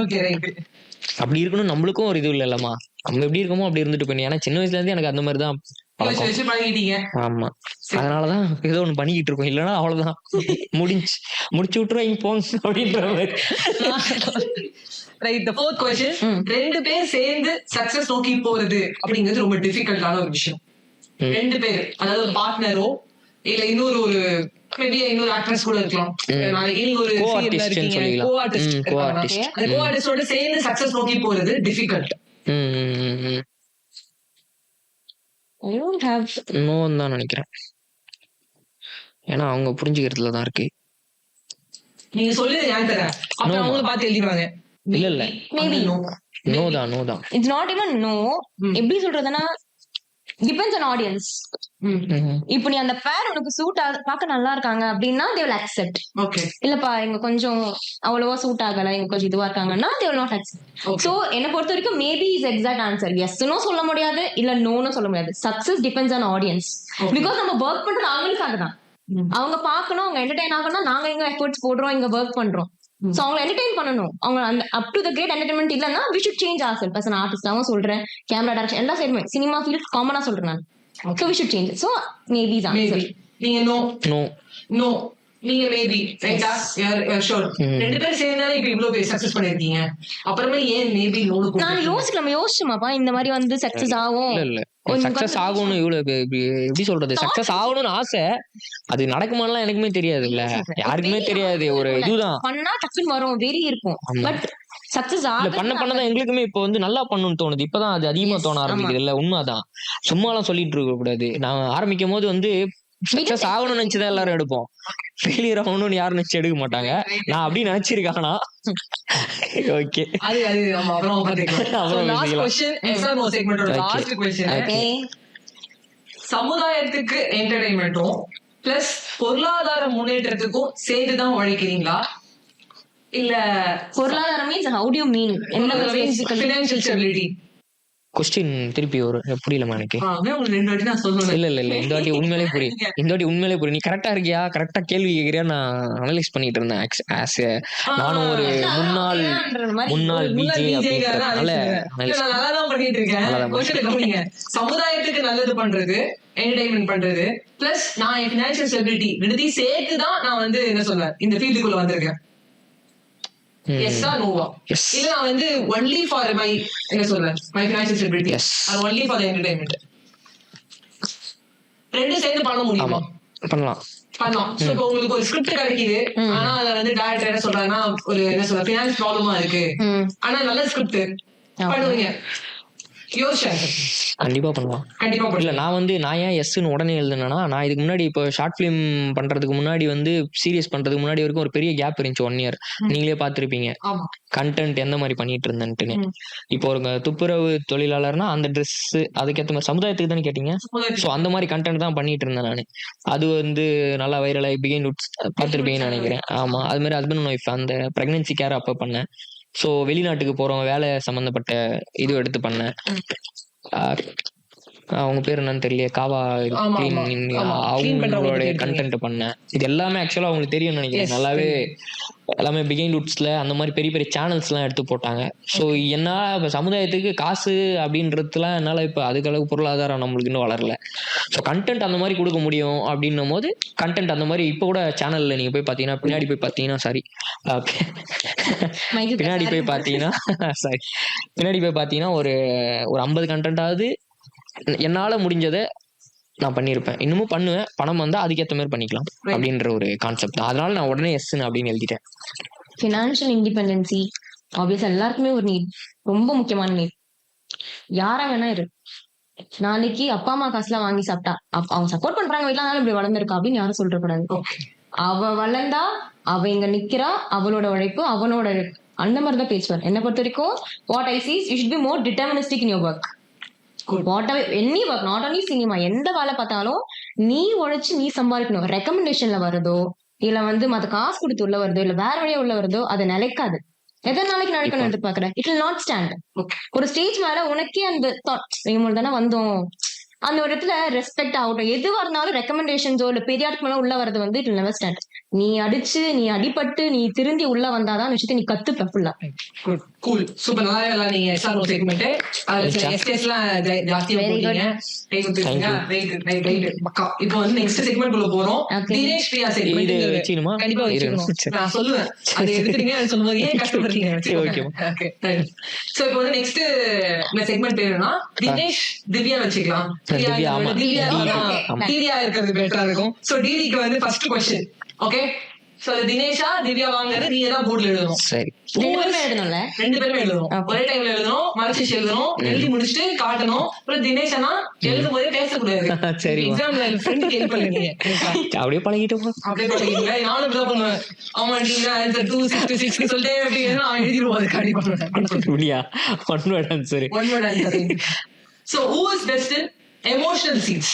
Okay right. அப்படி இருக்கணும், நம்மளுக்கும் ஒரு இது இல்லம்மா, நம்ம எப்படி இருக்கோமோ அப்படி இருந்துட்டு போய். ஏன்னா சின்ன வயசுல இருந்து எனக்கு அந்த மாதிரி தான் பழகிட்டீங்க. ஆமா, அதனாலதான் ஏதோ ஒண்ணு பண்ணிக்கிட்டு இருக்கோம். இல்லைன்னா அவ்வளவுதான், முடிச்சு விட்டுருவாங்க போங்க அப்படின்ற மாதிரி. ரைட். தி ஃபோர்த் क्वेश्चन, ரெண்டு பேர் சேர்ந்து சக்சஸ் நோக்கி போறது அப்படிங்கிறது ரொம்ப டிஃபிகல்ட்டான ஒரு விஷயம். ரெண்டு பேர், அதாவது ஒரு பார்ட்னரோ இல்ல இன்னொரு ஒரு மேபி இன்னொரு ஆக்ட்ரஸ் கூட இருக்கலாம், நாளைக்கு நீங்க ஒரு சீரியல்ல இருக்கீங்க, கோ ஆர்டிஸ்ட், அந்த கோ ஆர்டிஸ்டோட சேர்ந்து சக்சஸ் நோக்கி போறது டிஃபிகல்ட். I don't have நோன்னு தான் நினைக்கிறேன். ஏன்னா அவங்க புரிஞ்சுக்கிறதுல தான் இருக்கு. நீங்க சொல்லுங்க ஆன்சர், அப்புறம் அவங்க பார்த்து எழுதிடுவாங்க. இல்ல மேபி நோ தான். It's not even no. எப்படி சொல்றதுன்னா டிபெண்ட்ஸ் ஆன் ஆடியன்ஸ். இப்போ நீ அந்த பேர் உனக்கு சூட் பார்க்க நல்லா இருக்காங்க அப்படின்னா they will accept. ஓகே. இல்லப்பா இங்க கொஞ்சம் அவ்வளவா சூட் ஆகல, இங்க கொஞ்சம் இதுவா இருக்காங்கன்னா they will not accept. So என்ன பொறுத்த வரைக்கும் மேபி இஸ் எக்ஸாக்ட் ஆன்சர். எஸ்னோ சொல்ல முடியாது, இல்ல நோன்னு சொல்ல முடியாது. Success depends on audience. Because நம்ம ஒர்க் பண்றது அவங்களுக்காக தான். அவங்க பார்க்கணும், அவங்க என்டர்டைன் ஆகணும். நாங்க எங்க எஃபர்ட்ஸ் போடுறோம், இங்க ஒர்க் பண்றோம். சோ அவங்க என்டர்டைன் பண்ணணும். அவங்க அந்த up to the great entertainment இல்லன்னா we should change ourselves as an artist. நான் சொல்றேன், கேமரா டைரக்ஷன் எல்லா சைடுமே, சினிமா ஃபீல்ட் காமனா சொல்றேன் நான். So we should change it. So maybe is answer. நீங்க நோ நீங்க மேபி ரைட்டா? ஷூர். ரெண்டு பேரும் சேர்ந்தாலே இப்ப இவ்ளோ பேர் சக்சஸ் பண்ணிருக்கீங்க. அப்புறமே ஏன் மேபி நோடு? நான் யோசிச்சோமாப்பா இந்த மாதிரி வந்து சக்சஸ் ஆகும். இல்ல சக்சஸ் ஆகணும், இவ்வளவு எப்படி சொல்றது, சக்சஸ் ஆகணும்னு ஆசை. அது நடக்குமான்லாம் எனக்குமே தெரியாது, இல்ல யாருக்குமே தெரியாது. ஒரு இதுதான் பண்ணா டக்குன்னு வரும், வெறி இருக்கும். பட் சக்சஸ் பண்ணதான் எங்களுக்குமே இப்போ வந்து நல்லா பண்ணணும்னு தோணுது. இப்பதான் அது அதிகமா தோண ஆரம்பிக்குது. இல்ல உண்மைதான், சும்மாலாம் சொல்லிட்டு இருக்க கூடாது. நான் ஆரம்பிக்கும் போது வந்து சக்சஸ் ஆகணும்னு நினைச்சுதான் எல்லாரும் எடுப்போம். ஃபெயிலியர் ஆகணும்னு யாரும் நினைச்சு எடுக்க மாட்டாங்க. நான் அப்படி நினைச்சிருக்கானா? ஓகே, அது நம்ம அப்புறம் பாத்துக்கலாம். லாஸ்ட் क्वेश्चन, எக்ஸாம் நோ செக்மெண்டோட லாஸ்ட் क्वेश्चन. ஓகே. சமுதாயத்துக்கு என்டர்டெயின்மென்ட்டும் பிளஸ் பொருளாதார முன்னேற்றத்துக்கும் சேர்த்து தான் உழைக்கிறீங்களா? இல்ல பொருளாதாரம் means how do you mean? என்ன ஃபினான்ஷியல் ஸ்டெபிலிட்டி? கொஸ்டின் திருப்பி ஒரு புரியலமா எனக்கு. ரெண்டு வாட்டி நான் சொல்லுவேன். இல்ல இந்த வாட்டி உண்மையிலே புரியும். நீ கரெக்டா இருக்கியா, கரெக்டா கேள்வி கேட்கிறியா? நான் அனலைஸ் பண்ணிட்டு இருந்தேன். நானும் ஒரு முன்னாள் பிஜே நல்லாதான் பண்ணிட்டு இருக்கேன். சமுதாயத்துக்கு நல்லது பண்றது, என்டர்டைன்மெண்ட் பண்றது பிளஸ் நான் என் ஃபினான்ஷியல் ஸ்டெபிலிட்டி ரெண்டுத்தையும் சேர்த்து தான் நான் வந்து என்ன சொல்றேன், இந்த ஃபீல்டுக்குள்ள வந்திருக்கேன். எஸ்ஸா நோவா? இல்ல நான் வந்து ஒன்லி ஃபார் மை என்ன சொல்றேன், my financial stability R only for the entertainment. ரெண்டு சேர்ந்து பண்ண முடியுமா? பண்ணலாம். சோ இப்போ உங்களுக்கு ஒரு ஸ்கிரிப்ட் கிடைக்குது, ஆனா அத வந்து டைரக்டர் என்ன சொல்றாங்கன்னா ஒரு என்ன சொல்ற ஃபினான்ஸ் ப்ராப்ளமா இருக்கு, ஆனா நல்ல ஸ்கிரிப்ட் பண்ணுவீங்க? கண்டிப்பா பண்ணலாம். இல்ல நான் ஏன் எஸ்ன்னு உடனே எழுதுனா, நான் இதுக்கு முன்னாடி இப்போ ஷார்ட் பிலிம் பண்றதுக்கு முன்னாடி வந்து சீரியஸ் பண்றதுக்கு முன்னாடி வரைக்கும் ஒரு பெரிய கேப் இருந்துச்சு, 1 year. நீங்களே பாத்துருப்பீங்க கண்டென்ட் எந்த மாதிரி பண்ணிட்டு இருந்தேன்ட்டுன்னு. இப்போ ஒரு துப்புரவு தொழிலாளர்னா அந்த ட்ரெஸ் அதுக்கேற்ற மாதிரி சமுதாயத்துக்கு தானே கேட்டீங்க. ஸோ அந்த மாதிரி கண்டென்ட் தான் பண்ணிட்டு இருந்தேன் நான். அது வந்து நல்லா வைரலாகி பிகின் பார்த்துருப்பீங்கன்னு நினைக்கிறேன். ஆமா, அது மாதிரி ஹஸ்பண்ட் அண்ட் ஒய்ஃப் அந்த பிரெக்னன்சி கேர் அப்போ பண்ணேன். ஸோ வெளிநாட்டுக்கு போகிறவங்க வேலை சம்மந்தப்பட்ட இது எடுத்து பண்ணேன். அவங்க பேர் என்னன்னு தெரியல, காவா ஆமா, clean ஆமா. Clean பண்றவங்க அவங்களோட பத்தி எடுத்தீங்க. கண்டென்ட் பண்ணேன். இது எல்லாமே ஆக்சுவலாக அவங்களுக்கு தெரியும்னு நினைக்கிறேன். Yes, நல்லாவே தெரியும். எல்லாமே பிகைண்ட் வுட்ஸில் அந்த மாதிரி பெரிய பெரிய சேனல்ஸ்லாம் எடுத்து போட்டாங்க. ஸோ என்ன இப்போ சமுதாயத்துக்கு காசு அப்படின்றதுலாம் என்னால் இப்போ அதுக்களவுக்கு பொருளாதாரம் நம்மளுக்கு இன்னும் வளரல. ஸோ கண்டென்ட் அந்த மாதிரி கொடுக்க முடியும் அப்படின்னும் போது கண்டென்ட் அந்த மாதிரி இப்போ கூட சேனலில் நீங்கள் போய் பார்த்தீங்கன்னா பின்னாடி போய் பார்த்தீங்கன்னா பின்னாடி போய் பார்த்தீங்கன்னா பின்னாடி போய் பார்த்தீங்கன்னா ஒரு 50 கண்டென்ட்டாவது என்னால் முடிஞ்சதை நான் பண்ணியிருப்பேன். இன்னமும் பண்ணுவேன். பணம் வந்தால் அதுக்கேற்ற மாதிரி பண்ணிக்கலாம் அப்படின்ற ஒரு கான்செப்ட் தான். அதனால நான் உடனே எஸ்ன்னு அப்படின்னு எழுதிட்டேன். ஃபினான்ஷியல் இண்டிபெண்டன்சி ஆப்வியஸா எல்லாருக்குமே ஒரு நீட், ரொம்ப முக்கியமான நீட். யாரா வேணா இரு, நாளைக்கு அப்பா அம்மா காசுலாம் வாங்கி சாப்பிட்டா அவங்க சப்போர்ட் பண்றாங்க வீட்டுல இப்படி வளர்ந்துருக்கா அப்படின்னு யாரும் சொல்லிட கூடாது. அவ வளர்ந்தா அவ இங்க நிக்கிறா, அவளோட உழைப்பு அவனோட உழைப்பு, அந்த மாதிரிதான் பேசுவார். என்ன பொறுத்த வரைக்கும் what I cheese you should be more deterministic in your work. Any work, not only cinema, எந்த வேலை பார்த்தாலும் நீ உழைச்சு நீ சம்பாதிக்கணும். ரெக்கமெண்டேஷன்ல வருதோ இல்ல மத்த காசு கொடுத்து உள்ள வருதோ இல்ல வேற வழியா உள்ள வருதோ அது நிலைக்காது. எத்தனை நாளைக்கு நடக்கணும் எதிர்பார்க்கறேன், இட் வில் நாட் ஸ்டாண்ட். ஒரு ஸ்டேஜ் மேல உனக்கே அந்த தாட் தானே வந்தோம், அந்த ஒரு இடத்துல ரெஸ்பெக்ட் ஆகட்டும். எதுவா இருந்தாலும் ரெக்கமெண்டேஷன்ஸோ இல்ல பெரிய ஆட்கள் மேல உள்ள வரது இட் வில் நெவர் ஸ்டாண்ட். நீ அடிச்சு நீ அடிபட்டு நீ திருந்தி உள்ள வந்தாதான் விஷயத்தை நீ கத்துப்ப ஃபுல்லா. Cool, super. நல்லா நீங்க எஸ்ஆர்ஓ செக்மெண்ட் அதுல எஸ்டேஸ்லாம் ஜாஸ்தியா போடுறீங்க. இப்போ நெக்ஸ்ட் செக்மெண்ட் உள்ள போறோம். தினேஷ் பிரியா செக்மெண்ட் கண்டிப்பா வச்சுக்கணும். நான் சொல்லுவேன் அது எடுத்துறீங்க அது சொல்லும்போது ஏன் கஷ்டப்படுறீங்க. ஓகே சோ இப்போ நெக்ஸ்ட் செக்மெண்ட் பேருனா தினேஷ் திவ்யா வச்சுக்கலாம். திவ்யா இருக்கிறது பெட்டரா இருக்கும். சோ டிடிக்கு ஃபர்ஸ்ட் क्वेश्चन. ஓகே, சோ தினேஷா திவ்யா வாங்குறது நீங்க தான் போர்ட்ல எழுதணும். சரி, ரெண்டு பேருமே எழுதணும். ஒரே டைம்ல எழுதணும், மறைச்சு எழுதணும், எழுதி முடிச்சுட்டு காட்டணும். அப்புறம் தினேஷனா எழுதும் போதே பேசக்கூடாது. சரி, எக்ஸாம்ல ஃப்ரெண்டுக்கு ஹெல்ப் பண்ணுங்க. அப்படியே பழகிட்டோம். அப்படியே பழகிடுங்க. நானும் இப்படி பண்ணுவேன். அவன் நீங்க ஆன்சர் 266 சொல்லிட்டே அப்படின்னு அவன் எழுதிடுவோம். அது கண்டிப்பா அப்படியா? One word answer. So who is best in emotional scenes?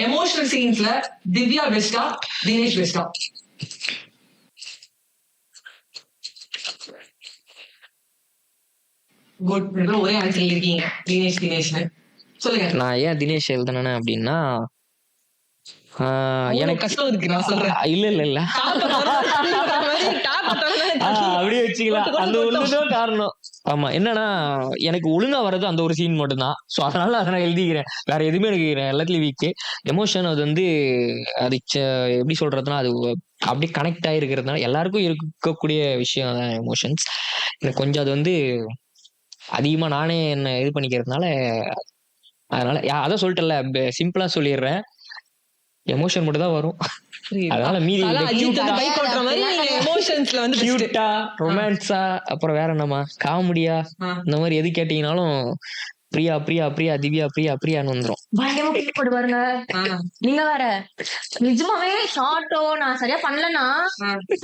Emotional scenesல திவ்யா பெஸ்டா தினேஷ் பெஸ்டா? குட், ஒரே ஆன்சர் இருக்கீங்க தினேஷ்னு சொல்லுங்க. நான் ஏன் தினேஷ் எழுதுனேன் அப்படின்னா எனக்கு கஷ்டம் இருக்கு நான் சொல்றேன். இல்ல அப்படியே வச்சுக்கலாம். அந்த ஒண்ணுதான் காரணம். ஆமா, என்னன்னா எனக்கு ஒழுங்கா வர்றது அந்த ஒரு சீன் மட்டும்தான். ஸோ அதனால அதை நான் எழுதிக்கிறேன். வேற எதுவுமே எனக்கு எல்லாத்துலயும் வீக்கு. எமோஷன் அது அது எப்படி சொல்றதுன்னா அது அப்படியே கனெக்ட் ஆகிருக்கிறதுனால எல்லாருக்கும் இருக்கக்கூடிய விஷயம் தான் எமோஷன்ஸ். எனக்கு கொஞ்சம் அது அதிகமா நானே என்ன இது பண்ணிக்கிறதுனால அதனால அதான் சொல்லிட்டேன்ல, சிம்பிளா சொல்லிடுறேன். எமோஷன் மட்டும் தான் வரும். அதனால மீதி கியூட்டா ரொமான்ஸா அப்புறம் வேற என்னமா காமெடியா இந்த மாதிரி எது கேட்டீங்கன்னாலும் பிரியா பிரியா பிரியா திவ்யா பிரியா பிரியான்னு வந்துரும். பயங்கரமா போடுவாருங்க. நீங்க வேற நிஜமாவே ஷார்ட்டோ நான் சரியா பண்ணலன்னா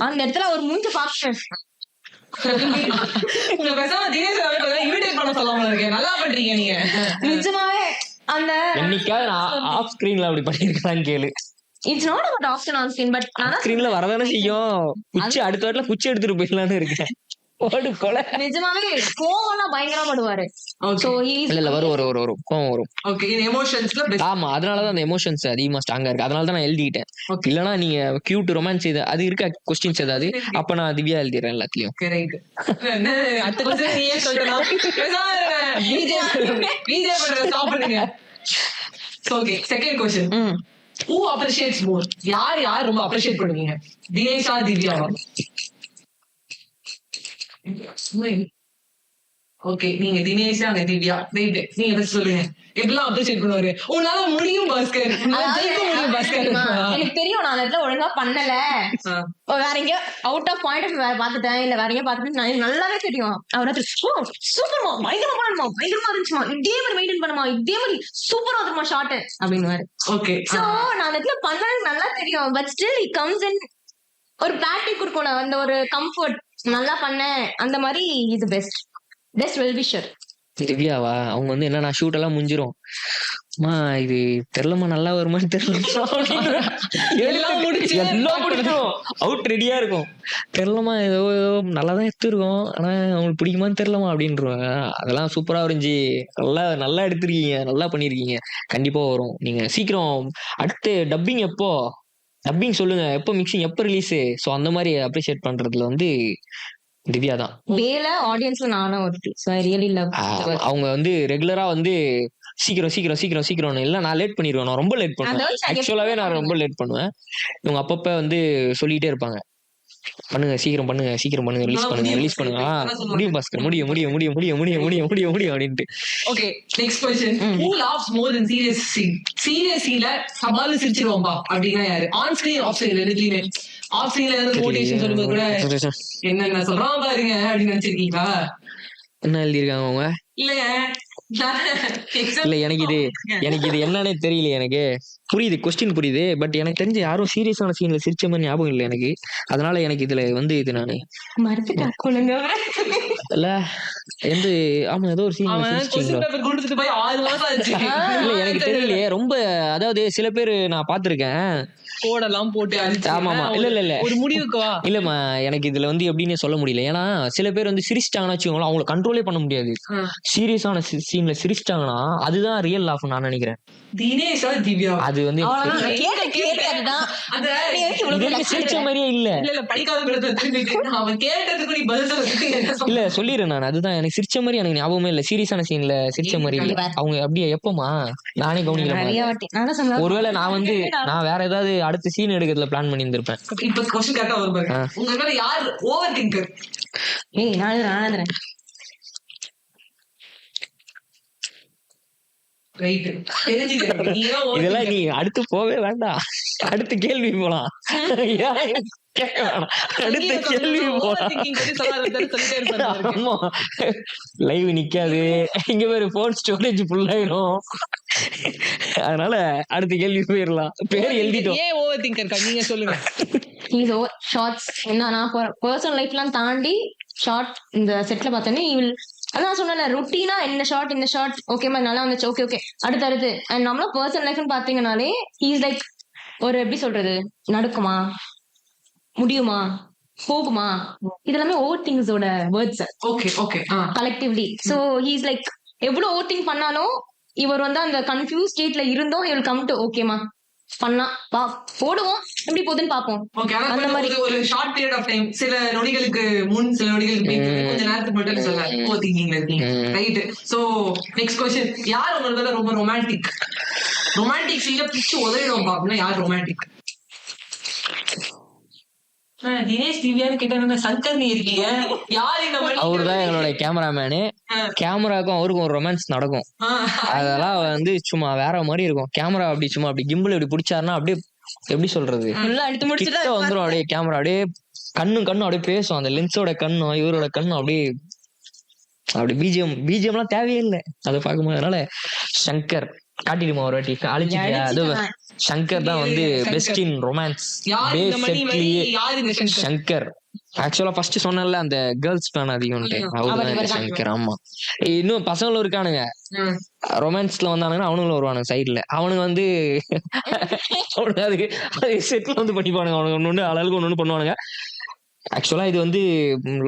அந்த இடத்துல ஒரு மூஞ்ச பாப்பேன். நிஜமாவே அந்த என்னைக்காவது நான் ஆஃப் ஸ்கிரீன்ல அப்படி பண்ணிருக்கேன் கேளு. It's not about of on screen, but நான் ஸ்கிரீன்ல வரதானே செய்யும். குச்சி அடுத்த வாட்டில குச்சி எடுத்துட்டு போயிடலான்னு இருக்கேன். ஓடு கொலை. நிஜமாவே கோவம்லாம் பயங்கரமா படுவாரு. சோ இல்ல வரும் கோவம் வரும். ஓகே, இது எமோஷன்ஸ்ல பெஸ்ட். ஆமா, அதனாலதான் அந்த எமோஷன்ஸ் அதிகமா ஸ்ட்ராங்கா இருக்கு. அதனால தான் நான் எழுதிட்டேன். இல்லனா நீங்க கியூட் ரொமான்ஸ் இது அது இருக்க क्वेश्चंस ஏதாவது அப்ப நான் திவ்யா எழுதிறேன் எல்லாத்தையும். ரைட். அடுத்த क्वेश्चन நீயே சொல்றனா? பிஜே பண்ற ஸ்டாப் பண்ணுங்க. Okay, second question. who appreciates more? யார் ரொம்ப அப்ரிஷியேட் பண்ணுவீங்க? தினேஷா திவ்யாவா? ஓகே, நீங்க தினேஷா திவ்யா வெயிட் நீங்க ஃபர்ஸ்ட் சொல்லுங்க. எப்படிலாம் அப்ரிஷியேட் பண்ணுவாரு? உன்னால முடியும் பாஸ்கர், ஜெயிக்க முடியும் பாஸ்கர். எனக்கு தெரியும் நான் அந்த ஒழுங்கா பண்ணல, வேற எங்கயோ அவுட் ஆஃப் பாயிண்ட் ஆஃப் வேற பாத்துட்டேன் இல்ல வேற எங்கேயோ பாத்துட்டு நான் நல்லாவே தெரியும். அவராது சூப்பர்மா பயங்கரமா பண்ணுமா பயங்கரமா இருந்துச்சுமா இதே மாதிரி மெயின்டைன் பண்ணுமா இதே மாதிரி சூப்பரா இருக்குமா ஷார்ட் அப்படின்னு. ஓகே, சோ நான் அந்த இடத்துல பண்ணது நல்லா தெரியும். But still it comes in ஒரு பிராக்டிக் இருக்கும், அந்த ஒரு கம்ஃபர்ட் நல்லா பண்ண அந்த மாதிரி. இது பெஸ்ட் வெல் விஷர். திவ்யாவா? அவங்க வந்து என்னன்னா ஷூட் எல்லாம் முடிஞ்சிரும். அம்மா இது தெரியலம்மா, நல்லா வருமான்னு தெரியலம்மா அப்படின்ற. எல்லாம் முடிச்சு எல்லாம் முடிஞ்சிரும். அவுட் ரெடியா இருக்கும். தெரியலம்மா, ஏதோ ஏதோ நல்லா தான் எடுத்துருக்கோம், ஆனா அவங்களுக்கு பிடிக்குமான்னு தெரியலம்மா அப்படின்றாங்க. அதெல்லாம் சூப்பரா இருந்துச்சு, நல்லா நல்லா எடுத்திருக்கீங்க, நல்லா பண்ணிருக்கீங்க, கண்டிப்பா வரும். நீங்க சீக்கிரம் அடுத்து டப்பிங் எப்போ? டப்பிங் சொல்லுங்க, எப்போ மிக்சிங், எப்போ ரிலீஸ்? ஸோ அந்த மாதிரி அப்ரிஷியேட் பண்றதுல வந்து திவ்யா தான். வேலை ஆடியன்ஸ்ல நானும் ஒருத்தி. So I really love. அவங்க வந்து ரெகுலரா வந்து சீக்கிரம் சீக்கிரம் சீக்கிரம் சீக்கிரம் இல்ல நான் லேட் பண்ணிடுவேன், நான் ரொம்ப லேட் பண்ணுவேன். ஆக்சுவலாவே நான் ரொம்ப லேட் பண்ணுவேன். இவங்க அப்பப்ப வந்து சொல்லிட்டே இருப்பாங்க, பண்ணுங்க சீக்கிரம் பண்ணுங்க சீக்கிரம் பண்ணுங்க, ரிலீஸ் பண்ணுங்க ரிலீஸ் பண்ணுங்க. முடியும் பாஸ்கர், முடியும் முடியும் முடியும் முடியும் முடியும் முடியும் முடியும் முடியும் அப்படின்ட்டு. Okay, next question. Who laughs more in serious scene? Serious சீன்ல சபால சிரிச்சிருவாம்பா அப்படினா யாரு? ஆன் ஸ்கிரீன், ஆஃப் ஸ்கிரீன் ரெண்டுலயுமே. ஆஃப் ஸ்கிரீன்ல வந்து மோட்டிவேஷன் சொல்லும்போது கூட என்ன சொல்றான் பாருங்க அப்படின்னு நினைச்சிருக்கீங்களா? என்ன எழுதிருக்காங்க அவங்க? இல்லங்க, இல்ல எனக்கு இது என்னன்னே தெரியல. எனக்கு புரியுது, கொஸ்டின் புரியுது, பட் எனக்கு தெரிஞ்ச யாரும் சீரியஸான சீன்ல சிரிச்ச மாதிரி ஞாபகம் இல்லை எனக்கு. அதனால எனக்கு இதுல வந்து இது நானு மறந்துட்டா கொள்ளுங்க. இல்ல எந்த ஆமா ஏதோ ஒரு சீன்ல சிரிச்சிட்டீங்களா? பேப்பர் கொடுத்துட்டு போய் 6 மாசம் ஆச்சு. இல்ல எனக்கு தெரியலையே ரொம்ப. அதாவது சில பேர் நான் பாத்திருக்கேன், கோடெல்லாம் போட்டு அடிச்சு. ஆமாமா. இல்ல ஒரு முடிவுக்கு வா. இல்லம்மா, எனக்கு இதுல வந்து எப்படின்னு சொல்ல முடியல. ஏன்னா சில பேர் வந்து சிரிச்சிட்டாங்கன்னு வச்சுக்கோங்களேன், அவங்களை கண்ட்ரோலே பண்ண முடியாது. சீரியஸான சீன்ல சிரிச்சிட்டாங்கன்னா அதுதான் ரியல் லாஃப் நான் நினைக்கிறேன். தினேஷா திவ்யா அது வந்து சிரிச்ச மாதிரியே இல்ல. அவன் கேட்டதுக்கு நீ பதில் சொல்ல. இல்ல சொல்லிடுறேன் நான், அதுதான் எனக்கு சிரிச்ச மாதிரி எனக்கு ஞாபகமே இல்ல. சீரியஸான சீன்ல சிரிச்ச மாதிரி இல்ல அவங்க. அப்படியே எப்பமா நானே கவனிக்கல. ஒருவேளை நான் வேற ஏதாவது அடுத்த சீன் எடுக்கிறதுல பிளான் பண்ணி இருந்திருப்பேன். இப்ப क्वेश्चन கரெக்ட்டா வரும் பாருங்க. உங்க மேல யார் ஓவர் திங்கர்? நான் ரைட், தெரிஞ்சுக்கிறேன். இதெல்லாம் நீ அடுத்து போவே வேண்டாம், அடுத்த கேள்வி போலாம். அடுத்த கேள்வி போலாம். ஆமா, லைவ் நிக்காது இங்க பேரு, போன் ஸ்டோரேஜ் ஃபுல் ஆயிரும். அதனால அடுத்த கேள்வி போயிடலாம். பேர் எழுதிட்டோம். ஏன் ஓவர் திங்கர் நீங்க சொல்லுங்க. He's over shorts. என்ன நான் பர்சனல் லைஃப்லாம் தாண்டி ஷார்ட் இந்த செட்ல பார்த்தோன்னே அதான் சொன்னேன், ருட்டீனா இந்த ஷார்ட் ஓகேமா நல்லா வந்துச்சு, ஓகே ஓகே அடுத்து. அண்ட் நம்மளும் பர்சனல் லைஃப்னு பாத்தீங்கன்னாலே ஹீஸ் லைக் ஒரு எப்படி சொல்றது, நடக்குமா, முடியுமா, போகுமா, இதெல்லாமே ஓவர் திங்ஸோட words. Okay okay collectively. So he's like எவ்வளவு ஓவர் திங்க் பண்ணாலும் இவர் வந்து அந்த கன்ஃபியூஸ் ஸ்டேட்ல இருந்தோம் இவர் கம் டு ஓகேமா பண்ணா போடுவோம், எப்படி போகுதுன்னு பாப்போம். அந்த மாதிரி ஒரு ஷார்ட் பீரியட் ஆஃப் டைம், சில நொடிகளுக்கு முன் சில நொடிகளுக்கு பின், கொஞ்ச நேரத்துக்கு மட்டும் சொல்லலாம் ஓவர் திங்கிங்ல இருக்கீங்க. ரைட். So next question. யார் உங்களோட ரொம்ப ரொமான்டிக் சீன்ல பிச்சு உதறிடும் அப்படின்னா யார் ரொமான்டிக்? தினேஷ் திவ்யான்னு கேட்ட சங்கர் நீ இருக்கீங்க. யார் இந்த மாதிரி? அவருதான் எங்களோட கேமராமேனு. கேமராக்கும் அவருக்கும் ஒரு ரொமான்ஸ் நடக்கும். அதெல்லாம் வந்து சும்மா வேற மாதிரி இருக்கும். கேமரா அப்படி சும்மா அப்படி கிம்பிள் இப்படி பிடிச்சாருன்னா அப்படியே எப்படி சொல்றது, கிட்ட வந்துரும். அப்படியே கேமரா அப்படியே கண்ணும் அப்படியே பேசும். அந்த லென்ஸோட கண்ணும் இவரோட கண்ணும் அப்படியே அப்படி பிஜிஎம்லாம் தேவையே இல்லை அதை பார்க்கும்போது. அதனால சங்கர் காட்டிடுமா ஒரு வாட்டி அழிச்சிட்டியா? அது சங்கர் தான் வந்து பெஸ்ட் இன் ரொமான்ஸ். சங்கர் ஆக்சுவலா ஃபர்ஸ்ட் சொன்னல அந்த கேர்ள்ஸ் ஃபேன் அதிகம்ட்டு, அவர்தான் சங்கர். ஆமா, இன்னும் பசங்களும் இருக்கானுங்க ரொமான்ஸ்ல வந்தானுங்கன்னா அவனுங்களும் வருவானுங்க சைட்ல. அவனுங்க வந்து அது செட்ல வந்து பண்ணிப்பானுங்க. அவனுக்கு ஒண்ணு அழகு ஒண்ணு பண்ணுவானுங்க. ஆக்சுவலா இது வந்து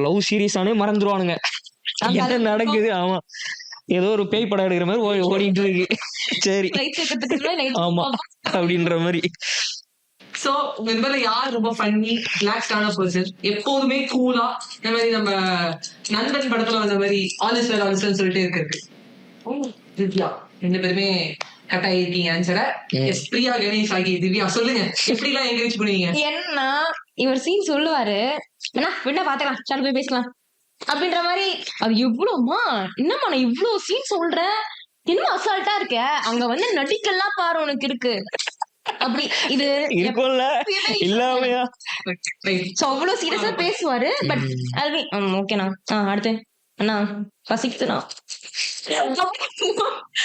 லவ் சீரியஸானே மறந்துருவானுங்க என்ன நடக்குது. ஆமா, ஏதோ ஒரு பேய் படம் எடுக்கிற மாதிரி ஓடிட்டு இருக்கு. சரி, ஆமா அப்படின்ற மாதிரி. சோ உங்க மேல யார் ரொம்ப ஃபன்னி ரிலாக்ஸ்டான பர்சன், எப்போதுமே கூலா, இந்த மாதிரி நம்ம நண்பன் படத்துல வந்த மாதிரி ஆல் இஸ் வெல் சொல்லிட்டே இருக்கிறது? திவ்யா. ரெண்டு பேருமே கரெக்டா இருக்கீங்க ஆன்சரை. எஸ், பிரியா கணேஷ் ஆகி திவ்யா சொல்லுங்க, எப்படி எல்லாம் என்கரேஜ் பண்ணுவீங்க? ஏன்னா இவர் சீன் சொல்லுவாரு, என்ன பாத்துக்கலாம் சார் போய் பேசலாம் அப்படின்ற மாதிரி. அது எவ்வளவுமா என்னமா நான் இவ்வளவு சீன் சொல்றேன், இன்னும் அசால்ட்டா இருக்க, அங்க வந்து நடிக்கலாம் பாரு உனக்கு இருக்கு அப்படி. இது இருக்கும்ல இல்லாமையா? அவ்வளவு சீரியஸா பேசுவாரு. பட் அல்வி ஓகேண்ணா அடுத்து அண்ணா பசிக்குதுண்ணா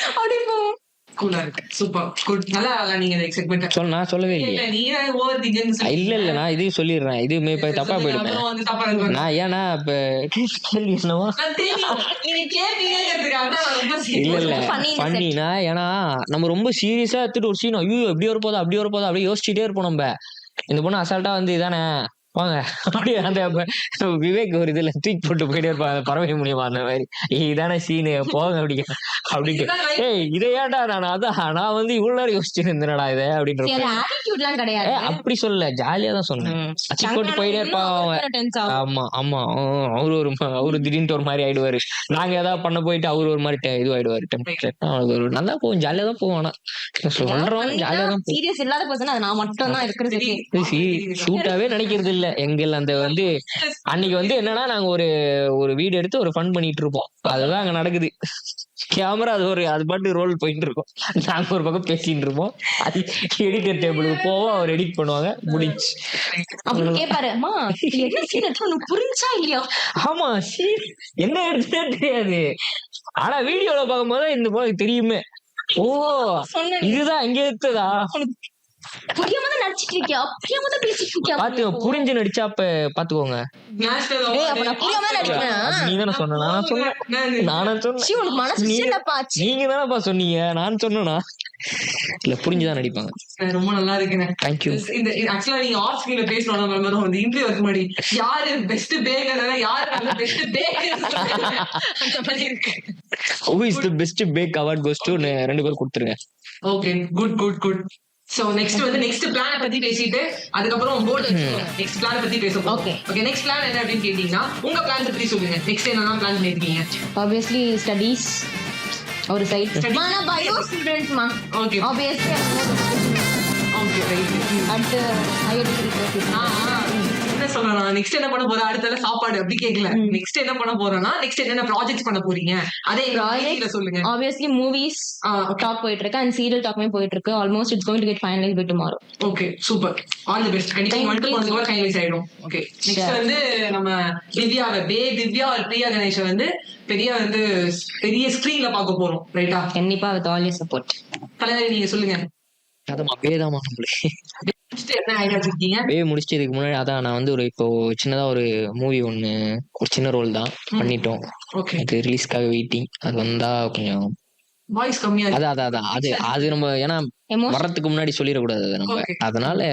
அப்படி போவோம். கூலா இருக்கு. Super good. நல்லா நீங்க இந்த செக்மெண்ட் நான் சொல்லவே இல்ல. இல்லையே. நீங்க ஓவர் திங்கிங் இல்ல நான் இதையும் சொல்லிடுறேன். இதுவுமே இப்ப தப்பா போயிடுமே. அப்புறம் வந்து தப்பா இருக்கு. நான் ஏன்னா இப்ப கேள்வி என்னவோ நான் தெரியும் நீங்க கேப்பீங்கிறதுக்காக தான் நான் ரொம்ப இல்ல பண்ணினா, ஏன்னா நம்ம ரொம்ப சீரியஸா எடுத்துட்டு ஒரு சீன் ஐயோ எப்படி வரப்போதா அப்படி வரப்போதா அப்படியே யோசிச்சுட்டே இருப்போம் நம்ம. இந்த பொண்ணு அசால்ட்டா வந்து இதானே வாங்க அப்படியே அந்த விவேக் ஒரு இதுல தூக்கி போட்டு போயிட்டே இருப்பாங்க பறவை மூலியமா அந்த மாதிரி இதான சீனு போங்க அப்படின்ட்டு ஏய் இதை ஏன்டா நான் வந்து இவ்வளவு நேரம் யோசிச்சுட்டு இருந்தேனடா இதை அப்படின்ற ஆட்டிடியூட்லாம் கிடையாது. அப்படி சொல்லல, ஜாலியா தான் சொன்னேன். அச்சி போட்டு போயிட்டே இருப்பாங்க. ஆமா அவரு திடீர்னு ஒரு மாதிரி ஆயிடுவாரு. நாங்க ஏதாவது பண்ண போயிட்டு அவரு ஒரு மாதிரி இது ஆயிடுவாரு. நல்லா போவோம், ஜாலியா தான் போவோம். ஆனா சொல்றோம் ஜாலியா தான் சீரியஸ் இல்லாத பர்சன் அது நான் மட்டும் தான் இருக்கிறது. ஷூட்டாவே நினைக்கிறது இல்ல. எங்கள் அந்த வந்து அன்னைக்கு வந்து என்னன்னா நாங்க ஒரு வீடு எடுத்து ஒரு ஃபன் பண்ணிட்டு இருப்போம். அதுதான் அங்க நடக்குது. கேமரா அது பாட்டு ரோல் போயிட்டு இருக்கோம். நாங்க ஒரு பக்கம் பேசிட்டு இருப்போம். அது எடிட்டர் டேபிளுக்கு போவோம், அவர் எடிட் பண்ணுவாங்க, முடிச்சு. அப்புறம் கேட்பாரு அம்மா என்ன சீன் எடுத்து உனக்கு புரிஞ்சா இல்லையா? ஆமா என்ன எடுத்துட்டே தெரியாது. ஆனா வீடியோல பார்க்கும்போது இந்த போது தெரியுமே. ஓ இதுதான் இங்க எடுத்ததா புரியாம தான் நடிச்சிட்டு இருக்கியா? புரியாம தான் பேசிட்டு இருக்கியா? பாத்து புரிஞ்சு நடிச்சா அப்ப பாத்துக்கோங்க. நீதானே சொன்ன, நானா சொன்னேன், நீங்க தானப்பா சொன்னீங்க, நான் சொன்னா இல்ல புரிஞ்சுதான் நடிப்பாங்க. ரொம்ப நல்லா இருக்குங்க. தேங்க்யூ. இந்த ஆக்சுவலா நீங்க ஆஃப் ஸ்கிரீன்ல பேசணும் வந்து இன்டர்வியூ வரக்கு முன்னாடி யாரு பெஸ்ட் பேக்கர் யாரு நல்ல best Baker who is the best bake award goes to 2 பேர் கொடுத்துருங்க. Okay good good good. So next plan பத்தி பேசிட்டு அதுக்கப்புறம் போர்டு நெக்ஸ்ட் பிளான் பத்தி பேசுவோம். ஓகே நெக்ஸ்ட் பிளான் என்ன அப்படின்னு கேட்டீங்கன்னா உங்க பிளான் பத்தி சொல்லுங்க. நெக்ஸ்ட் என்னெல்லாம் பிளான் பண்ணிருக்கீங்க? ஆப்வியஸ்லி ஸ்டடீஸ் ஒரு சைட். நான் பயோ ஸ்டூடண்ட் மா. Okay obviously okay right. அடுத்து ஹையர் டிகிரி என்ன சொல்லலாம், நெக்ஸ்ட் என்ன பண்ண போறா, அடுத்த சாப்பாடு அப்படி கேட்கல. நெக்ஸ்ட் என்ன பண்ண போறோம்னா நெக்ஸ்ட் என்னென்ன ப்ராஜெக்ட்ஸ் பண்ண போறீங்க அதே ப்ராஜெக்ட்ல சொல்லுங்க. ஆப்வியஸ்லி மூவிஸ் டாக் போயிட்டு இருக்கு அண்ட் சீரியல் டாக்மே போயிட்டு இருக்கு. Almost it's going to get finalised by tomorrow. Okay super, all the best. கண்டிப்பா வந்து ஃபைனலைஸ் ஆயிடும். ஓகே நெக்ஸ்ட் வந்து நம்ம திவ்யா ஒரு பிரியா கணேஷ் வந்து பெரிய ஸ்கிரீன்ல பார்க்க போறோம் ரைட்டா? கண்டிப்பா வித் ஆல் யுவர் சப்போர்ட். தலைவரே நீங்க சொல்லுங்க. பேதாமா என்ன ஐடியா வச்சிருக்கீங்க? முடிச்சதுக்கு முன்னாடி அதான் நான் வந்து இப்போ சின்னதா ஒரு மூவி ஒண்ணு, ஒரு சின்ன ரோல் தான் பண்ணிட்டோம். அது ரிலீஸ்க்காக வெயிட்டிங். அது வந்தா கொஞ்சம் வாய்ஸ் கம்மியா அதான் அது நம்ம ஏன்னா வர்றதுக்கு முன்னாடி சொல்லிடக்கூடாது நம்ம, அதனால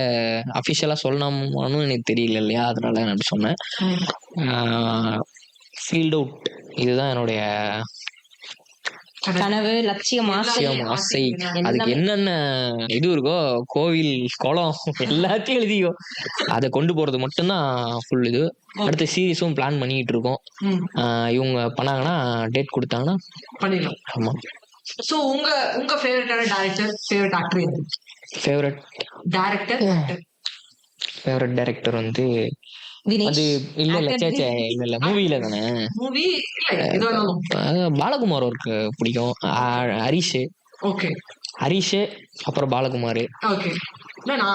அபிஷியலா சொல்லணும்னு எனக்கு தெரியல இல்லையா, அதனால நான் சொன்னேன். ஃபீல்ட் அவுட் இதுதான் என்னுடைய கனவு, லட்சியம், ஆசை. அதுக்கு என்னென்ன இது இருக்கோ கோவில் குளம் எல்லாத்தையும் எழுதியோ அதை கொண்டு போறது மட்டும்தான் ஃபுல் இது. அடுத்த சீரீஸும் பிளான் பண்ணிட்டு இருக்கோம். இவங்க பண்ணாங்கன்னா டேட் கொடுத்தாங்கன்னா பண்ணிடலாம். ஆமா. சோ உங்க ஃபேவரட்டான டைரக்டர், ஃபேவரட் ஆக்டர் எது? ஃபேவரட் டைரக்டர் வந்து அது இல்ல மூவில தானே. மூவி இல்ல பாலகுமார் ஒர்க்கு பிடிக்கும். ஹரிஷ் அப்புறம் பாலகுமார்.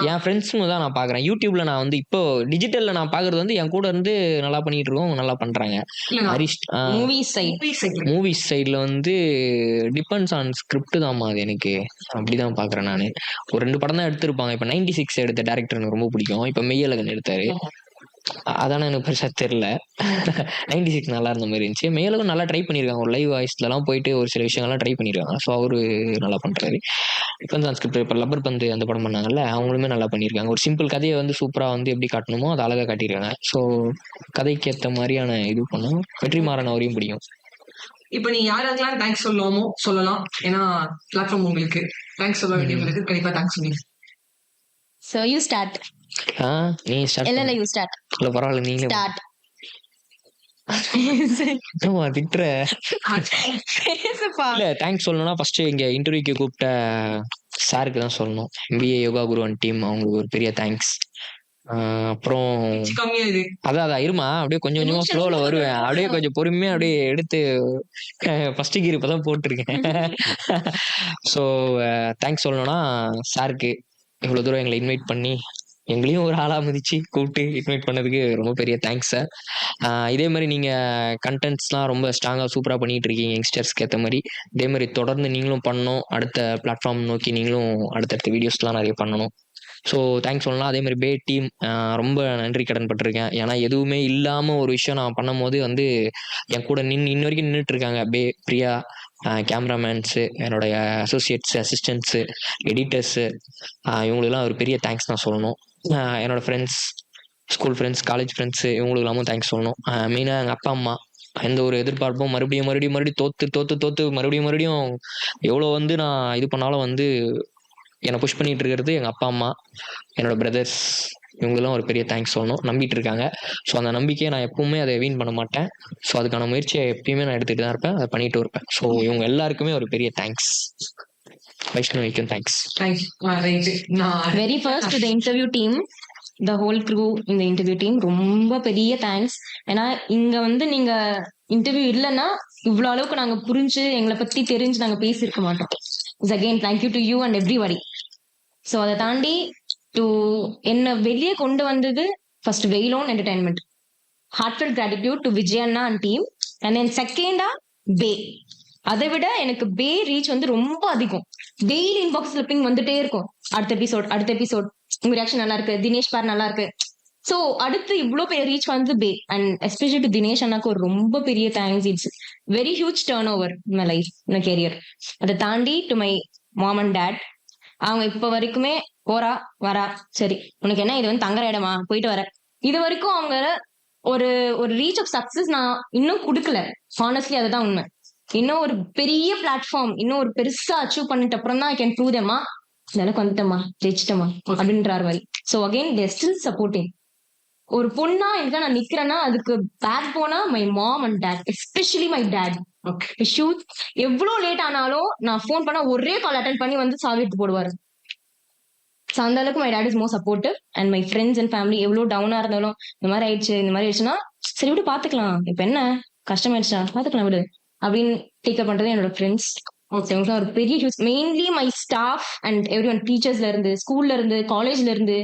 என் ஃப்ரெண்ட்ஸுங்க தான் நான் பாக்குறேன். யூடியூப்ல நான் வந்து இப்போ டிஜிட்டல்ல நான் பாக்குறது வந்து என் கூட இருந்து நல்லா பண்ணிட்டு இருக்கோம், நல்லா பண்றாங்க. ஹரிஷ் மூவி சைட்ல வந்து டிபெண்ட்ஸ் ஆன் ஸ்கிரிப்ட் தான்மா. அது எனக்கு அப்படிதான் பாக்குறேன் நானு. ஒரு 2 படம் தான் எடுத்திருப்பாங்க. இப்ப 96 எடுத்த டைரக்டர் எனக்கு ரொம்ப பிடிக்கும். இப்ப மெய்யழகன் எடுத்தாரு, அதானே எனக்கு பெருசா தெரியல. 96 நல்லா இருந்த மாதிரி இருந்துச்சு. மேலும் நல்லா ட்ரை பண்ணியிருக்காங்க. ஒரு லைவ் வாய்ஸ்லாம் போயிட்டு ஒரு சில விஷயங்கள்லாம் ட்ரை பண்ணியிருக்காங்க. ஸோ அவரு நல்லா பண்றாரு. இப்போ ஸ்கிரிப்ட் இப்போ லப்பர் பந்து அந்த படம் பண்ணாங்கல்ல, அவங்களுமே நல்லா பண்ணியிருக்காங்க. ஒரு சிம்பிள் கதையை வந்து சூப்பரா வந்து எப்படி காட்டணுமோ அதை அழகா காட்டியிருக்காங்க. ஸோ கதைக்கு ஏற்ற மாதிரியான இது பண்ணும். வெற்றிமாறன் அவரையும் பிடிக்கும். இப்போ நீங்க யாரெல்லாம் தேங்க்ஸ் சொல்லலாம், ஏன்னா பிளாட்ஃபார்ம் உங்களுக்கு தேங்க்ஸ் சொல்ல வேண்டியவங்களுக்கு கண்டிப்பா தேங்க்ஸ் சொல்லுங்க. So you start. நீ ஸ்டார்ட் இல்ல you start. இல்ல பரவாயில்ல நீங்க ஸ்டார்ட். திட்டுற இல்ல தேங்க்ஸ் சொல்லணும்னா ஃபர்ஸ்ட் இங்க இன்டர்வியூக்கு கூப்பிட்ட சாருக்கு தான் சொல்லணும். MBA yoga Guru and team அவங்களுக்கு ஒரு பெரிய தேங்க்ஸ். அப்புறம் அதான் இருமா அப்படியே கொஞ்சம் கொஞ்சமா ஃப்ளோல வருவேன். அப்படியே கொஞ்சம் பொறுமையா அப்படியே எடுத்து ஃபர்ஸ்ட் கீர் இப்பதான் போட்டிருக்கேன். ஸோ தேங்க்ஸ் சொல்லணும்னா சாருக்கு இவ்வளவு தூரம் எங்களை இன்வைட் பண்ணி எங்களையும் ஒரு ஆளாக மதிச்சு கூப்பிட்டு இன்வைட் பண்ணதுக்கு ரொம்ப பெரிய தேங்க்ஸ் சார். இதே மாதிரி நீங்கள் கண்டென்ட்ஸ்லாம் ரொம்ப ஸ்ட்ராங்காக சூப்பராக பண்ணிகிட்டு இருக்கீங்க யங்ஸ்டர்ஸ்க்கு ஏற்ற மாதிரி. இதே மாதிரி தொடர்ந்து நீங்களும் பண்ணணும், அடுத்த பிளாட்ஃபார்ம் நோக்கி நீங்களும் அடுத்தடுத்த வீடியோஸ்லாம் நிறைய பண்ணணும். ஸோ தேங்க்ஸ் சொல்லலாம். அதே மாதிரி பே டீம் ரொம்ப நன்றி கடன் பட்டிருக்கேன். ஏன்னா எதுவுமே இல்லாமல் ஒரு விஷயம் நான் பண்ணும் போது வந்து என் கூட இன்ன வரைக்கும் நின்றுட்டு இருக்காங்க. பே, பிரியா, கேமராமேன்ஸு, என்னுடைய அசோசியேட்ஸு, அசிஸ்டன்ட்ஸு, எடிட்டர்ஸு, இவங்களுக்கெல்லாம் ஒரு பெரிய தேங்க்ஸ் நான் சொல்லணும். என்னோடய friends, school friends, college friends, இவங்களுக்கெல்லாமும் தேங்க்ஸ் சொல்லணும். மெயினாக எங்கள் அப்பா அம்மா எந்த ஒரு எதிர்பார்ப்பும் மறுபடியும் தோத்து மறுபடியும் எவ்வளோ வந்து நான் இது பண்ணாலும் வந்து என்னை புஷ் பண்ணிகிட்டு இருக்கிறது எங்கள் அப்பா அம்மா, என்னோடய பிரதர்ஸ், இவங்கெல்லாம் ஒரு பெரிய தேங்க்ஸ் சொல்லணும். நம்பிட்டு இருக்காங்க. ஸோ அந்த நம்பிக்கையை நான் எப்பவுமே அதை வீண் பண்ண மாட்டேன். ஸோ அதுக்கான முயற்சியை எப்பயுமே நான் எடுத்துகிட்டு தான் இருப்பேன், அதை பண்ணிட்டு இருப்பேன். ஸோ இவங்க எல்லாருக்குமே ஒரு பெரிய தேங்க்ஸ். வைஷ்ணவிக்கும் thanks. Very first to the interview team, the whole crew இந்த இன்டர்வியூ டீம் ரொம்ப பெரிய தேங்க்ஸ். ஏன்னா இங்க வந்து நீங்க இன்டர்வியூ இல்லைன்னா இவ்வளவு அளவுக்கு நாங்க புரிஞ்சு எங்களை பத்தி தெரிஞ்சு நாங்க பேசியிருக்க மாட்டோம். Again thank you to you and everybody. So அதை தாண்டி என்ன வெளியே கொண்டு வந்தது first Veyilon entertainment, heartfelt gratitude to Vijay anna and team. And then செகண்டா பே. அதை விட எனக்கு பே ரீச் வந்து ரொம்ப அதிகம். டெய்லி இன்பாக்ஸ் ஸ்லிப்பிங் வந்துட்டே இருக்கும். அடுத்த எபிசோட் உங்க ரியாக்ஷன் நல்லா இருக்கு, தினேஷ் பார் நல்லா இருக்கு. ஸோ அடுத்து இவ்வளோ பெரிய ரீச் வந்து பே. அண்ட் எஸ்பெஷலி டு தினேஷ் அண்ணாக்கு ஒரு ரொம்ப பெரிய thanks. It's very huge turn over my life, my career. அதை தாண்டி to my mom and dad, அவங்க இப்ப வரைக்குமே போறா வரா, சரி உனக்கு என்ன இது வந்து தங்குற இடமா, போயிட்டு வர, இது வரைக்கும் அவங்க ஒரு ஒரு ரீச் ஆஃப் சக்சஸ் நான் இன்னும் கொடுக்கல. ஹானஸ்ட்லி அதுதான் உண்மை. இன்னும் ஒரு பெரிய பிளாட்ஃபார்ம், இன்னும் ஒரு பெருசா அச்சீவ் பண்ணிட்ட அப்புறம் தான் ஐ கேன் ப்ரூவ் தெம்மா இந்த அளவுக்கு வந்துட்டமா, ஜெயிச்சிட்டமா அப்படின்றார் மாதிரி. So again they still supporting. ஒரு பொண்ணா இதுதான் நான் நிக்கிறேன்னா அதுக்கு பேக் போனா my mom and dad, especially my dad. எவ்வளவு லேட் ஆனாலும் நான் ஃபோன் பண்ணா ஒரே கால் அட்டென்ட் பண்ணி வந்து சாவி எடுத்து போடுவாரு. ஸோ அந்த அளவுக்கு my dad is more supportive. And my friends and family எவ்வளவு டவுனா இருந்தாலும் இந்த மாதிரி ஆயிடுச்சுன்னா சரி விட்டு பாத்துக்கலாம், இப்ப என்ன கஷ்டமாயிடுச்சா பாத்துக்கலாம் விடு அப்படின்னு டேக்கப் பண்றது என்னோட ஃப்ரெண்ட்ஸ். ஒரு பெரிய huge, mainly my staff and everyone, டீச்சர்ஸ்ல இருந்து, ஸ்கூல்ல இருந்து, காலேஜ்ல இருந்து,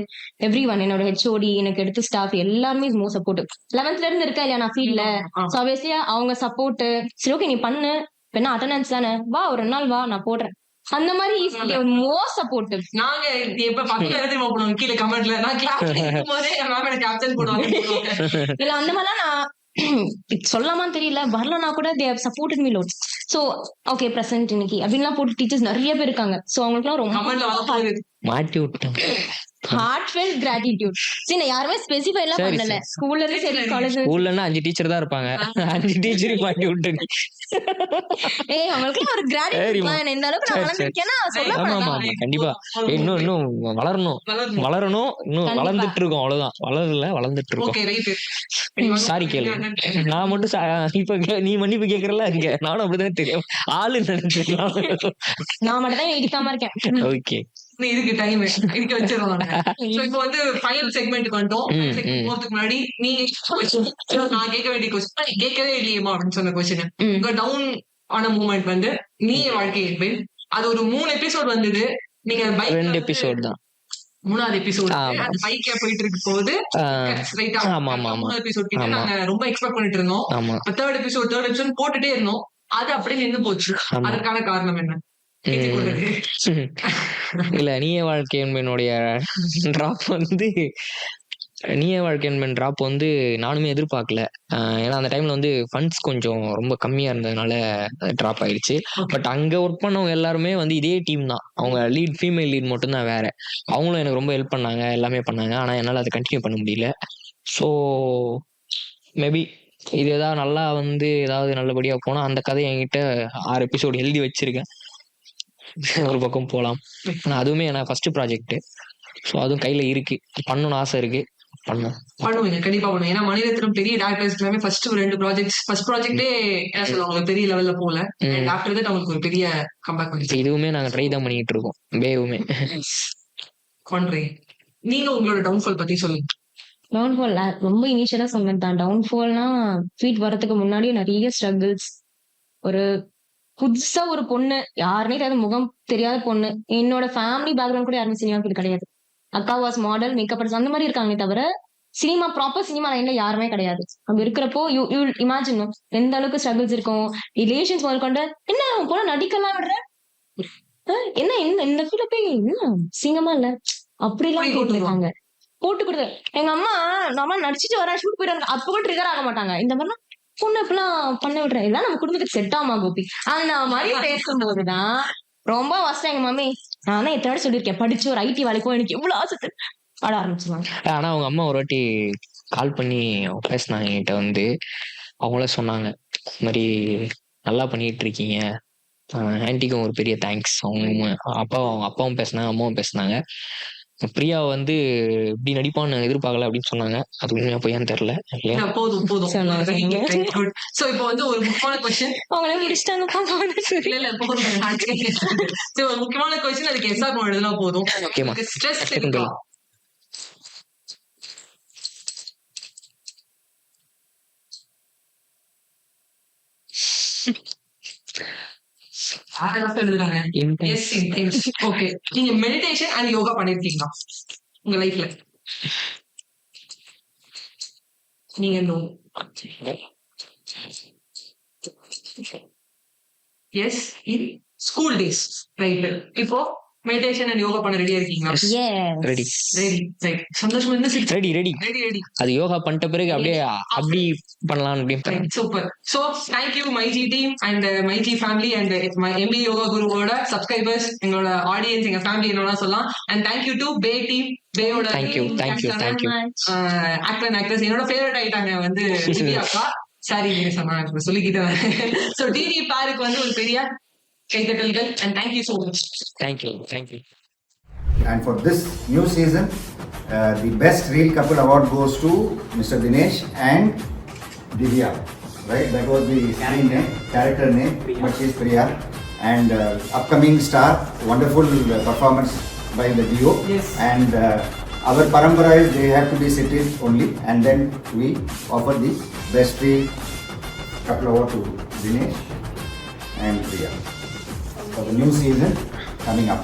எவ்ரி ஒன், என்னோட ஹெச்ஓடி, எனக்கு எடுத்த ஸ்டாஃப் எல்லாருமே இஸ் மோர் சப்போர்ட்டிவ். 11th இருந்து இருக்கா இல்லையா நான் ஃபீல்ட்ல, ஸோ ஆப்வியஸ்லியா அவங்க சப்போர்ட். சரி ஓகே நீ பண்ணு, என்ன அட்டெண்டன்ஸ் தானே, வா ஒரு 2 நாள் வா நான் போடுறேன், அந்த மாதிரி மோர் சப்போர்ட்டிவ். நாங்க எப்ப பக்கத்துல இருந்து போடுவோம் கீழே கமெண்ட்ல, நான் கிளாஸ் இருக்கும்போதே மேம் எனக்கு ஆப்சென்ட் போடுவாங்க. இல்ல அந்த மாதிரிலாம் நான் சொல்லலாமான்னு தெரியல, வரலன்னா கூட they have supported me load. So okay present இன்னைக்கு அப்படின்லாம் போட்டு டீச்சர்ஸ் நிறைய பேர் இருக்காங்க. சோ அவங்களுக்குலாம் ரொம்ப மாட்டி விட்டோம். Heartfelt gratitude. சரி நான் யாருமே ஸ்பெசிஃபை எல்லாம் பண்ணல, ஸ்கூல்ல இருந்து சரி காலேஜ் ஸ்கூல்லன்னா 5 டீச்சர் தான் இருப்பாங்க, 5 டீச்சர் மாட்டி விட்டு. ஏய் அவங்களுக்கு ஒரு கிராட்டிடியூட் நான் இந்த அளவுக்கு நான் வளர்ந்திருக்கேன்னா சொல்ல ஆமா கண்டிப்பா. இன்னும் வளரணும் இன்னும் வளர்ந்துட்டு இருக்கோம், அவ்வளவுதான். வளர்ந்துட்டு இருக்கோம். சாரி கேளு, நான் மட்டும் இப்ப நீ மன்னிப்பு கேக்குறல, இங்க நானும் அப்படிதான் தெரியும் ஆளு நினைச்சிருக்கலாம். நான் மட்டும் தான் இடிக்காம இருக்கேன். ஓகே இதுக்கு டைம் இதுக்கு வச்சிடலாம். இப்போ வந்து ஃபைனல் செக்மெண்ட்டுக்கு வந்துட்டோம். போறதுக்கு முன்னாடி நீங்க நான் கேட்க வேண்டிய கொஸ்டின் கேட்கவே இல்லையமா அப்படின்னு சொன்ன கொஸ்டின், உங்க டவுன் ஆன மூமெண்ட் வந்து நீ வாழ்க்கை என்பேன். அது ஒரு 3 எபிசோட் வந்தது. நீங்க 2 எபிசோட் தான், 3வது எபிசோட் அந்த பைக்ல போயிட்டு இருக்கு போது ஸ்ட்ரைட்டா 3வது எபிசோட் கிட்ட நாங்க ரொம்ப எக்ஸ்பெக்ட் பண்ணிட்டு இருந்தோம். 3rd எபிசோட் போட்டுட்டே இருந்தோம், அது அப்படியே நின்று போச்சு. அதற்கான காரணம் என்ன? இல்ல நீயே வாழ்க்கை என்பனுடைய டிராப் வந்து நீயே வாழ்க்கை என்பன் டிராப் வந்து நானுமே எதிர்பார்க்கல. ஏன்னா அந்த டைம்ல வந்து ஃபண்ட்ஸ் கொஞ்சம் ரொம்ப கம்மியா இருந்ததுனால டிராப் ஆயிடுச்சு. பட் அங்க ஒர்க் பண்ணவங்க எல்லாருமே வந்து இதே டீம் தான். அவங்க ஃபீமேல் லீட் மட்டும் தான் வேற. அவங்களும் எனக்கு ரொம்ப ஹெல்ப் பண்ணாங்க, எல்லாமே பண்ணாங்க. ஆனா என்னால அதை கண்டினியூ பண்ண முடியல. ஸோ மேபி இது ஏதாவது நல்லா வந்து ஏதாவது நல்லபடியா போனா அந்த கதையை என்கிட்ட 6 எபிசோடு எழுதி வச்சிருக்கேன், ஒரு பக்கம் போகலாம். ஆனால் அதுவுமே எனக்கு ஃபர்ஸ்ட் ப்ராஜெக்ட். ஸோ அதுவும் கையில் இருக்கு, பண்ணணும்னு ஆசை இருக்கு, பண்ணுவீங்க கண்டிப்பா பண்ணுவோம். ஏன்னா மணிரத்னம் பெரிய டேரக்டர்ஸ் எல்லாமே ஃபர்ஸ்ட் 2 ப்ராஜெக்ட்ஸ், ஃபர்ஸ்ட் ப்ராஜெக்டே என்ன சொல்லுவாங்க பெரிய லெவல்ல போல. ஆஃப்டர் தட் அவங்களுக்கு ஒரு பெரிய கம்பேக் வந்துச்சு. இதுவுமே நாங்க ட்ரை தான் பண்ணிட்டு இருக்கோம், பேவுமே கொன்றே. நீங்க உங்களோட டவுன்ஃபால் பத்தி சொல்லுங்க. டவுன்ஃபால் ரொம்ப இனிஷியலா சொன்னது தான். டவுன்ஃபால்னா ஃபீட் வரதுக்கு முன்னாடியே நிறைய ஸ்ட்ரகிள்ஸ். ஒரு புதுசா ஒரு பொண்ணு, யாருமே தெரியாத முகம் தெரியாத பொண்ணு, என்னோட ஃபேமிலி பேக்ரவுண்ட் கூட யாருமே சினிமா ஃபீல்ட் கிடையாது. அக்கா வாஸ் மாடல், மேக்கப் ஆர்டிஸ்ட் அந்த மாதிரி இருக்காங்களே தவிர சினிமா ப்ராப்பர் சினிமா லைன்ல யாருமே கிடையாது. அப்படி இருக்கிறப்போ யூ இமேஜின் எந்த அளவுக்கு ஸ்ட்ரகிள்ஸ் இருக்கும். ரிலேஷன்ஸ் முதற்கொண்டு என்ன போல நடிக்கலாம் விடுற, என்ன இந்த ஃபீல்ட போய் என்ன சிங்கமா இல்ல அப்படிலாம் கேட்டுருக்காங்க. போட்டு கொடுத்து எங்க அம்மா நடிச்சிட்டு வர ஷூட் போயிட்டு அப்ப கூட ட்ரிகர் ஆக மாட்டாங்க. இந்த மாதிரிலாம் பொண்ணு இப்பெல்லாம் பண்ண விடுறேன், இதெல்லாம் நம்ம குடும்பத்துக்கு செட் ஆமா கோபி அந்த மாதிரி பேசும்போதுதான் ரொம்ப வசம். எங்க மம்மி நான் தான் எத்தனை சொல்லியிருக்கேன், படிச்சு ஒரு ஐடி வேலைக்கும் எனக்கு எவ்வளவு ஆசை ஆட ஆரம்பிச்சிருவாங்க. ஆனா அவங்க அம்மா ஒரு வாட்டி கால் பண்ணி பேசினாங்க என்கிட்ட வந்து. அவங்கள சொன்னாங்க இந்த மாதிரி நல்லா பண்ணிட்டு இருக்கீங்க, ஆன்ட்டிக்கும் ஒரு பெரிய தேங்க்ஸ். அவங்க அப்பாவும் பேசினாங்க, அம்மாவும் பேசினாங்க. பிரியா வந்து இப்படி நடிப்பான்னு எதிர்பார்க்கல அப்படின்னு சொன்னாங்க. அது உண்மையா பொய்யான்னு தெரியல. போதும் சொன்னாங்க. சோ இப்போ வந்து ஒரு முக்கியமான கொஸ்டின் அவங்களே முடிச்சிட்டாங்க. இல்ல போதும். சோ ஒரு முக்கியமான கொஸ்டின், அதுக்கு எஸ்ஆர் எழுதுனா போதும். ஓகேமா. ஸ்ட்ரெஸ் இருக்கா? எழுதுறாங்க. Yes intense. ஓகே, நீங்க மெடிடேஷன் அண்ட் யோகா பண்ணிருக்கீங்களா உங்க லைஃப்ல? நீங்க yes in school days, right. இப்போ மெடிடேஷன் அண்ட் யோகா பண்ண ரெடியா இருக்கீங்களா? Ready ready, right. சந்தோஷமா இருந்தா ரெடி ரெடி ரெடி ரெடி. அது யோகா பண்ணிட்ட பிறகு அப்படியே அப்படி பண்ணலாம் அப்படின்னு. சூப்பர். சோ தேங்க்யூ மைஜி டீம் அண்ட் மைஜி ஃபேமிலி அண்ட் எம்பி யோகா குருவோட சப்ஸ்கிரைபர்ஸ், எங்களோட ஆடியன்ஸ், எங்க ஃபேமிலி என்னன்னா சொல்லலாம். அண்ட் தேங்க்யூ டு பே டீம், பேயோட தேங்க்யூ. Actor and actress. என்னோட ஃபேவரட் ஆயிட்டாங்க வந்து திவ்யா அக்கா. சாரி நீங்க சொன்னாங்க சொல்லிக்கிட்டேன். சோ டிடி பாருக்கு வந்து ஒரு பெரிய கைதட்டல்கள் and thank you so much. Thank you. And for this new season, the best real couple award goes to Mr. Dinesh and Divya. Right, that was the screen name, character name, but she's Priya. And upcoming star, wonderful performance by the duo. Yes. And our parampara is they have to be cities only, and then we offer the best real couple award to Dinesh and Priya for the new season coming up.